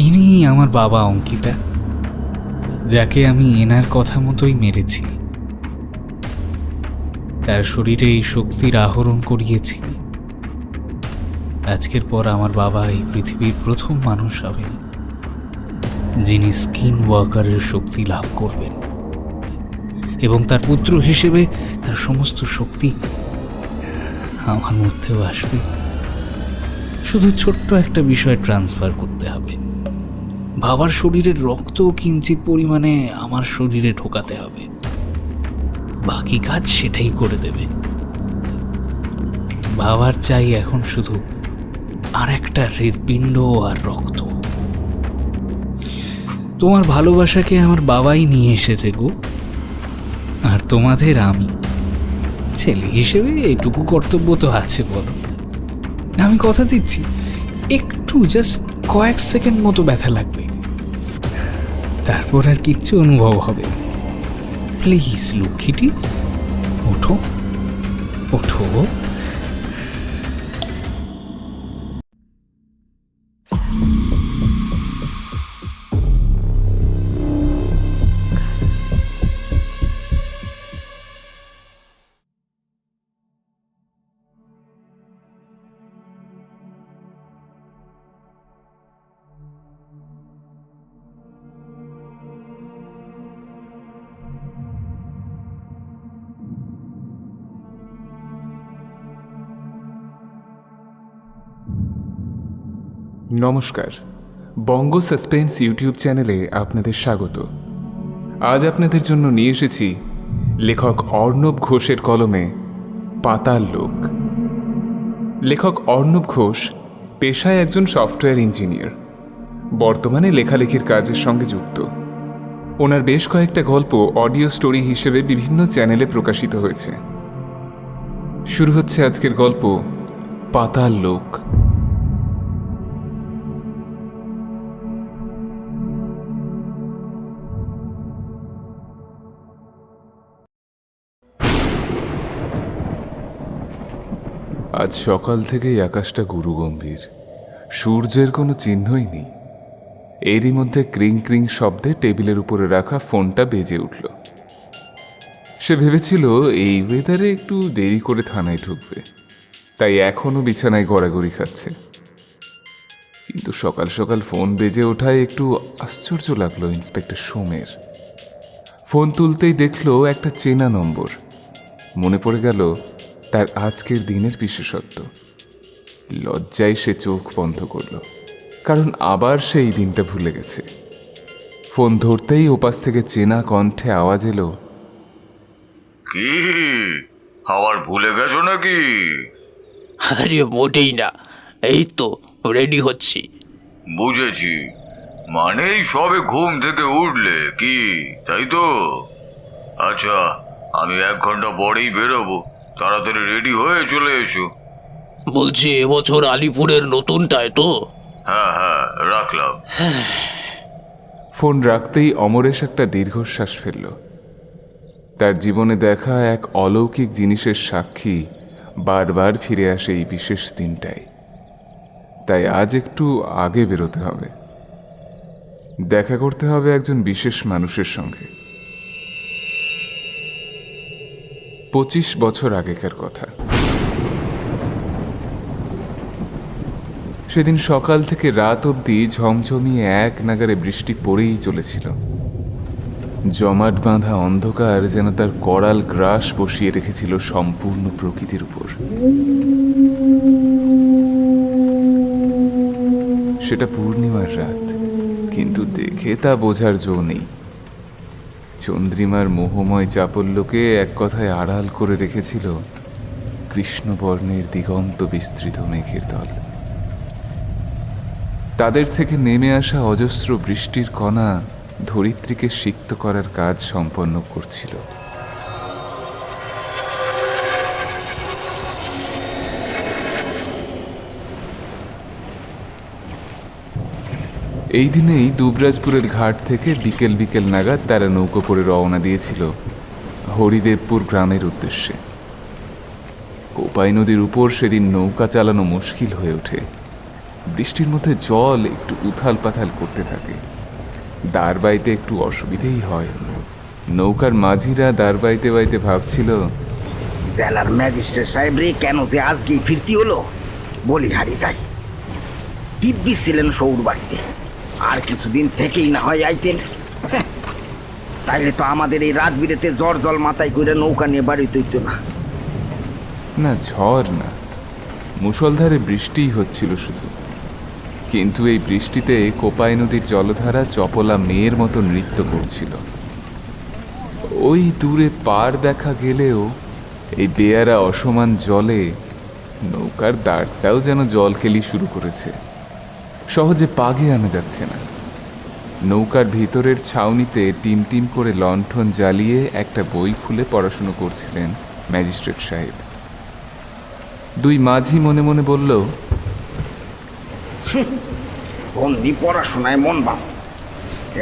ইনি আমার বাবা অঙ্কিতা, যাকে আমি এনার কথা মতোই মেরেছি। তার শরীরে এই শক্তির আহরণ করিয়েছি। আজকের পর আমার বাবা এই পৃথিবীর প্রথম মানুষ হবেন যিনি স্কিন ওয়াকারের শক্তি লাভ করবেন, এবং তার পুত্র হিসেবে তার সমস্ত শক্তি আমার মধ্যেও আসবে। শুধু ছোট্ট একটা বিষয় ট্রান্সফার করতে হবে। বাবার শরীরের রক্ত কিঞ্চিত পরিমাণে আমার শরীরে ঢোকাতে হবে, বাকি কাজ সেটাই করে দেবে। বাবার চাই এখন শুধু আর একটা হৃৎপিণ্ড আর রক্ত। তোমার ভালোবাসাকে আমার বাবাই নিয়ে এসেছে গো, আর তোমাদের আমি। ছেলে হিসেবে এটুকু কর্তব্য তো আছে বলো। আমি কথা দিচ্ছি, একটু জাস্ট কয়েক সেকেন্ড মতো ব্যথা লাগবে, তারপর আর কিচ্ছু অনুভব হবে না। প্লিজ লক্ষ্মীটি, ওঠো ওঠো। নমস্কার, বঙ্গ সাসপেন্স ইউটিউব চ্যানেলে আপনাদের স্বাগত। আজ আপনাদের জন্য নিয়ে এসেছি লেখক অর্ণব ঘোষের কলমে পাতাল লোক। লেখক অর্ণব ঘোষ পেশায় একজন সফটওয়্যার ইঞ্জিনিয়ার, বর্তমানে লেখালেখির কাজের সঙ্গে যুক্ত। ওনার বেশ কয়েকটা গল্প অডিও স্টোরি হিসেবে বিভিন্ন চ্যানেলে প্রকাশিত হয়েছে। শুরু হচ্ছে আজকের গল্প পাতাল লোক। আজ সকাল থেকেই আকাশটা গুরুগম্ভীর, সূর্যের কোনো চিহ্নই নেই। এরই মধ্যে ক্রিং ক্রিং শব্দে টেবিলের উপরে রাখা ফোনটা বেজে উঠল। সে ভেবেছিল এই ওয়েদারে একটু দেরি করে থানায় ঢুকবে, তাই এখনও বিছানায় গড়াগড়ি খাচ্ছে। কিন্তু সকাল সকাল ফোন বেজে ওঠায় একটু আশ্চর্য লাগলো ইন্সপেক্টর সোমের। ফোন তুলতেই দেখলো একটা চেনা নম্বর। মনে পড়ে গেল তার আজকের দিনের বিশেষত্ব। লজ্জায় সে চোখ বন্ধ করল, কারণ আবার সেই দিনটা ভুলে গেছে। ফোন ধরতেই ওপাশ থেকে চেনা কণ্ঠে আওয়াজ এলো, কি আবার ভুলে গেছো নাকি? আরে মোটেই না, এই তো রেডি হচ্ছি। বুঝেছি, মানেই সবে ঘুম থেকে উঠলে কি, তাই তো? আচ্ছা, আমি 1 ঘন্টা পরেই বেরোবো, তাড়াতাড়ি রেডি হয়ে চলে এসো। বলছি এবছর আলিপুরের নতুনটায় তো? হ্যাঁ হ্যাঁ, রাখলাম। ফোন রাখতেই অমরেশ একটা দীর্ঘশ্বাস ফেলল। তার জীবনে দেখা এক অলৌকিক জিনিসের সাক্ষী বারবার ফিরে আসে এই বিশেষ দিনটায়। তাই আজ একটু আগে বেরোতে হবে, দেখা করতে হবে একজন বিশেষ মানুষের সঙ্গে। 25 বছর আগেকার কথা। সেদিন সকাল থেকে রাত অবধি ঝমঝমিয়ে এক নাগারে বৃষ্টি পড়েই চলেছিল। জমাট বাঁধা অন্ধকার যেন তার করাল গ্রাস বসিয়ে রেখেছিল সম্পূর্ণ প্রকৃতির উপর। সেটা পূর্ণিমার রাত, কিন্তু দেখে তা বোঝার জো নেই। চন্দ্রিমার মোহময় চাপল্যকে এক কথায় আড়াল করে রেখেছিল কৃষ্ণবর্ণের দিগন্ত বিস্তৃত মেঘের দল। তাদের থেকে নেমে আসা অজস্র বৃষ্টির কণা ধরিত্রীকে সিক্ত করার কাজ সম্পন্ন করছিল। এই দিনেই দুবরাজপুরের ঘাট থেকে বিকেল বিকেল নাগাদ তারা নৌকো করে রওনা দিয়েছিল হরিদেবপুর গ্রামের উদ্দেশ্যে। কোপাই নদীর উপর সেদিন নৌকা চালানো মুশকিল হয়ে ওঠে। বৃষ্টির মধ্যে জল একটু উথাল পাথাল করতে থাকে। দাঁড় বাইতে একটু অসুবিধেই হয়। নৌকার মাঝিরা দাঁড় বাইতে বাইতে ভাবছিল, জেলার ম্যাজিস্ট্রেট সাহেব রে, কেন যে আজকেই ফিরতি হলো বলি হারি যাই। দিব্যি ছিলেন সৌর বাড়িতে, আর কিছুদিন থেকেই না হয় আইতেন। হ্যাঁ, তাইলে তো আমাদের এই রাত বিরেতে জ্বর জল মাথায় করে নৌকা নিয়ে বাড়িতে হইতো না। না ঝড় না, মুষলধারে বৃষ্টিই হচ্ছিল শুধু। কিন্তু এই বৃষ্টিতে কোপাই নদীর জলধারা চপলা মেয়ের মতো নৃত্য করছিল। ওই দূরে পাড় দেখা গেলেও এই বেয়ারা অসমান জলে নৌকার দাঁড়টাও যেন জল খেলি শুরু করেছে। সহজে পাগে আনা যাচ্ছে না। নৌকার ভিতরের ছাউনিতে টিম টিম করে লণ্ঠন জ্বালিয়ে একটা বই খুলে পড়াশুনো করছিলেন ম্যাজিস্ট্রেট সাহেব। দুই মাঝি মনে মনে বলল, অমনি পড়াশোনায় মন বাম,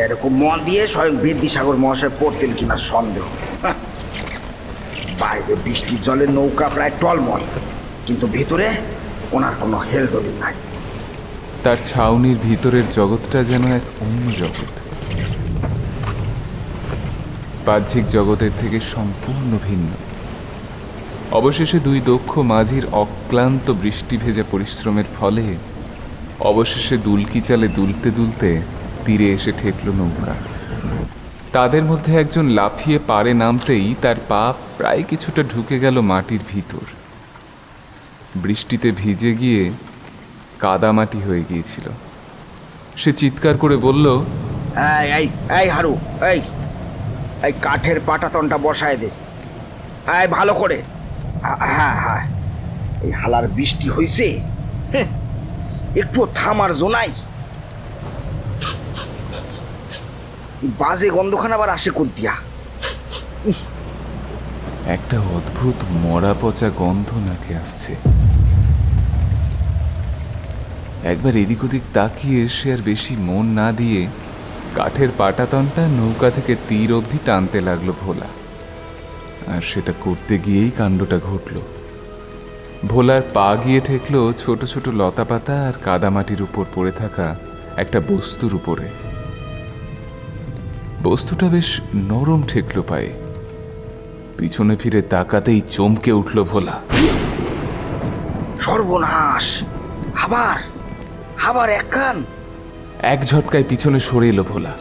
এরকম মন দিয়ে স্বয়ং বিদ্যাসাগর মহাশয় পড়তেন কিনা সন্দেহ। হ্যাঁ, বাইরে বৃষ্টির জলে নৌকা প্রায় টলমল, কিন্তু ভিতরে ওনার কোনো হেলদোল নাই। তার ছাউনির ভিতরের জগৎটা যেন এক অন্য জগৎ, বাহ্যিক জগতের থেকে সম্পূর্ণ ভিন্ন। অবশেষে দুই দক্ষ মাঝির অক্লান্ত বৃষ্টি ভেজা পরিশ্রমের ফলে অবশেষে দুলকি চালে দুলতে দুলতে তীরে এসে ঠেকল নৌকা। তাদের মধ্যে একজন লাফিয়ে পাড়ে নামতেই তার পা প্রায় কিছুটা ঢুকে গেল মাটির ভিতর। বৃষ্টিতে ভিজে গিয়ে কাদামাটি হয়ে গিয়েছিল। সে চিৎকার করে বলল, এই এই এই হারু, এই এই কাঠের পাটাতনটা বসায় দে, এই ভালো করে। হ্যাঁ হ্যাঁ, এই হালার বৃষ্টি হইছে, একটু থামার জোনাই। বাজে গন্ধখান আবার আসে কোন দিয়া। একটা অদ্ভুত মরা পচা গন্ধ নাকে আসছে। একবার এদিক ওদিক তাকিয়ে সে আর বেশি মন না দিয়ে কাঠের পাটাতনটা নৌকা থেকে তীর অবধি টানতে লাগলো ভোলা। আর সেটা করতে গিয়েই কাণ্ডটা ঘটল। ভোলার পা গিয়ে ঠেকলো ছোট ছোট লতাপাতা আর কাদামাটির উপর পড়ে থাকা একটা বস্তুর উপরে। বস্তুটা বেশ নরম ঠেকলো পায়ে। পিছনে ফিরে তাকাতেই চমকে উঠল ভোলা। সর্বনাশ! আবার আবার এক কান! এক ঝটকায় পিছনে সরে এলো ভোলা।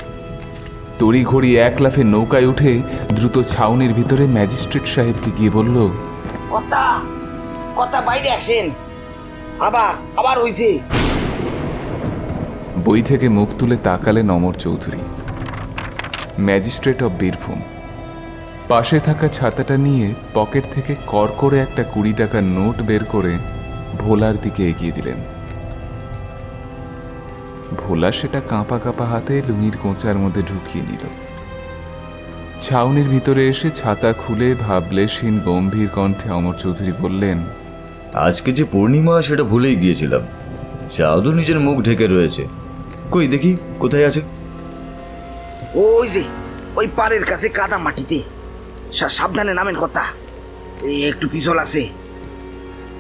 তড়িঘড়ি এক লাফে নৌকায় উঠে দ্রুত ছাউনির ভিতরে ম্যাজিস্ট্রেট সাহেবকে গিয়ে বলল, কথা কথা বাইরে আসেন, আবার আবার হইছে। বই থেকে মুখ তুলে তাকালেন অমর চৌধুরী, ম্যাজিস্ট্রেট অব বীরভূম। পাশে থাকা ছাতাটা নিয়ে পকেট থেকে করকরে একটা 20 টাকার নোট বের করে ভোলার দিকে এগিয়ে দিলেন। ভোলা সেটা কাঁপা কাঁপা হাতে লুঙ্গির কোঁচার মধ্যে ঢুকিয়ে নিল। ছাউনির ভিতরে এসে ছাতা খুলে ভাবলেশহীন গম্ভীর কণ্ঠে অমর চৌধুরী বললেন, আজকে যে পূর্ণিমা সেটা ভুলেই গিয়েছিলাম। চাঁদও নিজের মুখ ঢেকে রয়েছে। কই দেখি কোথায় আছে? ওই যে ওই পাড়ের কাছে কাদা মাটিতে। সাবধানে নামেন, কথা একটু পিছল আছে।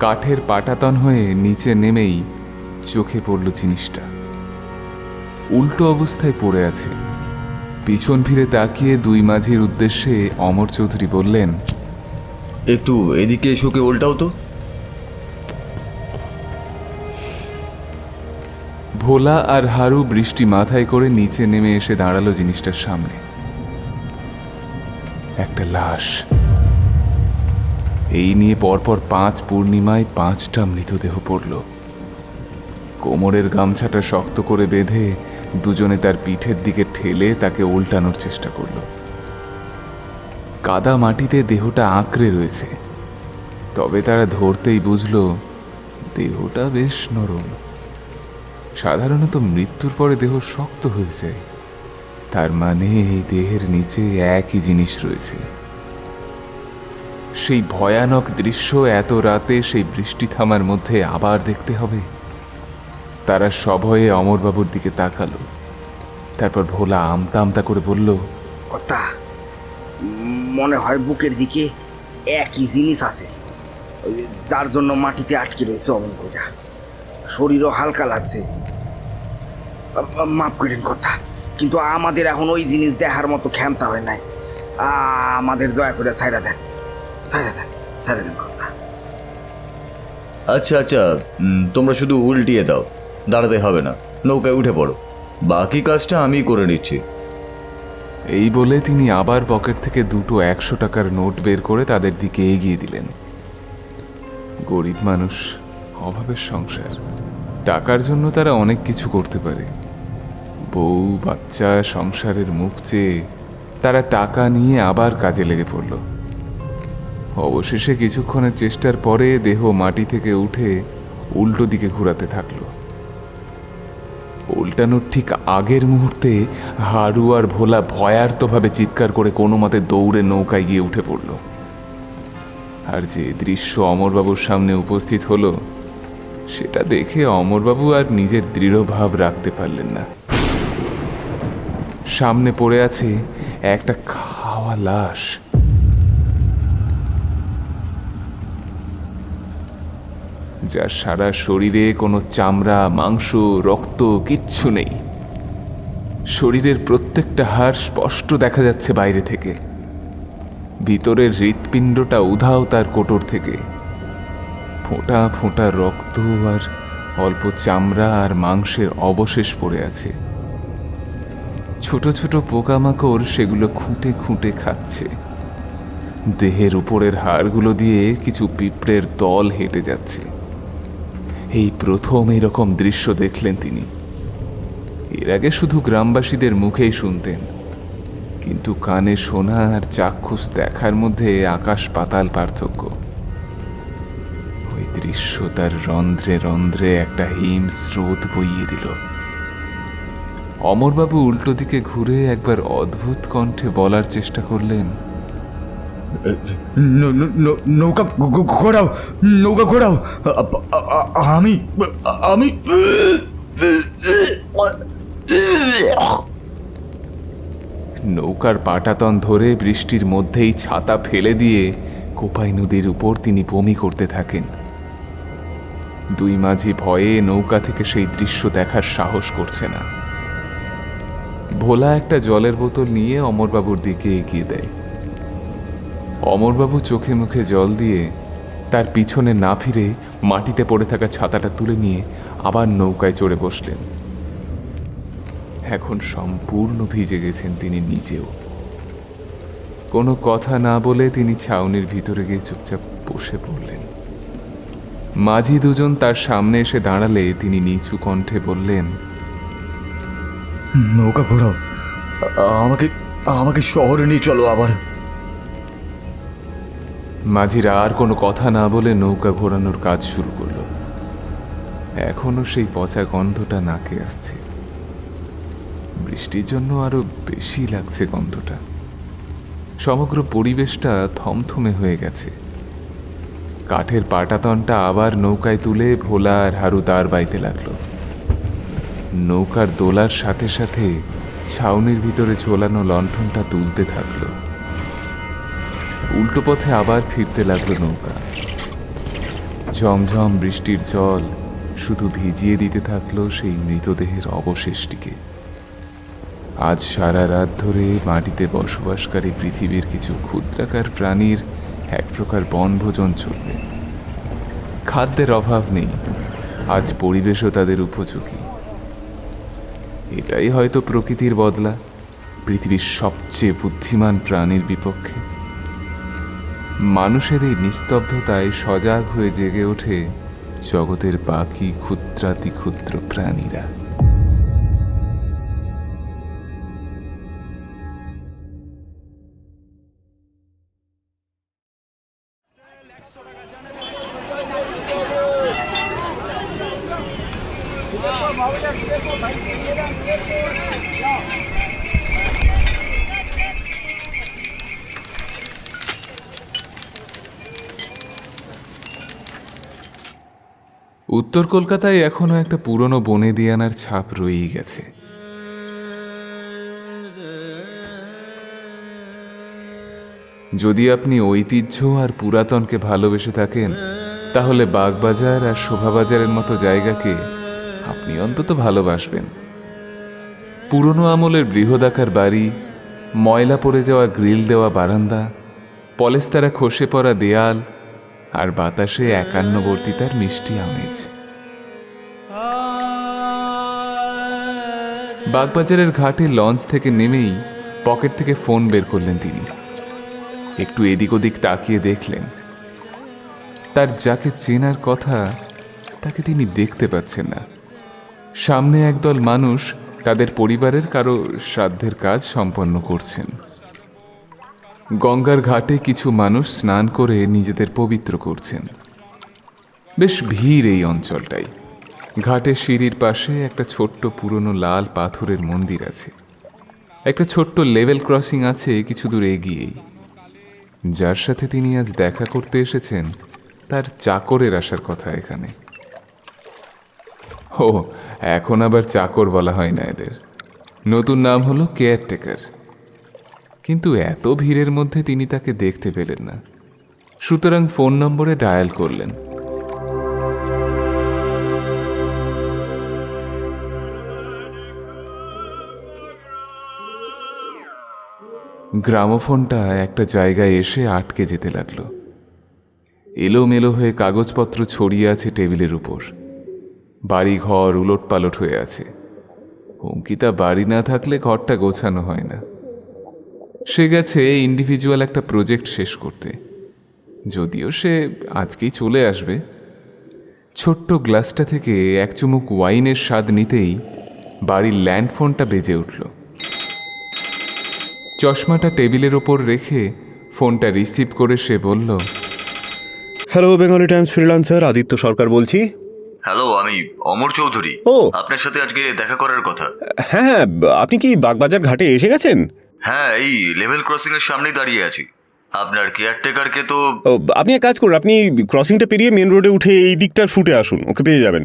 কাঠের পাটাতন হয়ে নিচে নেমেই চোখে পড়ল জিনিসটা। উল্টো অবস্থায় পড়ে আছে। পিছন ফিরে তাকিয়ে দুই মাঝির উদ্দেশ্যে অমর চৌধুরী বললেন, একটু এদিকে এসোকে উল্টাও তো। ভোলা আর হারু বৃষ্টি মাথায় করে নিচে নেমে এসে দাঁড়ালো জিনিসটার সামনে। একটা লাশ। এই নিয়ে পরপর 5 পূর্ণিমায় 5টা মৃতদেহ পড়ল। কোমরের গামছাটা শক্ত করে বেঁধে দুজনে তার পিঠের দিকে ঠেলে তাকে উল্টানোর চেষ্টা করল। কাদা মাটিতে দেহটা আঁকড়ে রয়েছে, তবে তারা ধরতেই বুঝল দেহটা বেশ নরম। সাধারণত মৃত্যুর পরে দেহ শক্ত হয়ে যায়, তার মানে এই দেহের নিচে একই জিনিস রয়েছে। সেই ভয়ানক দৃশ্য এত রাতে সেই বৃষ্টি থামার মধ্যে আবার দেখতে হবে। তারা সভয়ে অমরবাবুর দিকে তাকালো। তারপর ভোলা আমতা আমতা করে বলল, কথা মনে হয় বুকের দিকে একই জিনিস আছে, যার জন্য মাটিতে আটকে রয়েছে অমন কইরা। শরীরও হালকা লাগছে। মাফ করেন কথা, কিন্তু আমাদের এখন ওই জিনিস দেখার মতো ক্ষমতা হয় নাই। আমাদের দয়া করে ছাইড়া দেন, ছাইড়া দেন, ছাইড়া দেন কথা। আচ্ছা আচ্ছা, তোমরা শুধু উল্টিয়ে দাও, দাঁড়াতে হবে না, নৌকায় উঠে পড়ো, বাকি কাজটা আমি করে নিচ্ছি। এই বলে তিনি আবার পকেট থেকে দুটো 100 টাকার নোট বের করে তাদের দিকে এগিয়ে দিলেন। গরিব মানুষ, অভাবের সংসার, টাকার জন্য তারা অনেক কিছু করতে পারে। বউ বাচ্চা সংসারের মুখ চেয়ে তারা টাকা নিয়ে আবার কাজে লেগে পড়ল। অবশেষে কিছুক্ষণের চেষ্টার পরে দেহ মাটি থেকে উঠে উল্টো দিকে ঘোরাতে থাকলো। উল্টানোর ঠিক আগের মুহূর্তে হাড়ু আর ভোলা ভয়ার্তভাবে চিৎকার করে কোনো মতে দৌড়ে নৌকায় গিয়ে উঠে পড়ল। আর যে দৃশ্য অমরবাবুর সামনে উপস্থিত হলো, সেটা দেখে অমরবাবু আর নিজের দৃঢ় ভাব রাখতে পারলেন না। সামনে পড়ে আছে একটা খাওয়া লাশ। যার সারা শরীরে কোনো চামড়া, মাংস, রক্ত কিচ্ছু নেই। শরীরের প্রত্যেকটা হাড় স্পষ্ট দেখা যাচ্ছে বাইরে থেকে। ভিতরের হৃৎপিণ্ডটা উধাও তার কোটর থেকে। ফোঁটা ফোঁটা রক্ত আর অল্প চামড়া আর মাংসের অবশেষ পড়ে আছে। ছোট ছোট পোকামাকড় সেগুলো খুঁটে খুঁটে খাচ্ছে। দেহের উপরের হাড়গুলো দিয়ে কিছু পিঁপড়ের দল হেঁটে যাচ্ছে। এই প্রথম এরকম দৃশ্য দেখলেন তিনি। এর আগে শুধু গ্রামবাসীদের মুখেই শুনতেন, কিন্তু কানে শোনা আর চাক্ষুষ দেখার মধ্যে আকাশ পাতাল পার্থক্য। ওই দৃশ্য তার রন্ধ্রে রন্ধ্রে একটা হিম স্রোত বইয়ে দিল। অমরবাবু উল্টো দিকে ঘুরে একবার অদ্ভুত কণ্ঠে বলার চেষ্টা করলেন, নৌকা ঘোরাও, নৌকা ঘোরাও, আমি আমি নৌকার পাটাতন ধরে বৃষ্টির মধ্যেই ছাতা ফেলে দিয়ে কোপাই নদীর উপর তিনি বমি করতে থাকেন। দুই মাঝি ভয়ে নৌকা থেকে সেই দৃশ্য দেখার সাহস করছে না। ভোলা একটা জলের বোতল নিয়ে অমরবাবুর দিকে এগিয়ে দেয়। অমরবাবু চোখে মুখে জল দিয়ে তার পিছনে না ফিরে মাটিতে পড়ে থাকা ছাতাটা তুলে নিয়ে আবার নৌকায় চড়ে বসলেন। এখন সম্পূর্ণ ভিজে গেছেন তিনি নিজেও। কোনো কথা না বলে তিনি ছাউনির ভিতরে গিয়ে চুপচাপ বসে পড়লেন। মাঝি দুজন তার সামনে এসে দাঁড়ালে তিনি নিচু কণ্ঠে বললেন, নৌকা ঘোরাও, আমাকে আমাকে শহরে নিয়ে চলো আবার। মাঝিরা আর কোনো কথা না বলে নৌকা ঘোরানোর কাজ শুরু করল। এখনো সেই পচা গন্ধটা নাকে আসছে। বৃষ্টির জন্য আরো বেশি লাগছে গন্ধটা। সমগ্র পরিবেশটা থমথমে হয়ে গেছে। কাঠের পাটাতনটা আবার নৌকায় তুলে ভোলা আর হারু দাঁড় বাইতে লাগলো। নৌকার দোলার সাথে সাথে ছাউনির ভিতরে ঝোলানো লণ্ঠনটা তুলতে থাকলো। উল্টো পথে আবার ফিরতে লাগলো নৌকা। ঝমঝম বৃষ্টির জল শুধু ভিজিয়ে দিতে থাকলো সেই মৃতদেহের অবশেষটিকে। আজ সারা রাত ধরে মাটিতে বসবাসকারী পৃথিবীর কিছু ক্ষুদ্রাকার প্রাণীর এক প্রকার বনভোজন চলবে। খাদ্যের অভাব নেই, আজ পরিবেশও তাদের উপযোগী। এটাই হয়তো প্রকৃতির বদলা, পৃথিবীর সবচেয়ে বুদ্ধিমান প্রাণীর বিপক্ষে। মানুষের এই নিস্তব্ধতায় সজাগ হয়ে জেগে ওঠে জগতের বাকি ক্ষুদ্রাতি ক্ষুদ্র প্রাণীরা। উত্তর কলকাতায় এখনো একটা পুরনো বনেদিয়ানার ছাপ রয়েই গেছে। যদি আপনি ঐতিহ্য আর পুরাতনকে ভালোবেসে থাকেন, তাহলে বাগবাজার আর শোভাবাজারের মতো জায়গাকে আপনি অন্তত ভালোবাসবেন। পুরনো আমলের বৃহদাকার বাড়ি, ময়লা পড়ে যাওয়া গ্রিল দেওয়া বারান্দা, পলেস্তারা খসে পড়া দেয়াল আর বাতাসে একান্নবর্তিতার মিষ্টি আমেজ। বাগবাজারের ঘাটে লঞ্চ থেকে নেমেই পকেট থেকে ফোন বের করলেন তিনি। একটু এদিক ওদিক তাকিয়ে দেখলেন তার যাকে চেনার কথা তাকে তিনি দেখতে পাচ্ছেন না। সামনে একদল মানুষ তাদের পরিবারের কারো শ্রাদ্ধের কাজ সম্পন্ন করছেন। গঙ্গার ঘাটে কিছু মানুষ স্নান করে নিজেদের পবিত্র করছেন। বেশ ভিড় এই অঞ্চলটাই। ঘাটের সিঁড়ির পাশে একটা ছোট্ট পুরনো লাল পাথরের মন্দির আছে। একটা ছোট্ট লেভেল ক্রসিং আছে কিছু দূর এগিয়েই। যার সাথে তিনি আজ দেখা করতে এসেছেন তার চাকরের আসার কথা এখানে। ও, এখন আবার চাকর বলা হয় না এদের, নতুন নাম হলো কেয়ারটেকার। কিন্তু এত ভিড়ের মধ্যে তিনি তাকে দেখতে পেলেন না, সুতরাং ফোন নম্বরে ডায়াল করলেন। গ্রামোফোনটা একটা জায়গায় এসে আটকে যেতে লাগলো। এলোমেলো হয়ে কাগজপত্র ছড়িয়ে আছে টেবিলের উপর। বাড়ি ঘর উলটপালট হয়ে আছে। অঙ্কিতা বাড়ি না থাকলে ঘরটা গোছানো হয় না। সে গেছে ইন্ডিভিজুয়াল একটা প্রজেক্ট শেষ করতে, যদিও সে আজকেই চলে আসবে। ছোট্ট গ্লাসটা থেকে এক চুমুক ওয়াইনের স্বাদ নিতেই বাড়ির ল্যান্ডফোনটা বেজে উঠল। চশমাটা টেবিলের ওপর রেখে ফোনটা রিসিভ করে সে বলল, hello, Bengali Times freelancer Aditya Sarkar বলছি। হ্যালো, আমি অমর চৌধুরী। ও, আপনার সাথে আজকে দেখা করার কথা। হ্যাঁ হ্যাঁ, আপনি কি বাগবাজার ঘাটে এসে গেছেন? হ্যাঁ, এই লেভেল ক্রসিং এর সামনেই দাঁড়িয়ে আছি। আপনার কেয়ারটেকারকে তো ও, আপনি এক কাজ করুন, আপনি ক্রসিংটা পেরিয়ে মেন রোডে উঠে এই দিকটার ফুটে আসুন, ওকে পেয়ে যাবেন।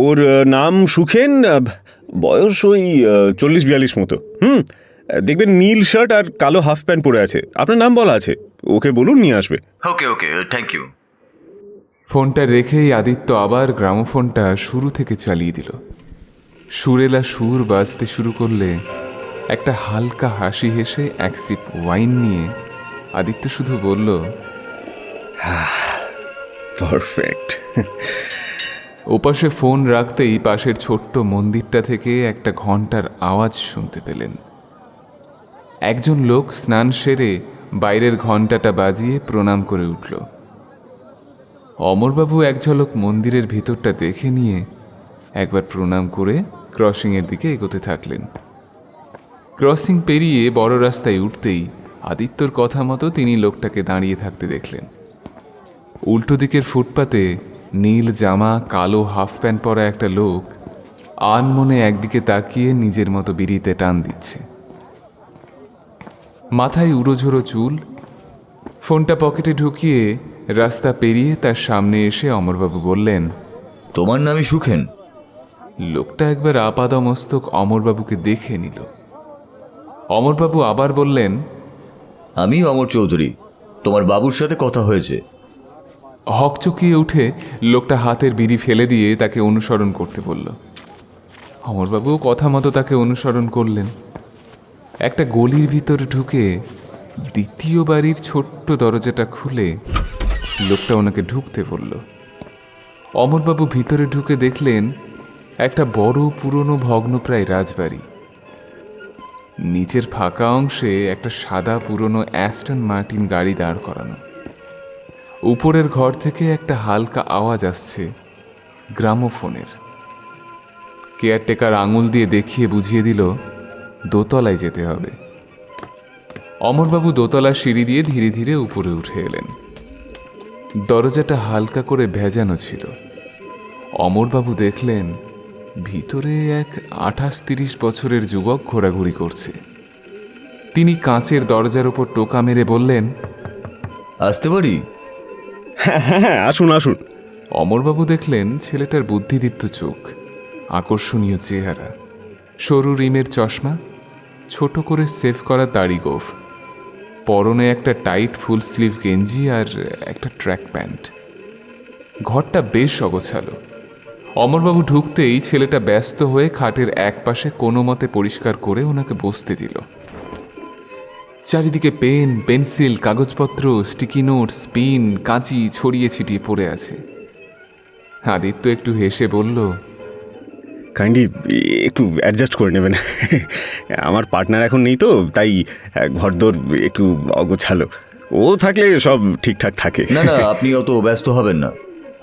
ওর নাম সুখেন, বয়স ওই 40-42 মতো। দেখবেন নীল শার্ট আর কালো হাফ প্যান্ট পরে আছে, আপনার নাম বলা আছে, ওকে বলুন নিয়ে আসবে। ওকে ওকে, থ্যাংক ইউ। ফোনটা রেখেই আদিত্য আবার গ্রামোফোনটা শুরু থেকে চালিয়ে দিল। সুরেলা সুর বাজতে শুরু করলে একটা হালকা হাসি হেসে এক সিপ ওয়াইন নিয়ে আদিত্য শুধু বলল, পারফেক্ট। ওপাশে ফোন রাখতেই পাশের ছোট্ট মন্দিরটা থেকে একটা ঘন্টার আওয়াজ শুনতে পেলেন। একজন লোক স্নান সেরে বাইরের ঘন্টাটা বাজিয়ে প্রণাম করে উঠল। অমরবাবু এক ঝলক মন্দিরের ভিতরটা দেখে নিয়ে একবার প্রণাম করে ক্রসিংয়ের দিকে এগোতে থাকলেন। ক্রসিং পেরিয়ে বড় রাস্তায় উঠতেই আদিত্যর কথা মতো তিনি লোকটাকে দাঁড়িয়ে থাকতে দেখলেন। উল্টো দিকের ফুটপাতে নীল জামা কালো হাফ প্যান্ট পরা একটা লোক আনমনে একদিকে তাকিয়ে নিজের মতো বিড়িতে টান দিচ্ছে। মাথায় উড়োঝোড়ো চুল। ফোনটা পকেটে ঢুকিয়ে রাস্তা পেরিয়ে তার সামনে এসে অমরবাবু বললেন, তোমার নামই সুখেন? লোকটা একবার আপাদমস্তক অমরবাবুকে দেখে নিল। অমরবাবু আবার বললেন, আমি অমর চৌধুরী, তোমার বাবুর সাথে কথা হয়েছে। হকচকিয়ে উঠে লোকটা হাতের বিড়ি ফেলে দিয়ে তাকে অনুসরণ করতে বলল। অমরবাবুও কথা মতো তাকে অনুসরণ করলেন। একটা গলির ভিতরে ঢুকে দ্বিতীয় বাড়ির ছোট্ট দরজাটা খুলে লোকটা ওনাকে ঢুকতে বলল। অমরবাবু ভিতরে ঢুকে দেখলেন একটা বড় পুরনো ভগ্নপ্রায় রাজবাড়ি। নিচের ফাঁকা অংশে একটা সাদা পুরনো অ্যাস্টন মার্টিন গাড়ি দাঁড় করানো। উপরের ঘর থেকে একটা হালকা আওয়াজ আসছে, গ্রামোফোনের। কেয়ারটেকার আঙুল দিয়ে দেখিয়ে বুঝিয়ে দিল দোতলায় যেতে হবে। অমরবাবু দোতলার সিঁড়ি দিয়ে ধীরে ধীরে উপরে উঠে এলেন। দরজাটা হালকা করে ভেজানো ছিল। অমরবাবু দেখলেন ভিতরে এক 28-30 বছরের যুবক ঘোরাঘুরি করছে। তিনি কাঁচের দরজার উপর টোকা মেরে বললেন, আসতে পারি? হ্যাঁ হ্যাঁ, আসুন আসুন। অমরবাবু দেখলেন ছেলেটার বুদ্ধিদীপ্ত চোখ, আকর্ষণীয় চেহারা, সরু রিমের চশমা, ছোট করে সেভ করা দাড়ি গোঁফ, পরনে একটা টাইট ফুল স্লিভ গেঞ্জি আর একটা ট্র্যাক প্যান্ট। ঘরটা বেশ অগোছালো। অমরবাবু ঢুকতেই ছেলেটা ব্যস্ত হয়ে খাটের এক পাশে কোনো মতে পরিষ্কার করে ওনাকে বসতে দিল। চারিদিকে পেন, পেন্সিল, কাগজপত্র, স্টিকি নোটস, পিন, কাঁচি ছড়িয়ে ছিটিয়ে পড়ে আছে। আদিত্য একটু হেসে বলল, কাইন্ডলি একটু অ্যাডজাস্ট করে নেবেন। আমার পার্টনার এখন নেই তো, তাই ঘরদোর একটু অগোছালো। ও থাকলে সব ঠিকঠাক থাকে। না না, আপনি অত ব্যস্ত হবেন না।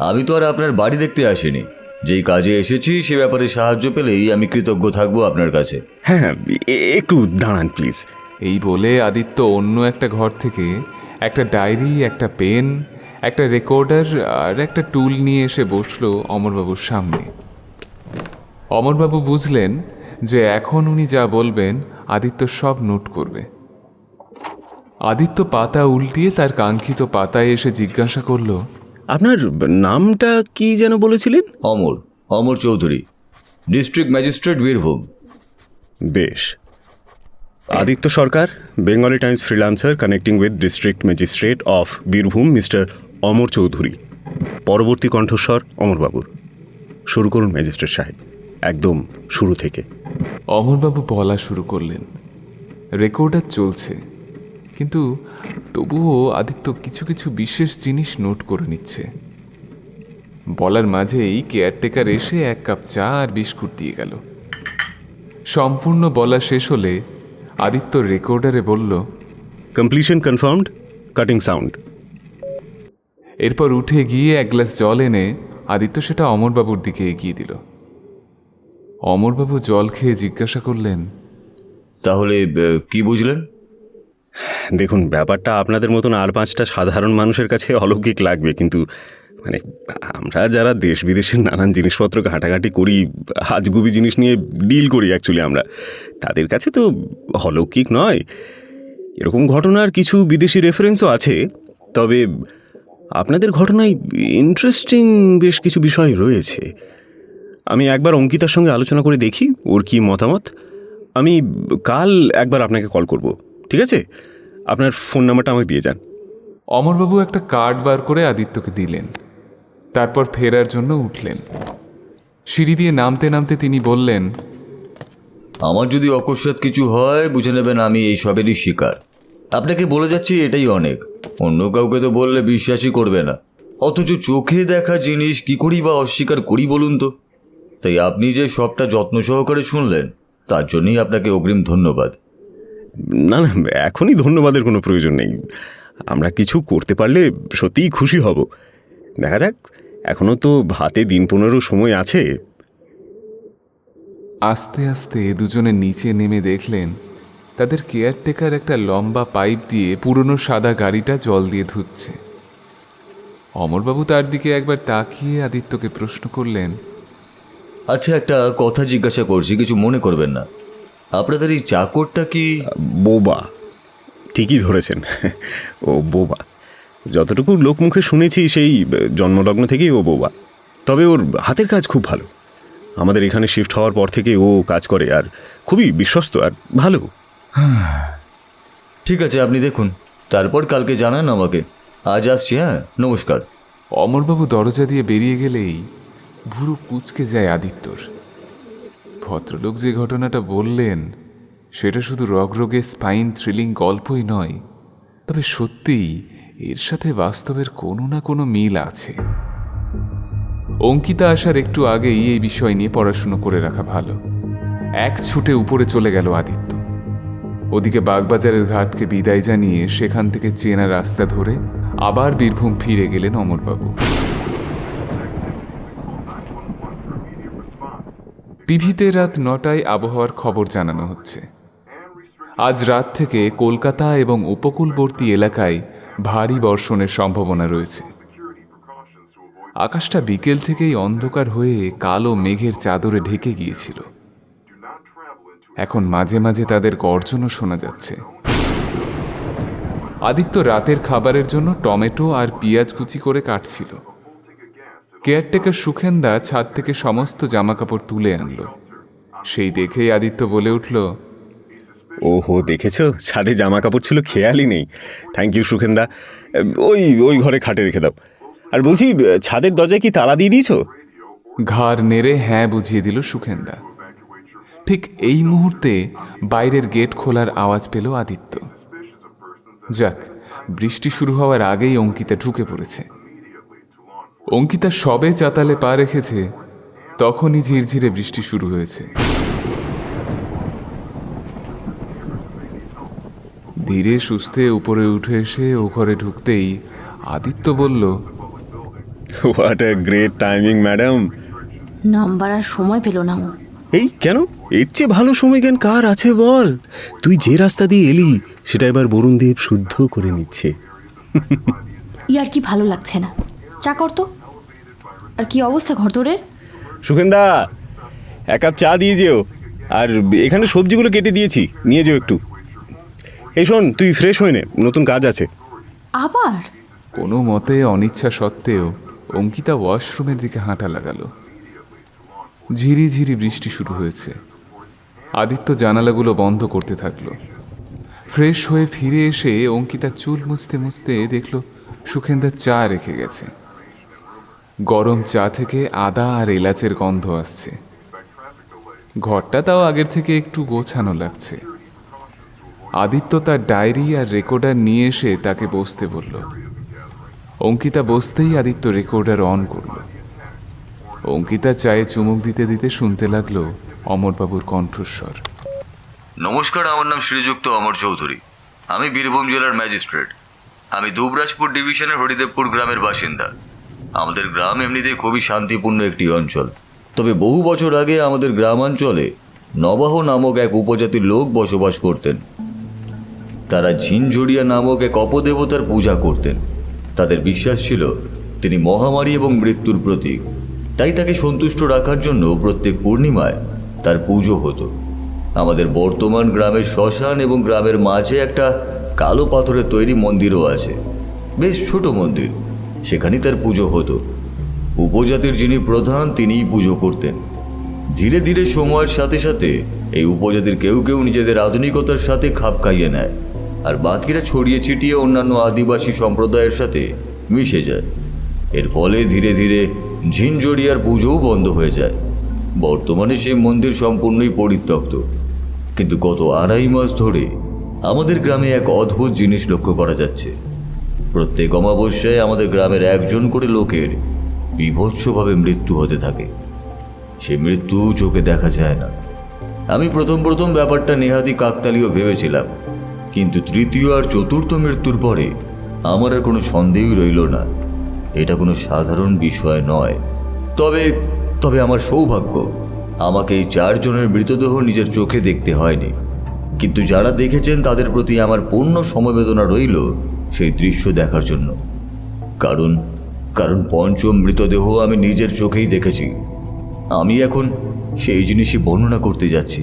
আমি তো আর আপনার বাড়ি দেখতে আসিনি। যেই কাজে এসেছি সে ব্যাপারে সাহায্য পেলেই আমি কৃতজ্ঞ থাকবো আপনার কাছে। হ্যাঁ, একটু দাঁড়ান প্লিজ। এই বলে আদিত্য অন্য একটা ঘর থেকে একটা ডায়েরি, একটা পেন, একটা রেকর্ডার আর একটা টুল নিয়ে এসে বসলো অমরবাবুর সামনে। অমরবাবু বুঝলেন যে এখন উনি যা বলবেন আদিত্য সব নোট করবে। আদিত্য পাতা উল্টিয়ে তার কাঙ্ক্ষিত পাতায় এসে জিজ্ঞাসা করল, আপনার নামটা কি যেন বলেছিলেন? Amar, Amar Chowdhury, district magistrate, Birbhum. বেশ। Aditya Sarkar, Bengali Times freelancer, connecting with district magistrate of Birbhum mister Amar Chowdhury. পরবর্তী কণ্ঠস্বর অমরবাবুর। শুরু করুন ম্যাজিস্ট্রেট সাহেব, একদম শুরু থেকে। অমরবাবু বলা শুরু করলেন। রেকর্ডার চলছে, কিন্তু তবুও আদিত্য কিছু কিছু বিশেষ জিনিস নোট করে নিচ্ছে। বলার মাঝেই কেয়ারটেকার এসে 1 কাপ চা আর বিস্কুট দিয়ে গেল। সম্পূর্ণ বলা শেষ হলে আদিত্য রেকর্ডারে বলল, কমপ্লিশন কনফার্মড, কাটিং সাউন্ড। এরপর উঠে গিয়ে 1 গ্লাস জল এনে আদিত্য সেটা অমরবাবুর দিকে এগিয়ে দিল। অমরবাবু জল খেয়ে জিজ্ঞাসা করলেন, তাহলে কি বুঝলেন? দেখুন, ব্যাপারটা আপনাদের মতন আর 5টা সাধারণ মানুষের কাছে অলৌকিক লাগবে, কিন্তু মানে আমরা যারা দেশ বিদেশের নানান জিনিসপত্র ঘাঁটাঘাঁটি করি, আজগুবি জিনিস নিয়ে ডিল করি অ্যাকচুয়ালি আমরা, তাদের কাছে তো অলৌকিক নয়। এরকম ঘটনার কিছু বিদেশি রেফারেন্সও আছে, তবে আপনাদের ঘটনায় ইন্টারেস্টিং বেশ কিছু বিষয় রয়েছে। আমি একবার অঙ্কিতার সঙ্গে আলোচনা করে দেখি ওর কি মতামত। আমি কাল একবার আপনাকে কল করব, ঠিক আছে? আপনার ফোন নাম্বারটা আমাকে দিয়ে যান। অমরবাবু একটা কার্ড বার করে আদিত্যকে দিলেন। তারপর ফেরার জন্য উঠলেন। সিঁড়ি দিয়ে নামতে নামতে তিনি বললেন, আমার যদি অকস্মাৎ কিছু হয় বুঝে নেবেন আমি এই সবেরই শিকার। আপনাকে বলে যাচ্ছি এটাই অনেক। অন্য কাউকে তো বললে বিশ্বাসই করবে না, অথচ চোখে দেখা জিনিস কি করি বা অস্বীকার করি বলুন তো। তাই আপনি যে সবটা যত্ন সহকারে শুনলেন তার জন্যই আপনাকে অগ্রিম ধন্যবাদ। না না, এখনই ধন্যবাদের কোনো প্রয়োজন নেই। আমরা কিছু করতে পারলে সত্যিই খুশি হব। দেখা যাক, এখনও তো হাতে দিন 15 সময় আছে। আস্তে আস্তে দুজনে নিচে নেমে দেখলেন তাদের কেয়ারটেকার একটা লম্বা পাইপ দিয়ে পুরনো সাদা গাড়িটা জল দিয়ে ধুচ্ছে। অমরবাবু তার দিকে একবার তাকিয়ে আদিত্যকে প্রশ্ন করলেন, আচ্ছা, একটা কথা জিজ্ঞাসা করছি, কিছু মনে করবেন না। আপনাদের এই চাকরটা কি? বোবা, ঠিকই ধরেছেন। ও বোবা। যতটুকু লোকমুখে শুনেছি সেই জন্মলগ্ন থেকেই ও বোবা। তবে ওর হাতের কাজ খুব ভালো। আমাদের এখানে শিফট হওয়ার পর থেকে ও কাজ করে, আর খুবই বিশ্বস্ত আর ভালো। ঠিক আছে, আপনি দেখুন, তারপর কালকে জানান আমাকে। আজ আসছি, হ্যাঁ, নমস্কার। অমরবাবু দরজা দিয়ে বেরিয়ে গেলেই ভুরু কুঁচকে যায় আদিত্যর। ভদ্রলোক যে ঘটনাটা বললেন সেটা শুধু রগরগে স্পাইন থ্রিলিং গল্পই নয়, তবে সত্যিই এর সাথে বাস্তবের কোনো না কোনো মিল আছে। অঙ্কিতা আসার একটু আগেই এই বিষয় নিয়ে পড়াশুনো করে রাখা ভালো। এক ছুটে উপরে চলে গেল আদিত্য। ওদিকে বাগবাজারের ঘাটকে বিদায় জানিয়ে সেখান থেকে চেনা রাস্তা ধরে আবার বীরভূম ফিরে গেলেন অমরবাবু। টিভিতে রাত 9টায় আবহাওয়ার খবর জানানো হচ্ছে। আজ রাত থেকে কলকাতা এবং উপকূলবর্তী এলাকায় ভারী বর্ষণের সম্ভাবনা রয়েছে। আকাশটা বিকেল থেকেই অন্ধকার হয়ে কালো মেঘের চাদরে ঢেকে গিয়েছিল। এখন মাঝে মাঝে তাদের গর্জনও শোনা যাচ্ছে। আদিত্য রাতের খাবারের জন্য টমেটো আর পেঁয়াজ কুচি করে কাটছিল। কেয়ারটেকার সুখেন্দা ছাদ থেকে সমস্ত জামাকাপড় তুলে আনলো। সেই দেখেই আদিত্য বলে উঠল, ওহো, দেখেছো, ছাদে জামা কাপড় ছিল, খেয়ালই নেই। থ্যাংক ইউ সুখেন্দা। ওই ওই ঘরে খাটে রেখে দাও। আর বলছি, ছাদের দরজায় কি তালা দিয়ে দিয়েছো? ঘাড় নেড়ে হ্যাঁ বুঝিয়ে দিল সুখেন্দা। ঠিক এই মুহূর্তে বাইরের গেট খোলার আওয়াজ পেল আদিত্য। যাক, বৃষ্টি শুরু হওয়ার আগেই অঙ্কিতা ঢুকে পড়েছে। অঙ্কিতা সবে চাতালে পা রেখেছে, তখনই ঝিরঝিরে বৃষ্টি শুরু হয়েছে। ধীরে সুস্থে উপরে উঠে এসে ও ঘরে ঢুকতেই আদিত্য বলল, what a great timing madam. Number আর সময় পেল না ও। এই কেন? এর চেয়ে ভালো সময় জ্ঞান কার আছে বল? তুই যে রাস্তা দিয়ে এলি সেটা এবার বরুণদেব শুদ্ধ করে নিচ্ছে। ইয়ার কি ভালো লাগছে না, চা কর তো। আর কি অবস্থা ঘরদোরের? সুখেন্দা, এক কাপ চা দিয়ে যেও, আর এখানে সবজিগুলো কেটে দিয়েছি, নিয়ে যেও একটু। এই শোন, তুই ফ্রেশ হয়ে নে, নতুন কাজ আছে। আবার? কোনো মতে অনিচ্ছা সত্ত্বেও অঙ্কিতা ওয়াশরুমের দিকে হাঁটা লাগালো। ঝিরি ঝিরি বৃষ্টি শুরু হয়েছে। আদিত্য জানালাগুলো বন্ধ করতে থাকলো। ফ্রেশ হয়ে ফিরে এসে অঙ্কিতা চুল মুছতে মুছতে দেখল সুখেন্দা চা রেখে গেছে। গরম চা থেকে আদা আর এলাচের গন্ধ আসছে। ঘরটা তাও আগের থেকে একটু গোছানো লাগছে। আদিত্য তার ডায়েরি আর রেকর্ডার নিয়ে এসে তাকে বসতে বলল। অঙ্কিতা বসতেই আদিত্য রেকর্ডার অন করল। অঙ্কিতা চায়ে চুমুক দিতে দিতে শুনতে লাগলো অমরবাবুর কণ্ঠস্বর। নমস্কার, আমার নাম শ্রীযুক্ত অমর চৌধুরী। আমি বীরভূম জেলার ম্যাজিস্ট্রেট। আমি দুবরাজপুর ডিভিশনের হরিদেবপুর গ্রামের বাসিন্দা। আমাদের গ্রাম এমনিতেই খুবই শান্তিপূর্ণ একটি অঞ্চল। তবে বহু বছর আগে আমাদের গ্রামাঞ্চলে নবাহ নামক এক উপজাতির লোক বসবাস করতেন। তারা ঝিনঝড়িয়া নামক এক অপদেবতার পূজা করতেন। তাদের বিশ্বাস ছিল তিনি মহামারী এবং মৃত্যুর প্রতীক। তাই তাকে সন্তুষ্ট রাখার জন্য প্রত্যেক পূর্ণিমায় তার পুজো হতো। আমাদের বর্তমান গ্রামের শ্মশান এবং গ্রামের মাঝে একটা কালো পাথরের তৈরি মন্দিরও আছে, বেশ ছোট মন্দির। সেখানেই তার পুজো হতো। উপজাতির যিনি প্রধান তিনিই পুজো করতেন। ধীরে ধীরে সময়ের সাথে সাথে এই উপজাতির কেউ কেউ নিজেদের আধুনিকতার সাথে খাপ খাইয়ে নেয়, আর বাকিরা ছড়িয়ে ছিটিয়ে অন্যান্য আদিবাসী সম্প্রদায়ের সাথে মিশে যায়। এর ফলে ধীরে ধীরে ঝিনঝড়িয়ার পুজোও বন্ধ হয়ে যায়। বর্তমানে সেই মন্দির সম্পূর্ণই পরিত্যক্ত। কিন্তু গত 2.5 মাস ধরে আমাদের গ্রামে এক অদ্ভুত জিনিস লক্ষ্য করা যাচ্ছে। প্রত্যেক অমাবস্যায় আমাদের গ্রামের একজন করে লোকের বীভৎসভাবে মৃত্যু হতে থাকে। সে মৃত্যু চোখে দেখা যায় না। আমি প্রথম ব্যাপারটা নেহাতি কাকতালীয় ভেবেছিলাম, কিন্তু তৃতীয় আর চতুর্থ মৃত্যুর পরে আমার আর কোনো সন্দেহই রইল না, এটা কোনো সাধারণ বিষয় নয়। তবে আমার সৌভাগ্য, আমাকে এই 4 জনের মৃতদেহ নিজের চোখে দেখতে হয়নি। কিন্তু যারা দেখেছেন তাদের প্রতি আমার পূর্ণ সমবেদনা রইল সেই দৃশ্য দেখার জন্য। কারণ পঞ্চম মৃতদেহ আমি নিজের চোখেই দেখেছি। আমি এখন সেই জিনিসই বর্ণনা করতে যাচ্ছি।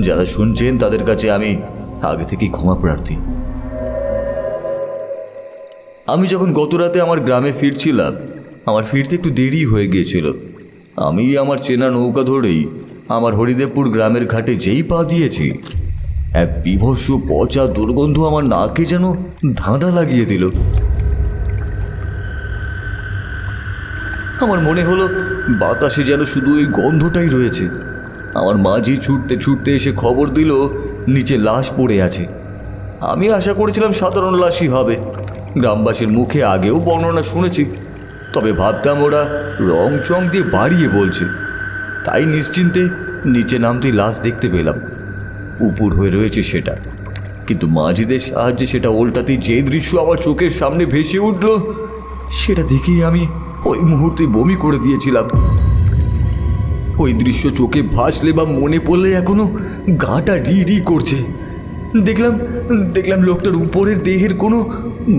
যারা শুনছেন তাদের কাছে আমি আগে থেকেই ক্ষমা প্রার্থী। আমি যখন গত রাতে আমার গ্রামে ফিরছিলাম, আমার ফিরতে একটু দেরি হয়ে গিয়েছিল। আমি আমার চেনা নৌকা ধরেই আমার হরিদেবপুর গ্রামের ঘাটে যেই পা দিয়েছি, এক বিভৎস পচা দুর্গন্ধ আমার নাকে যেন ধাঁধা লাগিয়ে দিল। আমার মনে হলো বাতাসে যেন শুধু ওই গন্ধটাই রয়েছে। আমার মাঝি ছুটতে ছুটতে এসে খবর দিল নিচে লাশ পড়ে আছে। আমি আশা করেছিলাম সাধারণ লাশই হবে। গ্রামবাসীর মুখে আগেও বর্ণনা শুনেছি, তবে ভাবতাম ওরা রং চং দিয়ে বাড়িয়ে বলছে। তাই নিশ্চিন্তে নিচে নামতেই লাশ দেখতে পেলাম। উপুর হয়ে রয়েছে সেটা, কিন্তু মাঝিদের সাহায্যে সেটা উল্টাতেই যে দৃশ্য আমার চোখের সামনে ভেসে উঠল, সেটা দেখেই আমি ওই মুহূর্তে বমি করে দিয়েছিলাম। ওই দৃশ্য চোখে ভাসলে বা মনে পড়লে এখনো গাটা রি করছে। দেখলাম লোকটার উপরের দেহের কোনো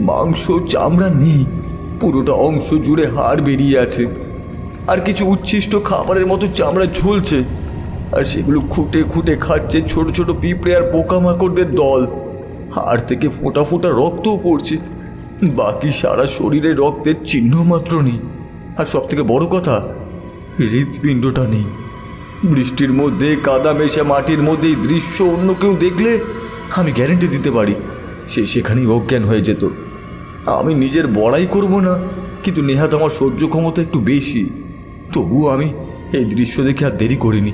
মাংস চামড়া নেই, পুরোটা অংশ জুড়ে হাড় বেরিয়ে আছে, আর কিছু উচ্ছিষ্ট খাবারের মতো চামড়া ঝুলছে, আর সেগুলো খুঁটে খুঁটে খাচ্ছে ছোট ছোট পিঁপড়ে আর পোকামাকড়দের দল। হাড় থেকে ফোঁটা ফোঁটা রক্তও পড়ছে, বাকি সারা শরীরে রক্তের চিহ্ন মাত্র নেই। আর সব থেকে বড় কথা, হৃৎপিণ্ডটা নেই। বৃষ্টির মধ্যে কাদা মেশা মাটির মধ্যে এই দৃশ্য অন্য কেউ দেখলে আমি গ্যারেন্টি দিতে পারি সে সেখানেই অজ্ঞান হয়ে যেত। আমি নিজের বড়াই করব না, কিন্তু নেহাত আমার সহ্য ক্ষমতা একটু বেশি। তবুও আমি এই দৃশ্য দেখে আর দেরি করিনি।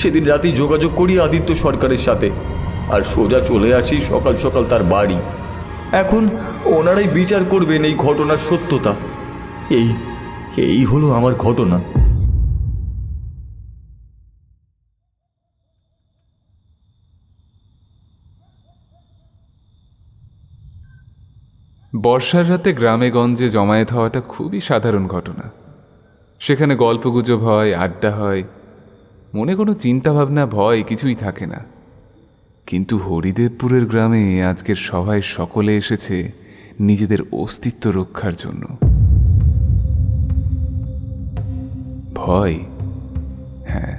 সেদিন রাতেই যোগাযোগ করি আদিত্য সরকারের সাথে, আর সোজা চলে আসি সকাল সকাল তার বাড়ি। এখন ওনারাই বিচার করবেন এই ঘটনার সত্যতা। এই হলো আমার ঘটনা। বর্ষার রাতে গ্রামে গঞ্জে জমায়েত হওয়াটা খুবই সাধারণ ঘটনা। সেখানে গল্পগুজব হয়, আড্ডা হয়, মনে কোনো চিন্তাভাবনা ভয় কিছুই থাকে না। কিন্তু হরিদেবপুরের গ্রামে আজকের সভায় সকলে এসেছে নিজেদের অস্তিত্ব রক্ষার জন্য। ভয়, হ্যাঁ,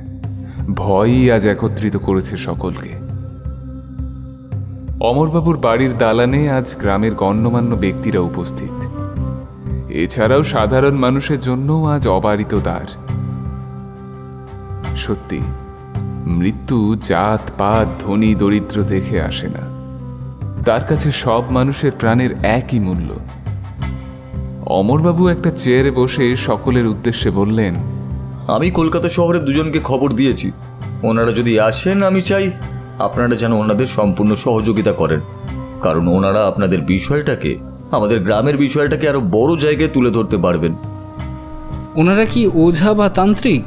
ভয়ই আজ একত্রিত করেছে সকলকে। অমরবাবুর বাড়ির দালানে আজ গ্রামের গণ্যমান্য ব্যক্তিরা উপস্থিত। এছাড়াও সাধারণ মানুষের জন্যও আজ অবারিত দ্বার। সত্যি, মৃত্যু জাত পাত ধনী দরিদ্র দেখে আসে না, তার কাছে সব মানুষের প্রাণের একই মূল্য। অমরবাবু একটা চেয়ারে বসে সকলের উদ্দেশ্যে বললেন, আমি কলকাতা শহরে দুজনকে খবর দিয়েছি। ওনারা যদি আসেন, আমি চাই আপনারা যেন ওনাদের সম্পূর্ণ সহযোগিতা করেন, কারণ ওনারা আপনাদের বিষয়টাকে, আমাদের গ্রামের বিষয়টাকে আরো বড় জায়গায় তুলে ধরতে পারবেন। ওনারা কি ওঝা বা তান্ত্রিক?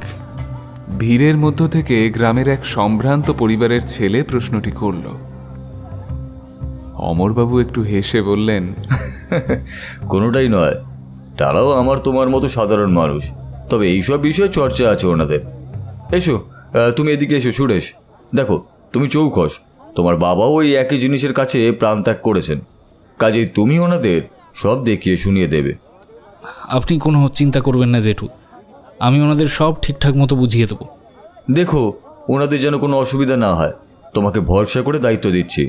ভিড়ের মধ্য থেকে গ্রামের এক সম্ভ্রান্ত পরিবারের ছেলে প্রশ্নটি করল। অমরবাবু একটু হেসে বললেন, কোনোটাই নয়, তারাও আমার তোমার মতো সাধারণ মানুষ, তবে এইসব বিষয়ে চর্চা আছে ওনাদের। এসো, তুমি এদিকে এসো সুরেশ। দেখো, তুমি চৌখস, তোমার বাবাও ওই একই জিনিসের কাছে প্রাণত্যাগ করেছেন, কাজেই তুমি ওনাদের সব দেখিয়ে শুনিয়ে দেবে। আপনি কোনো চিন্তা করবেন না জেঠু, আমি ওনাদের সব ঠিকঠাক মতো বুঝিয়ে দেবো। দেখো, ওনাদের যেন কোনো অসুবিধা না হয়, তোমাকে ভরসা করে দায়িত্ব দিচ্ছি।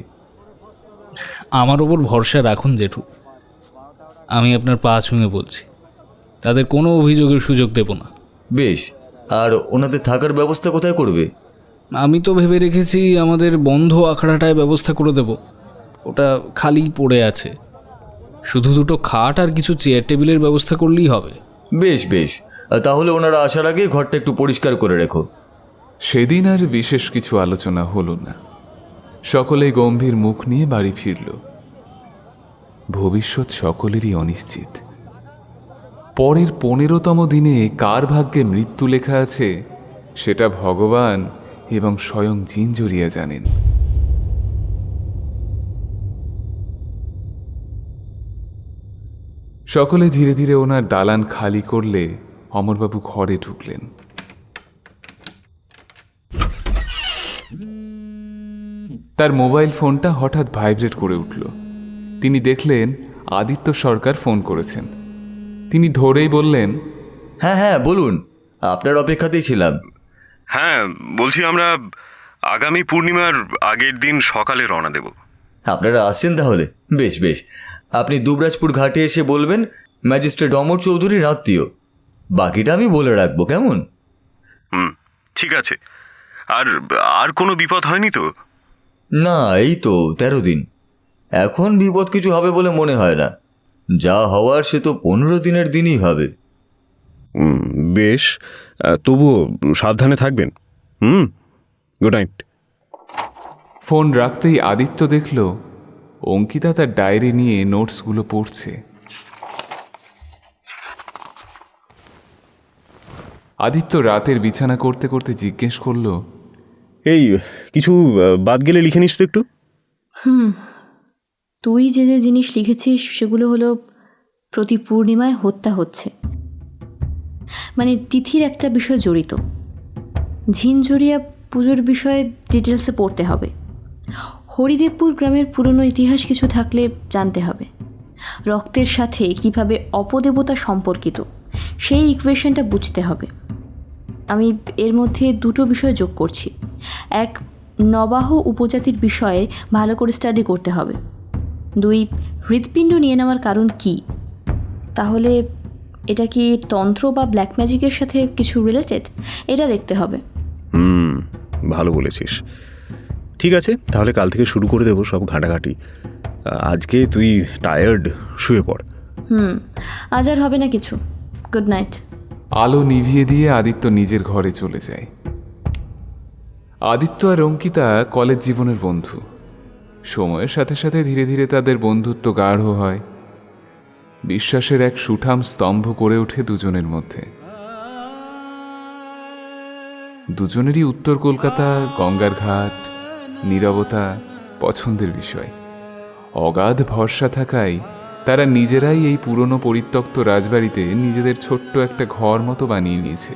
আমার ওপর ভরসা রাখুন জেঠু, আমি আপনার পা ছুঁয়ে বলছি, তাদের কোনো অভিযোগের সুযোগ দেব না। বেশ, আর ওনাদের থাকার ব্যবস্থা কোথায় করবে? আমি তো ভেবে রেখেছি আমাদের বন্ধ আখড়াটায় ব্যবস্থা করে দেব। ওটা খালি পড়ে আছে, শুধু দুটো খাট আর কিছু চেয়ার টেবিলের ব্যবস্থা করলেই হবে। বেশ বেশ, তাহলে ওনারা আসার আগে ঘরটা একটু পরিষ্কার করে রেখো। সেদিন আর বিশেষ কিছু আলোচনা হলো না। সকলে গম্ভীর মুখ নিয়ে বাড়ি ফিরল। ভবিষ্যৎ সকলেরই অনিশ্চিত। পরের 15তম দিনে কার ভাগ্যে মৃত্যু লেখা আছে সেটা ভগবান এবং স্বয়ং জিনজরিয়া জানেন। সকলে ধীরে ধীরে ওনার দালান খালি করলে অমরবাবু ঘরে ঢুকলেন। তার মোবাইল ফোনটা হঠাৎ ভাইব্রেট করে উঠল। তিনি দেখলেন আদিত্য সরকার ফোন করেছেন। তিনি ধরেই বললেন, হ্যাঁ হ্যাঁ বলুন, আপনার অপেক্ষাতেই ছিলাম। হ্যাঁ, বলছি আমরা আগামী পূর্ণিমার আগের দিন সকালে রওনা দেব। আপনারা আসছেন তাহলে? বেশ বেশ, আপনি দুবরাজপুর ঘাটে এসে বলবেন ম্যাজিস্ট্রেট অমর চৌধুরীর আত্মীয়। বাকিটা আমি বলে রাখবো, কেমন? ঠিক আছে। আর কোনো বিপদ হয়নি তো? না, এই তো 13 দিন। এখন বিপদ কিছু হবে বলে মনে হয় না। যা হওয়ার সে তো 15 দিনের দিনই হবে। বেশ, তবুও সাবধানে থাকবেন। Good night. ফোন রাখতেই আদিত্য দেখল অঙ্কিতা তার ডায়েরি নিয়ে নোটসগুলো পড়ছে। আদিত্য রাতের বিছানা করতে করতে জিজ্ঞেস করল, এই কিছু বাদ গেলে লিখে নিস তো একটু। তুই যে যে জিনিস লিখেছিস সেগুলো হলো প্রতি পূর্ণিমায় হত্যা হচ্ছে, মানে তিথির একটা বিষয় জড়িত। ঝিনঝরিয়া পুজোর বিষয়ে ডিটেলসে পড়তে হবে। হরিদেবপুর গ্রামের পুরনো ইতিহাস কিছু থাকলে জানতে হবে। রক্তের সাথে কিভাবে অপদেবতা সম্পর্কিত সেই ইকুয়েশনটা বুঝতে হবে। আমি এর মধ্যে দুটো বিষয় যোগ করছি। এক, নবাহ উপজাতির বিষয়ে ভালো করে স্টাডি করতে হবে। 2, হৃৎপিণ্ড নিয়ে নেওয়ার কারণ কি? তাহলে এটা কি তন্ত্র বা ব্ল্যাক ম্যাজিকের সাথে কিছু রিলেটেড, এটা দেখতে হবে। ভালো বলেছিস। ঠিক আছে, তাহলে কাল থেকে শুরু করে দেবো সব ঘাঁটাঘাঁটি। আজকে তুই টায়ার্ড, শুয়ে পড়। আজ আর হবে না কিছু। Good night. আলো নিভিয়ে দিয়ে আদিত্য নিজের ঘরে চলে যায়। আদিত্য আর অঙ্কিতা কলেজ জীবনের বন্ধু। সময়ের সাথে সাথে ধীরে ধীরে তাদের বন্ধুত্ব গাঢ় হয়। বিশ্বাসের এক সুঠাম স্তম্ভ গড়ে ওঠে দুজনের মধ্যে। দুজনেরই উত্তর কলকাতা, গঙ্গার ঘাট, নীরবতা পছন্দের বিষয়। অগাধ ভরসা থাকায় তারা নিজেরাই এই পুরনো পরিত্যক্ত রাজবাড়িতে নিজেদের ছোট্ট একটা ঘর মতো বানিয়ে নিয়েছে।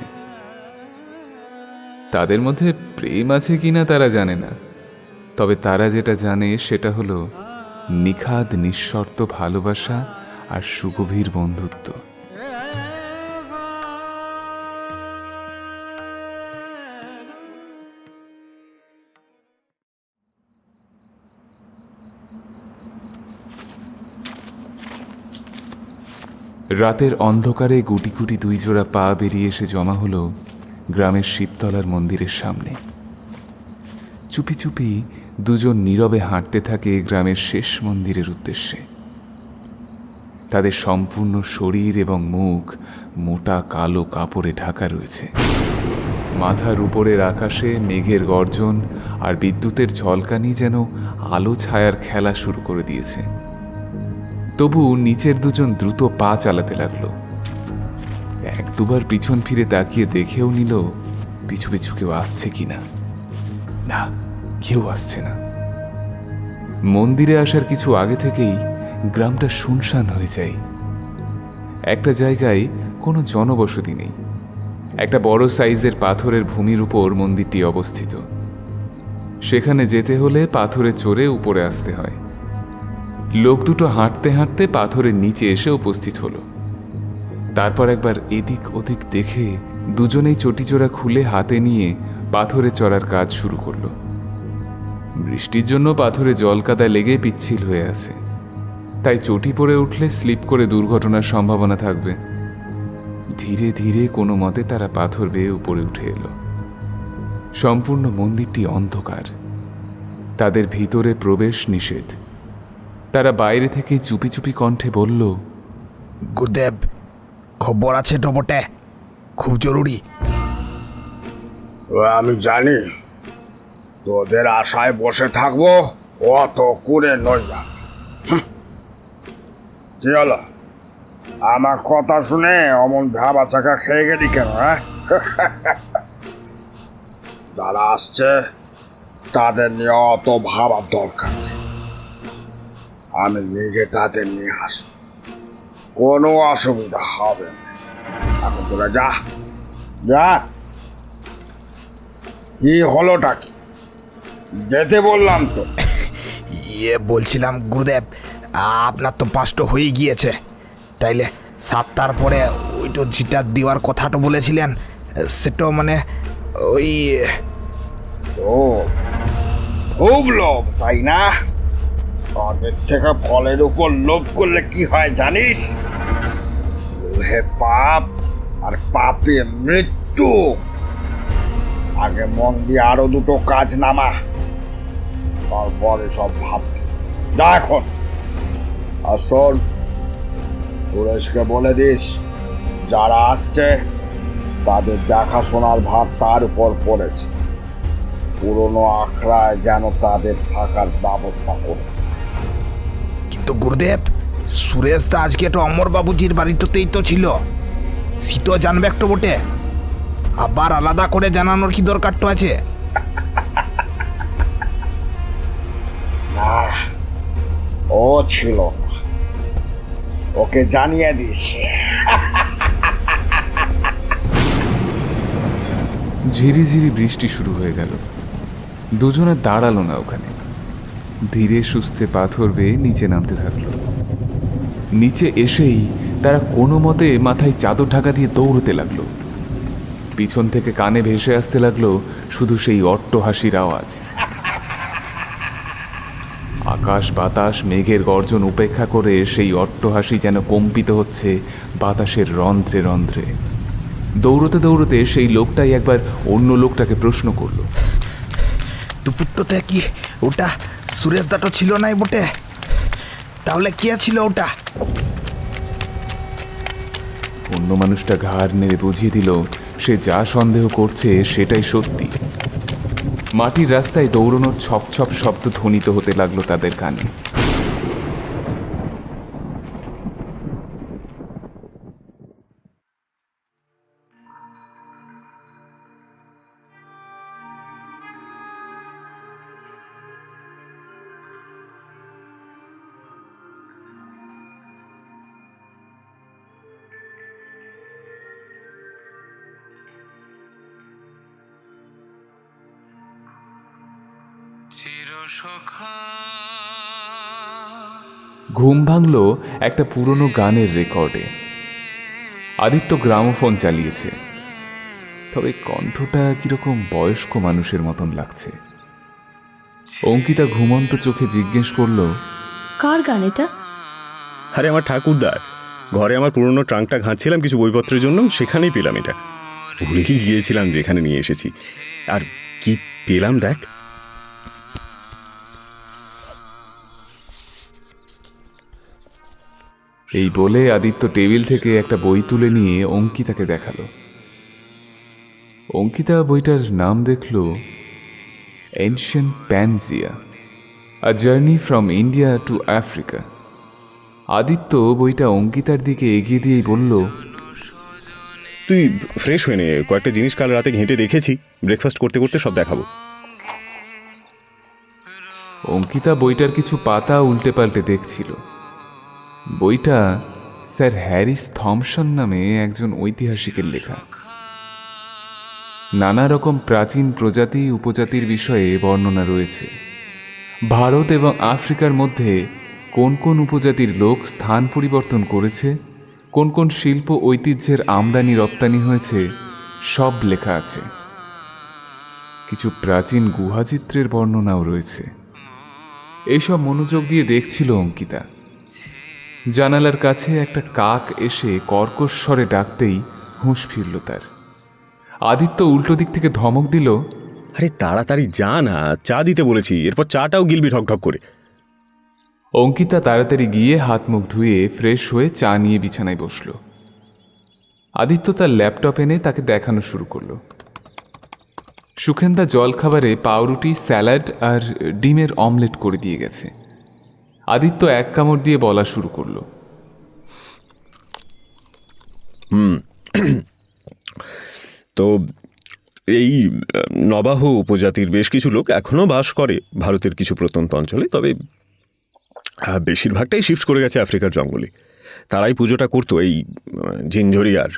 তাদের মধ্যে প্রেম আছে কিনা তারা জানে না, তবে তারা যেটা জানে সেটা হলো নিখাদ নিঃশর্ত ভালোবাসা আর সুগভীর বন্ধুত্ব। রাতের অন্ধকারে গুটি গুটি দুই জোড়া পা বেরিয়ে এসে জমা হলো গ্রামের শিবতলার মন্দিরের সামনে। চুপি চুপি দুজন নীরবে হাঁটতে থাকে গ্রামের শেষ মন্দিরের উদ্দেশ্যে। তাদের সম্পূর্ণ শরীর এবং মুখ মোটা কালো কাপড়ে ঢাকা রয়েছে। মাথার উপরের আকাশে মেঘের গর্জন আর বিদ্যুতের ঝলকানি যেন আলো ছায়ার খেলা শুরু করে দিয়েছে। তবু নিচের দুজন দ্রুত পা চালাতে লাগলো। এক দুবার পিছন ফিরে তাকিয়ে দেখেও নিল পিছু পিছু কেউ আসছে কিনা। না, কেউ আসছে না। মন্দিরে আসার কিছু আগে থেকেই গ্রামটা শুনশান হয়ে যায়। একটা জায়গায় কোনো জনবসতি নেই। একটা বড় সাইজের পাথরের ভূমির উপর মন্দিরটি অবস্থিত। সেখানে যেতে হলে পাথরে চড়ে উপরে আসতে হয়। লোক দুটো হাঁটতে হাঁটতে পাথরের নিচে এসে উপস্থিত হলো। তারপর একবার এদিক ওদিক দেখে দুজনেই চটিজোড়া খুলে হাতে নিয়ে পাথরে চড়ার কাজ শুরু করলো। বৃষ্টির জন্য পাথরে জলকাদা লেগে পিচ্ছিল হয়ে আছে, তাই চটি পড়ে উঠলে স্লিপ করে দুর্ঘটনার সম্ভাবনা থাকবে। ধীরে ধীরে কোনো মতে তারা পাথর বেয়ে উপরে উঠে এলো। সম্পূর্ণ মন্দিরটি অন্ধকার, তাদের ভিতরে প্রবেশ নিষেধ। তারা বাইরে থেকে চুপি চুপি কণ্ঠে বলল, গুরুদেব, খবর আছে তো বটে, খুব জরুরি। আমি জানি তোদের আশায় বসে থাকবো, অত করে নইয়া। কি হলো, আমার কথা শুনে অমন ভাবা চাকা খেয়ে গেলি কেন? হ্যাঁ, যারা আসছে তাদের নিয়ে অত ভাবার দরকার নেই। আমি নিজে তাদের নিয়ে আসবো, কোনো অসুবিধা হবে না। এখন তোরা যা যা। কি হলোটা কি? যেতে বললাম তো। বলছিলাম গুরুদেব, আপনার তো 5টা হয়ে গিয়েছে, তাইলে 7টার পরে ওইটা যেটা দেওয়ার কথাটা বলেছিলেন সেটা মানে ওই ও খুব লোভ, তাই না? আগের থেকে ফলের উপর লোভ করলে কি হয় জানিস? লোভে পাপ আর পাপে মৃত্যু। আগে মন দিয়ে আরো দুটো কাজ নামা, তারপরে সব ভাববি। যা এখন। আর শোন, সুরেশকে বলে দিস যারা আসছে তাদের দেখাশোনার ভার তার উপর পড়েছে। পুরনো আখড়ায় যেন তাদের থাকার ব্যবস্থা করে। কিন্তু গুরুদেব, সুরেশ দা আজকে তো অমর বাবুজির বাড়িটাতেই তো ছিল, শীত জানবে একটু বটে, আবার আলাদা করে জানানোর কি দরকার তো আছে? না, ও ছিল না, ওকে জানিয়ে দিস। ঝিরিঝিরি বৃষ্টি শুরু হয়ে গেল। দুজনে দাঁড়ালো না ওখানে, ধীরে সুস্থে পাথর বেয়ে নিচে নামতে থাকলো। নিচে এসেই তারা কোনো মতে মাথায় চাদর ঢাকা দিয়ে দৌড়তে লাগলো। পিছন থেকে কানে ভেসে আসতে লাগলো শুধু সেই অট্টহাসির আওয়াজ। আকাশ বাতাস মেঘের গর্জন উপেক্ষা করে সেই অট্টহাসি যেন কম্পিত হচ্ছে বাতাসের রন্ধ্রে রন্ধ্রে। দৌড়তে দৌড়তে সেই লোকটাই একবার অন্য লোকটাকে প্রশ্ন করলো, দুপুরটাতে কি ওটা সুরেশ দাটো ছিল নাই বটে? তাহলে কে ছিল ওটা? অন্য মানুষটা ঘাড় নেড়ে বুঝিয়ে দিল সে যা সন্দেহ করছে সেটাই সত্যি। মাটির রাস্তায় দৌড়ানোর ছপ ছপ শব্দ ধ্বনিত হতে লাগলো তাদের কানে। ঘুম ভাঙল একটা পুরনো গানের রেকর্ডে। আদিত্য গ্রামোফোন চালিয়েছে, তবে কণ্ঠটা কিরকম বয়স্ক মানুষের মতন লাগছে। অঙ্কিতা ঘুমন্ত চোখে জিজ্ঞেস করলো, কার গান এটা? আরে আমার ঠাকুরদার। ঘরে আমার পুরনো ট্রাঙ্কটা ঘাঁটছিলাম কিছু বইপত্রের জন্য, সেখানেই পেলাম এটা। ভুলেই গিয়েছিলাম যে এখানে নিয়ে এসেছি। আর কি পেলাম দেখ। এই বলে আদিত্য টেবিল থেকে একটা বই তুলে নিয়ে অঙ্কিতাকে দেখালো। অঙ্কিতা বইটার নাম দেখল ancient Pangaea, a journey from India to Africa. Aditya বইটা অঙ্কিতার দিকে এগিয়ে দিয়েই বলল, তুই ফ্রেশ হয়ে নে, কয়েকটা জিনিস কাল রাতে ঘেঁটে দেখেছি, ব্রেকফাস্ট করতে করতে সব দেখাবো। অঙ্কিতা বইটার কিছু পাতা উল্টে পাল্টে দেখছিল। বইটা স্যার হ্যারিস থমসন নামে একজন ঐতিহাসিকের লেখা। নানা রকম প্রাচীন প্রজাতি উপজাতির বিষয়ে বর্ণনা রয়েছে। ভারত এবং আফ্রিকার মধ্যে কোন কোন উপজাতির লোক স্থান পরিবর্তন করেছে, কোন কোন শিল্প ঐতিহ্যের আমদানি রপ্তানি হয়েছে, সব লেখা আছে। কিছু প্রাচীন গুহাচিত্রের বর্ণনাও রয়েছে। এইসব মনোযোগ দিয়ে দেখছিল অঙ্কিতা। জানালার কাছে একটা কাক এসে কর্কশ স্বরে ডাকতেই হুঁশ ফিরল তার। আদিত্য উল্টো দিক থেকে ধমক দিল, আরে তাড়াতাড়ি যা না, চা দিতে বলেছি, এরপর চাটাও গিলবি ঢকঢক করে। অঙ্কিতা তাড়াতাড়ি গিয়ে হাত মুখ ধুয়ে ফ্রেশ হয়ে চা নিয়ে বিছানায় বসল। আদিত্য তার ল্যাপটপ এনে তাকে দেখানো শুরু করলো। সুখেন্দা জলখাবারে পাউরুটি, স্যালাড আর ডিমের অমলেট করে দিয়ে গেছে। আদিত্য এক কামড় দিয়ে বলা শুরু করলো, তো এই নবাহ উপজাতির বেশ কিছু লোক এখনও বাস করে ভারতের কিছু প্রত্যন্ত অঞ্চলে, তবে বেশিরভাগটাই শিফট করে গেছে আফ্রিকার জঙ্গলে। তারাই পুজোটা করতো এই ঝিনঝরিয়ার।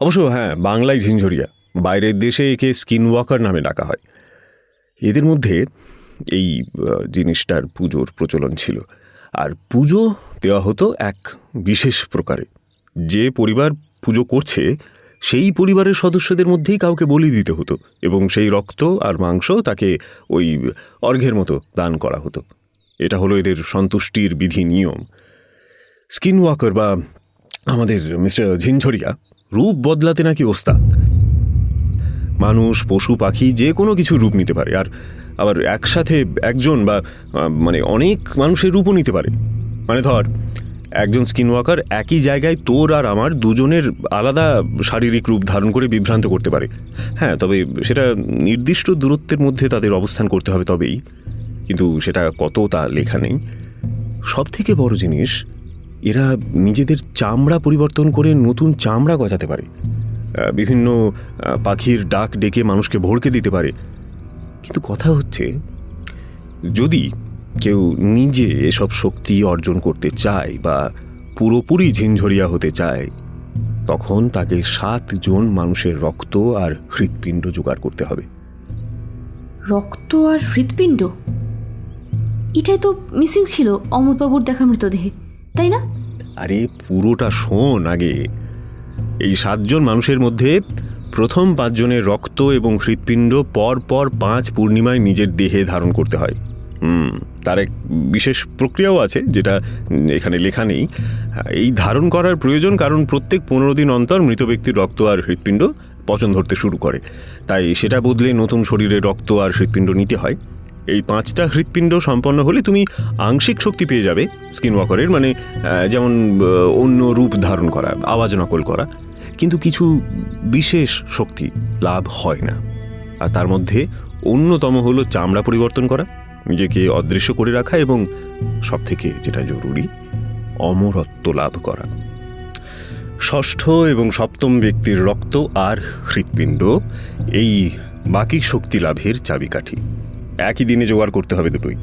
অবশ্য হ্যাঁ, বাংলায় ঝিনঝরিয়া, বাইরের দেশে একে স্কিন ওয়াকার নামে ডাকা হয়। এদের মধ্যে এই জিনিসটার পুজোর প্রচলন ছিল, আর পুজো দেওয়া হতো এক বিশেষ প্রকারে। যে পরিবার পুজো করছে সেই পরিবারের সদস্যদের মধ্যেই কাউকে বলি দিতে হতো, এবং সেই রক্ত আর মাংস তাকে ওই অর্ঘ্যের মতো দান করা হতো। এটা হলো এদের সন্তুষ্টির বিধি নিয়ম। স্কিন ওয়াকার বা আমাদের মিস্টার ঝিনঝরিয়া রূপ বদলাতে নাকি ওস্তাদ। মানুষ, পশু, পাখি যে কোনো কিছু রূপ নিতে পারে, আর আবার একসাথে একজন বা মানে অনেক মানুষের রূপও নিতে পারে। মানে ধর, একজন স্কিন ওয়াকার একই জায়গায় তোর আর আমার দুজনের আলাদা শারীরিক রূপ ধারণ করে বিভ্রান্ত করতে পারে। হ্যাঁ, তবে সেটা নির্দিষ্ট দূরত্বের মধ্যে তাদের অবস্থান করতে হবে তবেই, কিন্তু সেটা কত তা লেখা নেই। সব থেকে বড় জিনিস, এরা নিজেদের চামড়া পরিবর্তন করে নতুন চামড়া গজাতে পারে, বিভিন্ন পাখির ডাক ডেকে মানুষকে ভড়কে দিতে পারে। কিন্তু কথা হচ্ছে, যদি কেউ নিজে এসব শক্তি অর্জন করতে চায় বা পুরোপুরি ঝিনঝরিয়া হতে চায়, তখন তাকে 7 জন মানুষের রক্ত আর হৃৎপিণ্ড জোগাড় করতে হবে। রক্ত আর হৃৎপিণ্ড, এটাই তো মিসিং ছিল অমরবাবুর দেখা মৃতদেহে, তাই না? আরে পুরোটা শোন আগে। এই 7 জন মানুষের মধ্যে প্রথম 5 জনের রক্ত এবং হৃৎপিণ্ড পর পর 5 পূর্ণিমায় নিজের দেহে ধারণ করতে হয়। তার এক বিশেষ প্রক্রিয়াও আছে, যেটা এখানে লেখা নেই। এই ধারণ করার প্রয়োজন কারণ প্রত্যেক 15 দিন অন্তর মৃত ব্যক্তির রক্ত আর হৃৎপিণ্ড পচন ধরতে শুরু করে, তাই সেটা বদলে নতুন শরীরে রক্ত আর হৃৎপিণ্ড নিতে হয়। এই 5টা হৃৎপিণ্ড সম্পন্ন হলে তুমি আংশিক শক্তি পেয়ে যাবে স্কিন ওয়াকারের, মানে যেমন অন্য রূপ ধারণ করা, আওয়াজ নকল করা, কিন্তু কিছু বিশেষ শক্তি লাভ হয় না। আর তার মধ্যে অন্যতম হলো চামড়া পরিবর্তন করা, নিজেকে অদৃশ্য করে রাখা, এবং সবথেকে যেটা জরুরি, অমরত্ব লাভ করা। ষষ্ঠ এবং সপ্তম ব্যক্তির রক্ত আর হৃৎপিণ্ড এই বাকি শক্তি লাভের চাবিকাঠি। একই দিনে জোগাড় করতে হবে দুটোই।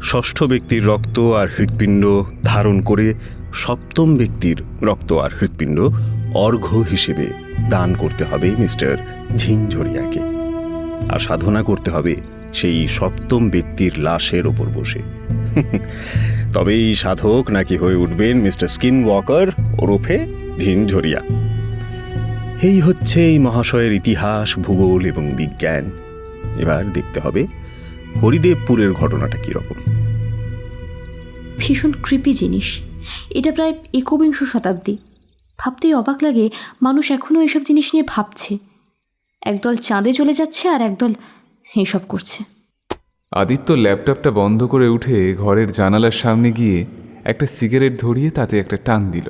ষষ্ঠ ব্যক্তির রক্ত আর হৃৎপিণ্ড ধারণ করে সপ্তম ব্যক্তির রক্ত আর হৃৎপিণ্ড অর্ঘ্য হিসেবে দান করতে হবে মিস্টার ঝিনঝরিয়াকে। আর সাধনা করতে হবে সেই সপ্তম ব্যক্তির লাশের ওপর বসে। তবেই সাধক নাকি হয়ে উঠবেন মিস্টার স্কিন ওয়াকার ওরফে ঝিনঝরিয়া। এই হচ্ছে এই মহাশয়ের ইতিহাস, ভূগোল এবং বিজ্ঞান। এবার দেখতে হবে হরিদেবপুরের ঘটনাটা কীরকম। ভীষণ কৃপি জিনিস এটা, প্রায় 21 শতাব্দী। ভাবতেই অবাক লাগে মানুষ এখনও এসব জিনিস নিয়ে ভাবছে। একদল চাঁদে চলে যাচ্ছে আর একদল এইসব করছে। আদিত্য ল্যাপটপটা বন্ধ করে উঠে ঘরের জানালার সামনে গিয়ে একটা সিগারেট ধরিয়ে তাতে একটা টান দিল।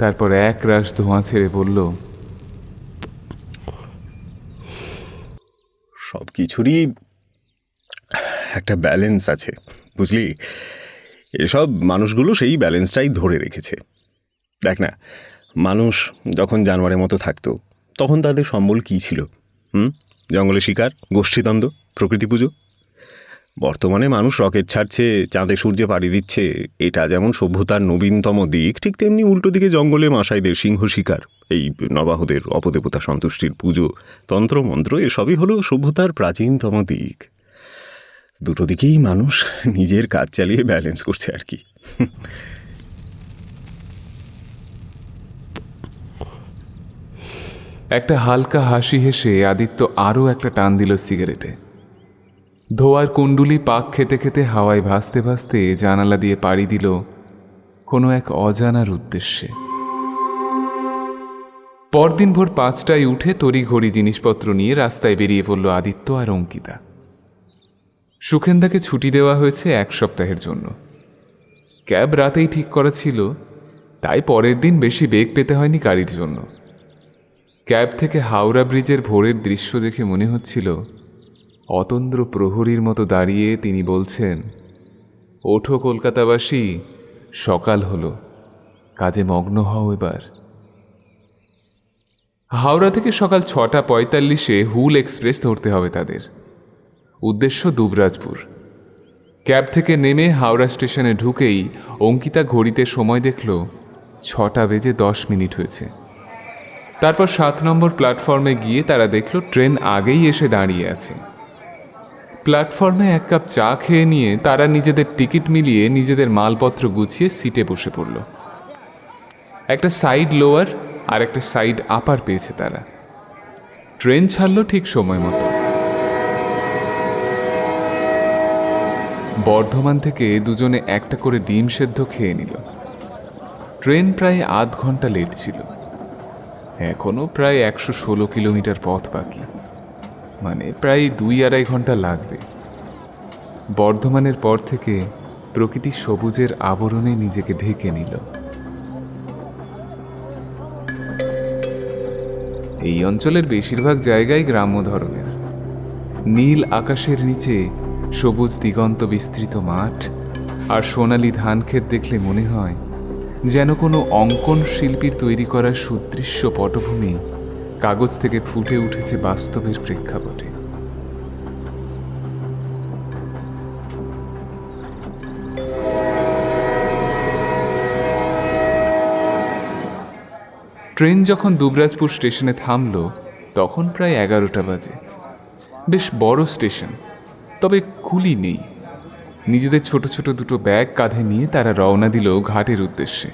তারপর এক রাশ ধোঁয়া ছেড়ে বলল, সব কিছুরই একটা ব্যালেন্স আছে, বুঝলি? এসব মানুষগুলো সেই ব্যালেন্সটাই ধরে রেখেছে। দেখ না, মানুষ যখন জানোয়ারের মতো থাকতো তখন তাদের সম্বল কী ছিল? জঙ্গলে শিকার, গোষ্ঠীদ্বন্দ্ব, প্রকৃতি পুজো। বর্তমানে মানুষ রকেট ছাড়ছে, চাঁদে সূর্যে পাড়ি দিচ্ছে, এটা যেমন সভ্যতার নবীনতম দিক, ঠিক তেমনি উল্টো দিকে জঙ্গলে মাসাইদের সিংহ শিকার, এই নবাহদের অপদেবতা সন্তুষ্টির পুজো, তন্ত্রমন্ত্র, এসবই হলো সভ্যতার প্রাচীনতম দিক। দুটো দিকেই মানুষ নিজের কাজ চালিয়ে ব্যালেন্স করছে আর কি। একটা হালকা হাসি হেসে আদিত্য আরও একটা টান দিল সিগারেটে। ধোয়ার কুণ্ডুলি পাক খেতে খেতে হাওয়ায় ভাসতে ভাসতে জানালা দিয়ে পাড়ি দিল কোনো এক অজানার উদ্দেশ্যে। পরদিন ভোর 5টায় উঠে তড়িঘড়ি জিনিসপত্র নিয়ে রাস্তায় বেরিয়ে পড়ল আদিত্য আর অঙ্কিতা। সুখেন্দাকে ছুটি দেওয়া হয়েছে 1 সপ্তাহের জন্য। ক্যাব রাতেই ঠিক করা ছিল, তাই পরের দিন বেশি বেগ পেতে হয়নি গাড়ির জন্য। ক্যাব থেকে হাওড়া ব্রিজের ভোরের দৃশ্য দেখে মনে হচ্ছিল অতন্দ্র প্রহরীর মতো দাঁড়িয়ে তিনি বলছেন, ওঠো কলকাতাবাসী, সকাল হলো, কাজে মগ্ন হও এবার। হাওড়া থেকে সকাল 6:45 হুল এক্সপ্রেস ধরতে হবে তাদের। উদ্দেশ্য দুবরাজপুর। ক্যাব থেকে নেমে হাওড়া স্টেশনে ঢুকেই অঙ্কিতা ঘড়িতে সময় দেখল 6:10 হয়েছে। তারপর 7 নম্বর প্ল্যাটফর্মে গিয়ে তারা দেখল ট্রেন আগেই এসে দাঁড়িয়ে আছে। প্ল্যাটফর্মে 1 কাপ চা খেয়ে নিয়ে তারা নিজেদের টিকিট মিলিয়ে নিজেদের মালপত্র গুছিয়ে সিটে বসে পড়ল। একটা সাইড লোয়ার আর একটা সাইড আপার পেয়েছে তারা। ট্রেন ছাড়ল ঠিক সময় মতো। বর্ধমান থেকে দুজনে একটা করে ডিম সেদ্ধ খেয়ে নিল। ট্রেন প্রায় আধ ঘন্টা লেট ছিল। এখনও প্রায় 116 কিলোমিটার পথ বাকি, মানে প্রায় 2-2.5 ঘন্টা লাগবে। বর্ধমানের পর থেকে প্রকৃতি সবুজের আবরণে নিজেকে ঢেকে নিল। এই অঞ্চলের বেশিরভাগ জায়গায় গ্রাম্য ধরনের। নীল আকাশের নিচে সবুজ দিগন্ত বিস্তৃত মাঠ আর সোনালি ধান ক্ষেত দেখলে মনে হয় যেন কোনো অঙ্কন শিল্পীর তৈরি করা সুদৃশ্য পটভূমি কাগজ থেকে ফুটে উঠেছে বাস্তবের প্রেক্ষাপটে। ট্রেন যখন দুবরাজপুর স্টেশনে থামল তখন প্রায় 11টা বাজে। বেশ বড় স্টেশন, তবে কুলি নেই। নিজেদের ছোট ছোট দুটো ব্যাগ কাঁধে নিয়ে তারা রওনা দিল ঘাটের উদ্দেশ্যে।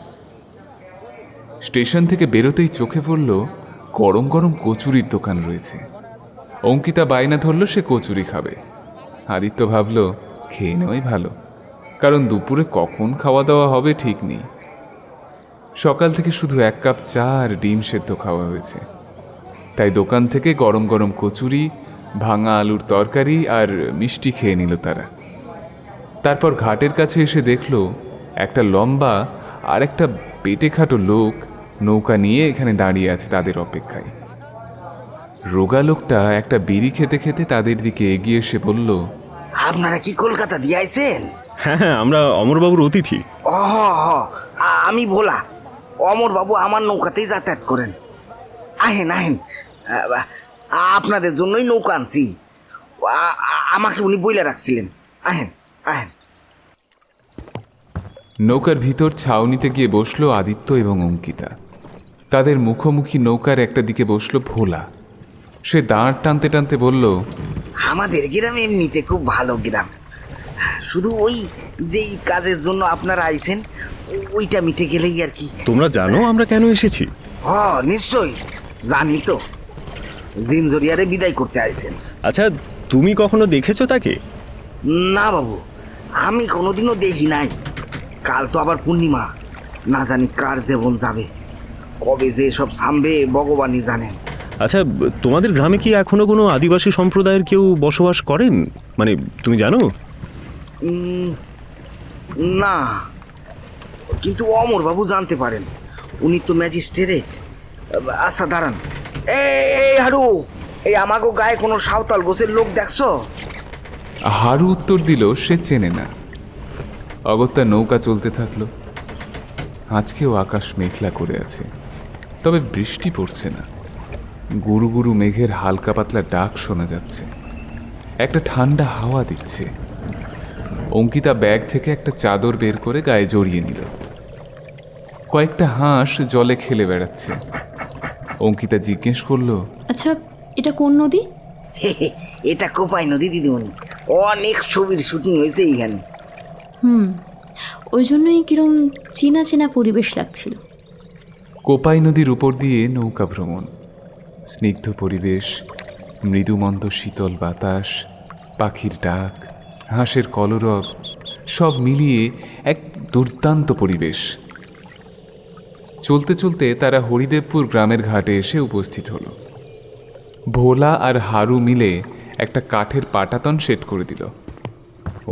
স্টেশন থেকে বেরোতেই চোখে পড়ল গরম গরম কচুরির দোকান রয়েছে। অঙ্কিতা বায়না ধরল সে কচুরি খাবে। আদিত্য ভাবল খেয়ে নেওয়াই ভালো, কারণ দুপুরে কখন খাওয়া দাওয়া হবে ঠিক নেই। সকাল থেকে শুধু 1 কাপ চা আর ডিম সেদ্ধ খাওয়া হয়েছে, তাই দোকান থেকে গরম গরম কচুরি ভাঙা আলুর তরকারি আর মিষ্টি খেয়ে নিল তারা। তারপর ঘাটের কাছে এসে দেখল একটা লম্বা আর একটা পেটে খাটো লোক নৌকা নিয়ে এখানে দাঁড়িয়ে আছে তাদের অপেক্ষায়। রোগা লোকটা একটা বিড়ি খেতে খেতে তাদের দিকে এগিয়ে এসে বলল, আপনারা কি কলকাতা দিয়ে আইছেন? হ্যাঁ হ্যাঁ, আমরা অমরবাবুর অতিথি। আমি ভোলা। অমর বাবু আমার নৌকাতেই যাতায়াত করেন। আহেন আহেন, আপনাদের জন্যই নৌকা আনছি। আমাকে উনি বইলে রাখছিলেন। আহেন আহেন। নৌকার ভিতর ছাউনিতে গিয়ে বসলো আদিত্য এবং অঙ্কিতা। তাদের মুখোমুখি নৌকার একটা দিকে বসলো ভোলা। সে দাঁড় টানতে টানতে বলল, আমাদের গ্রাম এমনিতে খুব ভালো গ্রাম, শুধু ওই যেই কাজের জন্য আপনারা আইছেন ওইটা মিটে গেলেই আর কি। তোমরা জানো আমরা কেন এসেছি? নিশ্চয়ই জানি তো। জিনজরিয়ারে বিদায় করতে আইছেন। আচ্ছা, তুমি কখনো দেখেছো তাকে? না বাবু, আমি কোনোদিনও দেখি নাই। কাল তো আবার পূর্ণিমা, না জানি কার জীবন যাবে, কবে যে সব থামবে ভগবানই জানেন। আচ্ছা, তোমাদের গ্রামে কি এখনো কোনো আদিবাসী সম্প্রদায়ের কেউ বসবাস করেন? মানে তুমি জানো? না, কিন্তু অমর বাবু জানতে পারেন, উনি তো ম্যাজিস্ট্রেট। আচ্ছা দাঁড়ান, এই হারু, এই আমাগো গায়ে কোনো সাঁওতাল গোছের লোক দেখছো? হারু উত্তর দিল সে চেনে না। অগত্যা নৌকা চলতে থাকলো। আজকেও আকাশ মেঘলা করে আছে, তবে বৃষ্টি পড়ছে না। গুরু গুরু মেঘের হালকা পাতলা ডাক শোনা যাচ্ছে। একটা ঠান্ডা হাওয়া দিচ্ছে। অঙ্কিতা ব্যাগ থেকে একটা চাদর বের করে গায়ে জড়িয়ে নিল। কয়েকটা হাঁস জলে খেলে বেড়াচ্ছে। অঙ্কিতা জিজ্ঞেস করলো, আচ্ছা, এটা কোন নদী? এটা কোপাই নদী দিদিমণি, অনেক ছবির শুটিং হয়েছে এইখানে। ওই জন্যই কিরম চেনা চেনা পরিবেশ লাগছিল। কোপাই নদীর উপর দিয়ে নৌকা ভ্রমণ, স্নিগ্ধ পরিবেশ, মৃদুমন্দ শীতল বাতাস, পাখির ডাক, হাঁসের কলরব, সব মিলিয়ে এক দুর্দান্ত পরিবেশ। চলতে চলতে তারা হরিদেবপুর গ্রামের ঘাটে এসে উপস্থিত হলো। ভোলা আর হারু মিলে একটা কাঠের পাটাতন সেট করে দিল।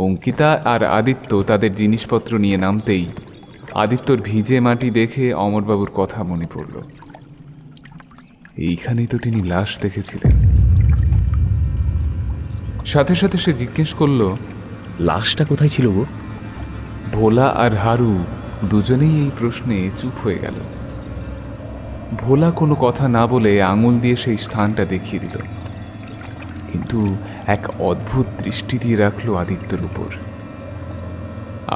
অঙ্কিতা আর আদিত্য তাদের জিনিসপত্র নিয়ে নামতেই আদিত্যর ভিজে মাটি দেখে অমরবাবুর কথা মনে পড়ল। এইখানেই তো তিনি লাশ দেখেছিলেন। সাথে সাথে সে জিজ্ঞেস করল, লাশটা কোথায় ছিল গো? ভোলা আর হারু দুজনেই এই প্রশ্নে চুপ হয়ে গেল। ভোলা কোনো কথা না বলে আঙুল দিয়ে সেই স্থানটা দেখিয়ে দিল, কিন্তু এক অদ্ভুত দৃষ্টি দিয়ে রাখলো আদিত্যর উপর।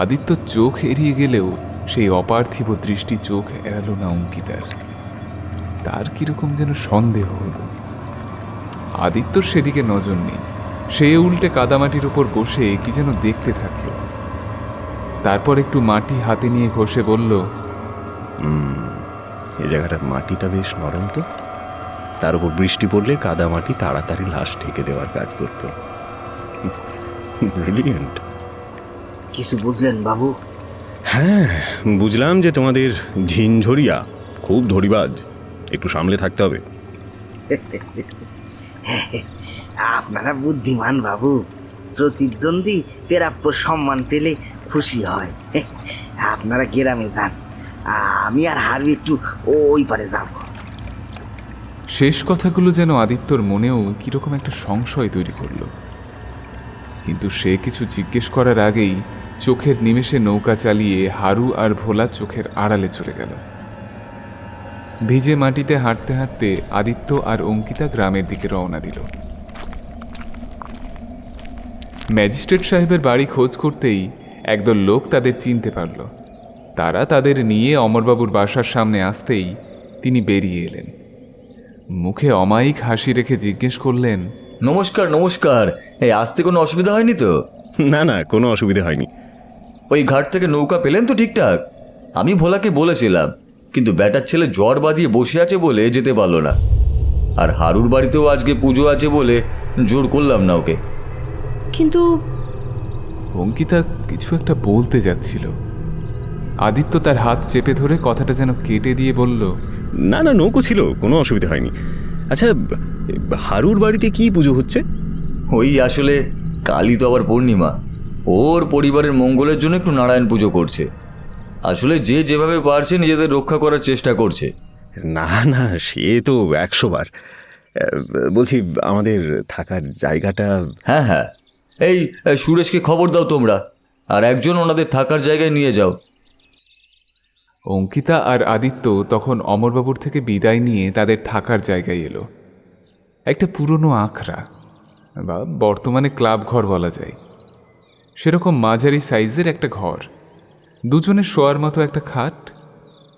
আদিত্য চোখ এড়িয়ে গেলেও সেই অপার্থিব দৃষ্টি চোখ এড়ালো না অঙ্কিতার। তার কিরকম যেন সন্দেহ হলো। আদিত্যর সেদিকে নজর নেই। সে উল্টে কাদামাটির উপর বসে কি যেন দেখতে থাকলো। তারপর একটু মাটি হাতে নিয়ে ঘষে বলল, এই জায়গাটার মাটিটা বেশ নরম তো, তার উপর বৃষ্টি পড়লে কাদা মাটি তাড়াতাড়ি লাশ ঢেকে দেওয়ার কাজ করত। ব্রিলিয়েন্ট। কিছু বুঝলেন বাবু? হ্যাঁ, বুঝলাম যে তোমাদের ঝিনঝরিয়া খুব ধরিবাজ, একটু সামলে থাকতে হবে। আপনারা বুদ্ধিমান বাবু, প্রতিদ্বন্দ্বী প্রাপ্য সম্মান পেলে খুশি হয়। আপনারা গ্রামে যান, আমি আর হারু একটু ওই পারে যাব। শেষ কথাগুলো যেন আদিত্যর মনেও কিরকম একটা সংশয় তৈরি করল। কিন্তু সে কিছু জিজ্ঞেস করার আগেই চোখের নিমেষে নৌকা চালিয়ে হারু আর ভোলা চোখের আড়ালে চলে গেল। ভিজে মাটিতে হাঁটতে হাঁটতে আদিত্য আর অঙ্কিতা গ্রামের দিকে রওনা দিল। ম্যাজিস্ট্রেট সাহেবের বাড়ি খোঁজ করতেই একদল লোক তাদের চিনতে পারল। তারা তাদের নিয়ে অমরবাবুর বাসার সামনে আসতেই তিনি বেরিয়ে এলেন। মুখে অমায়িক হাসি রেখে জিজ্ঞেস করলেন, নমস্কার নমস্কার, এই আসতে কোনো অসুবিধা হয়নি তো? না না, কোনো অসুবিধা হয়নি। ওই ঘাট থেকে নৌকা পেলেন তো ঠিকঠাক? আমি ভোলাকে বলেছিলাম, কিন্তু ব্যাটার ছেলে জ্বর বাঁধিয়ে বসে আছে বলে যেতে পারলো না। আর হারুর বাড়িতেও আজকে পুজো আছে বলে জোর করলাম না ওকে। কিন্তু অঙ্কিতা কিছু একটা বলতে যাচ্ছিল। আদিত্য তার হাত চেপে ধরে কথাটা যেন কেটে দিয়ে বলল, না না, নৌকো ছিল, কোনো অসুবিধা হয়নি। আচ্ছা, হারুর বাড়িতে কি পুজো হচ্ছে? ওই আসলে কালই তো আবার পূর্ণিমা, ওর পরিবারের মঙ্গলের জন্য একটু নারায়ণ পুজো করছে। আসলে যে যেভাবে পারছে নিজেদের রক্ষা করার চেষ্টা করছে। না না, সে তো 100 বার। বলছি আমাদের থাকার জায়গাটা। হ্যাঁ হ্যাঁ, এই সুরেশকে খবর দাও তোমরা, আর একজন ওনাদের থাকার জায়গায় নিয়ে যাও। অঙ্কিতা আর আদিত্য তখন অমরবাবুর থেকে বিদায় নিয়ে তাদের থাকার জায়গায় এলো। একটা পুরনো আখড়া বা বর্তমানে ক্লাব ঘর বলা যায়, সেরকম মাঝারি সাইজের একটা ঘর। দুজনের শোয়ার মতো একটা খাট,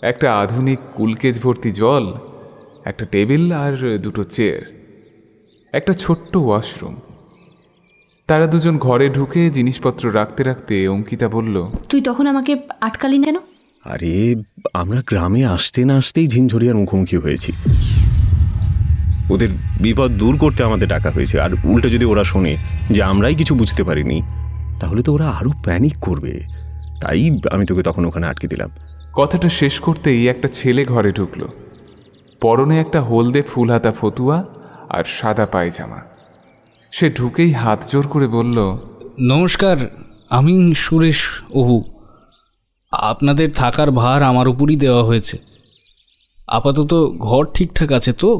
একটা আধুনিক কুলকেজ ভর্তি জল, একটা টেবিল আর দুটো চেয়ার, একটা ছোট্ট ওয়াশরুম। তারা দুজন ঘরে ঢুকে জিনিসপত্র রাখতে রাখতে অঙ্কিতা বলল, তুই তখন আমাকে আটকালি কেন? আরে আমরা গ্রামে আসতে না আসতেই ঝিনঝরিয়ার মুখোমুখি হয়েছি। ওদের বিপদ দূর করতে আমাদের ডাকা হয়েছে, আর উল্টো যদি ওরা শোনে যে আমরাই কিছু বুঝতে পারিনি, তাহলে তো ওরা আরও প্যানিক করবে। তাই আমি তোকে তখন ওখানে আটকে দিলাম। কথাটা শেষ করতেই একটা ছেলে ঘরে ঢুকল। পরনে একটা হলদে ফুলহাতা ফতুয়া আর সাদা পায়জামা। সে ঢুকেই হাত জোর করে বলল, নমস্কার, আমি সুরেশ অবু। আপনাদের থাকার ভার আমার উপরই দেওয়া হয়েছে। আপাতত ঘর ঠিকঠাক আছে তো?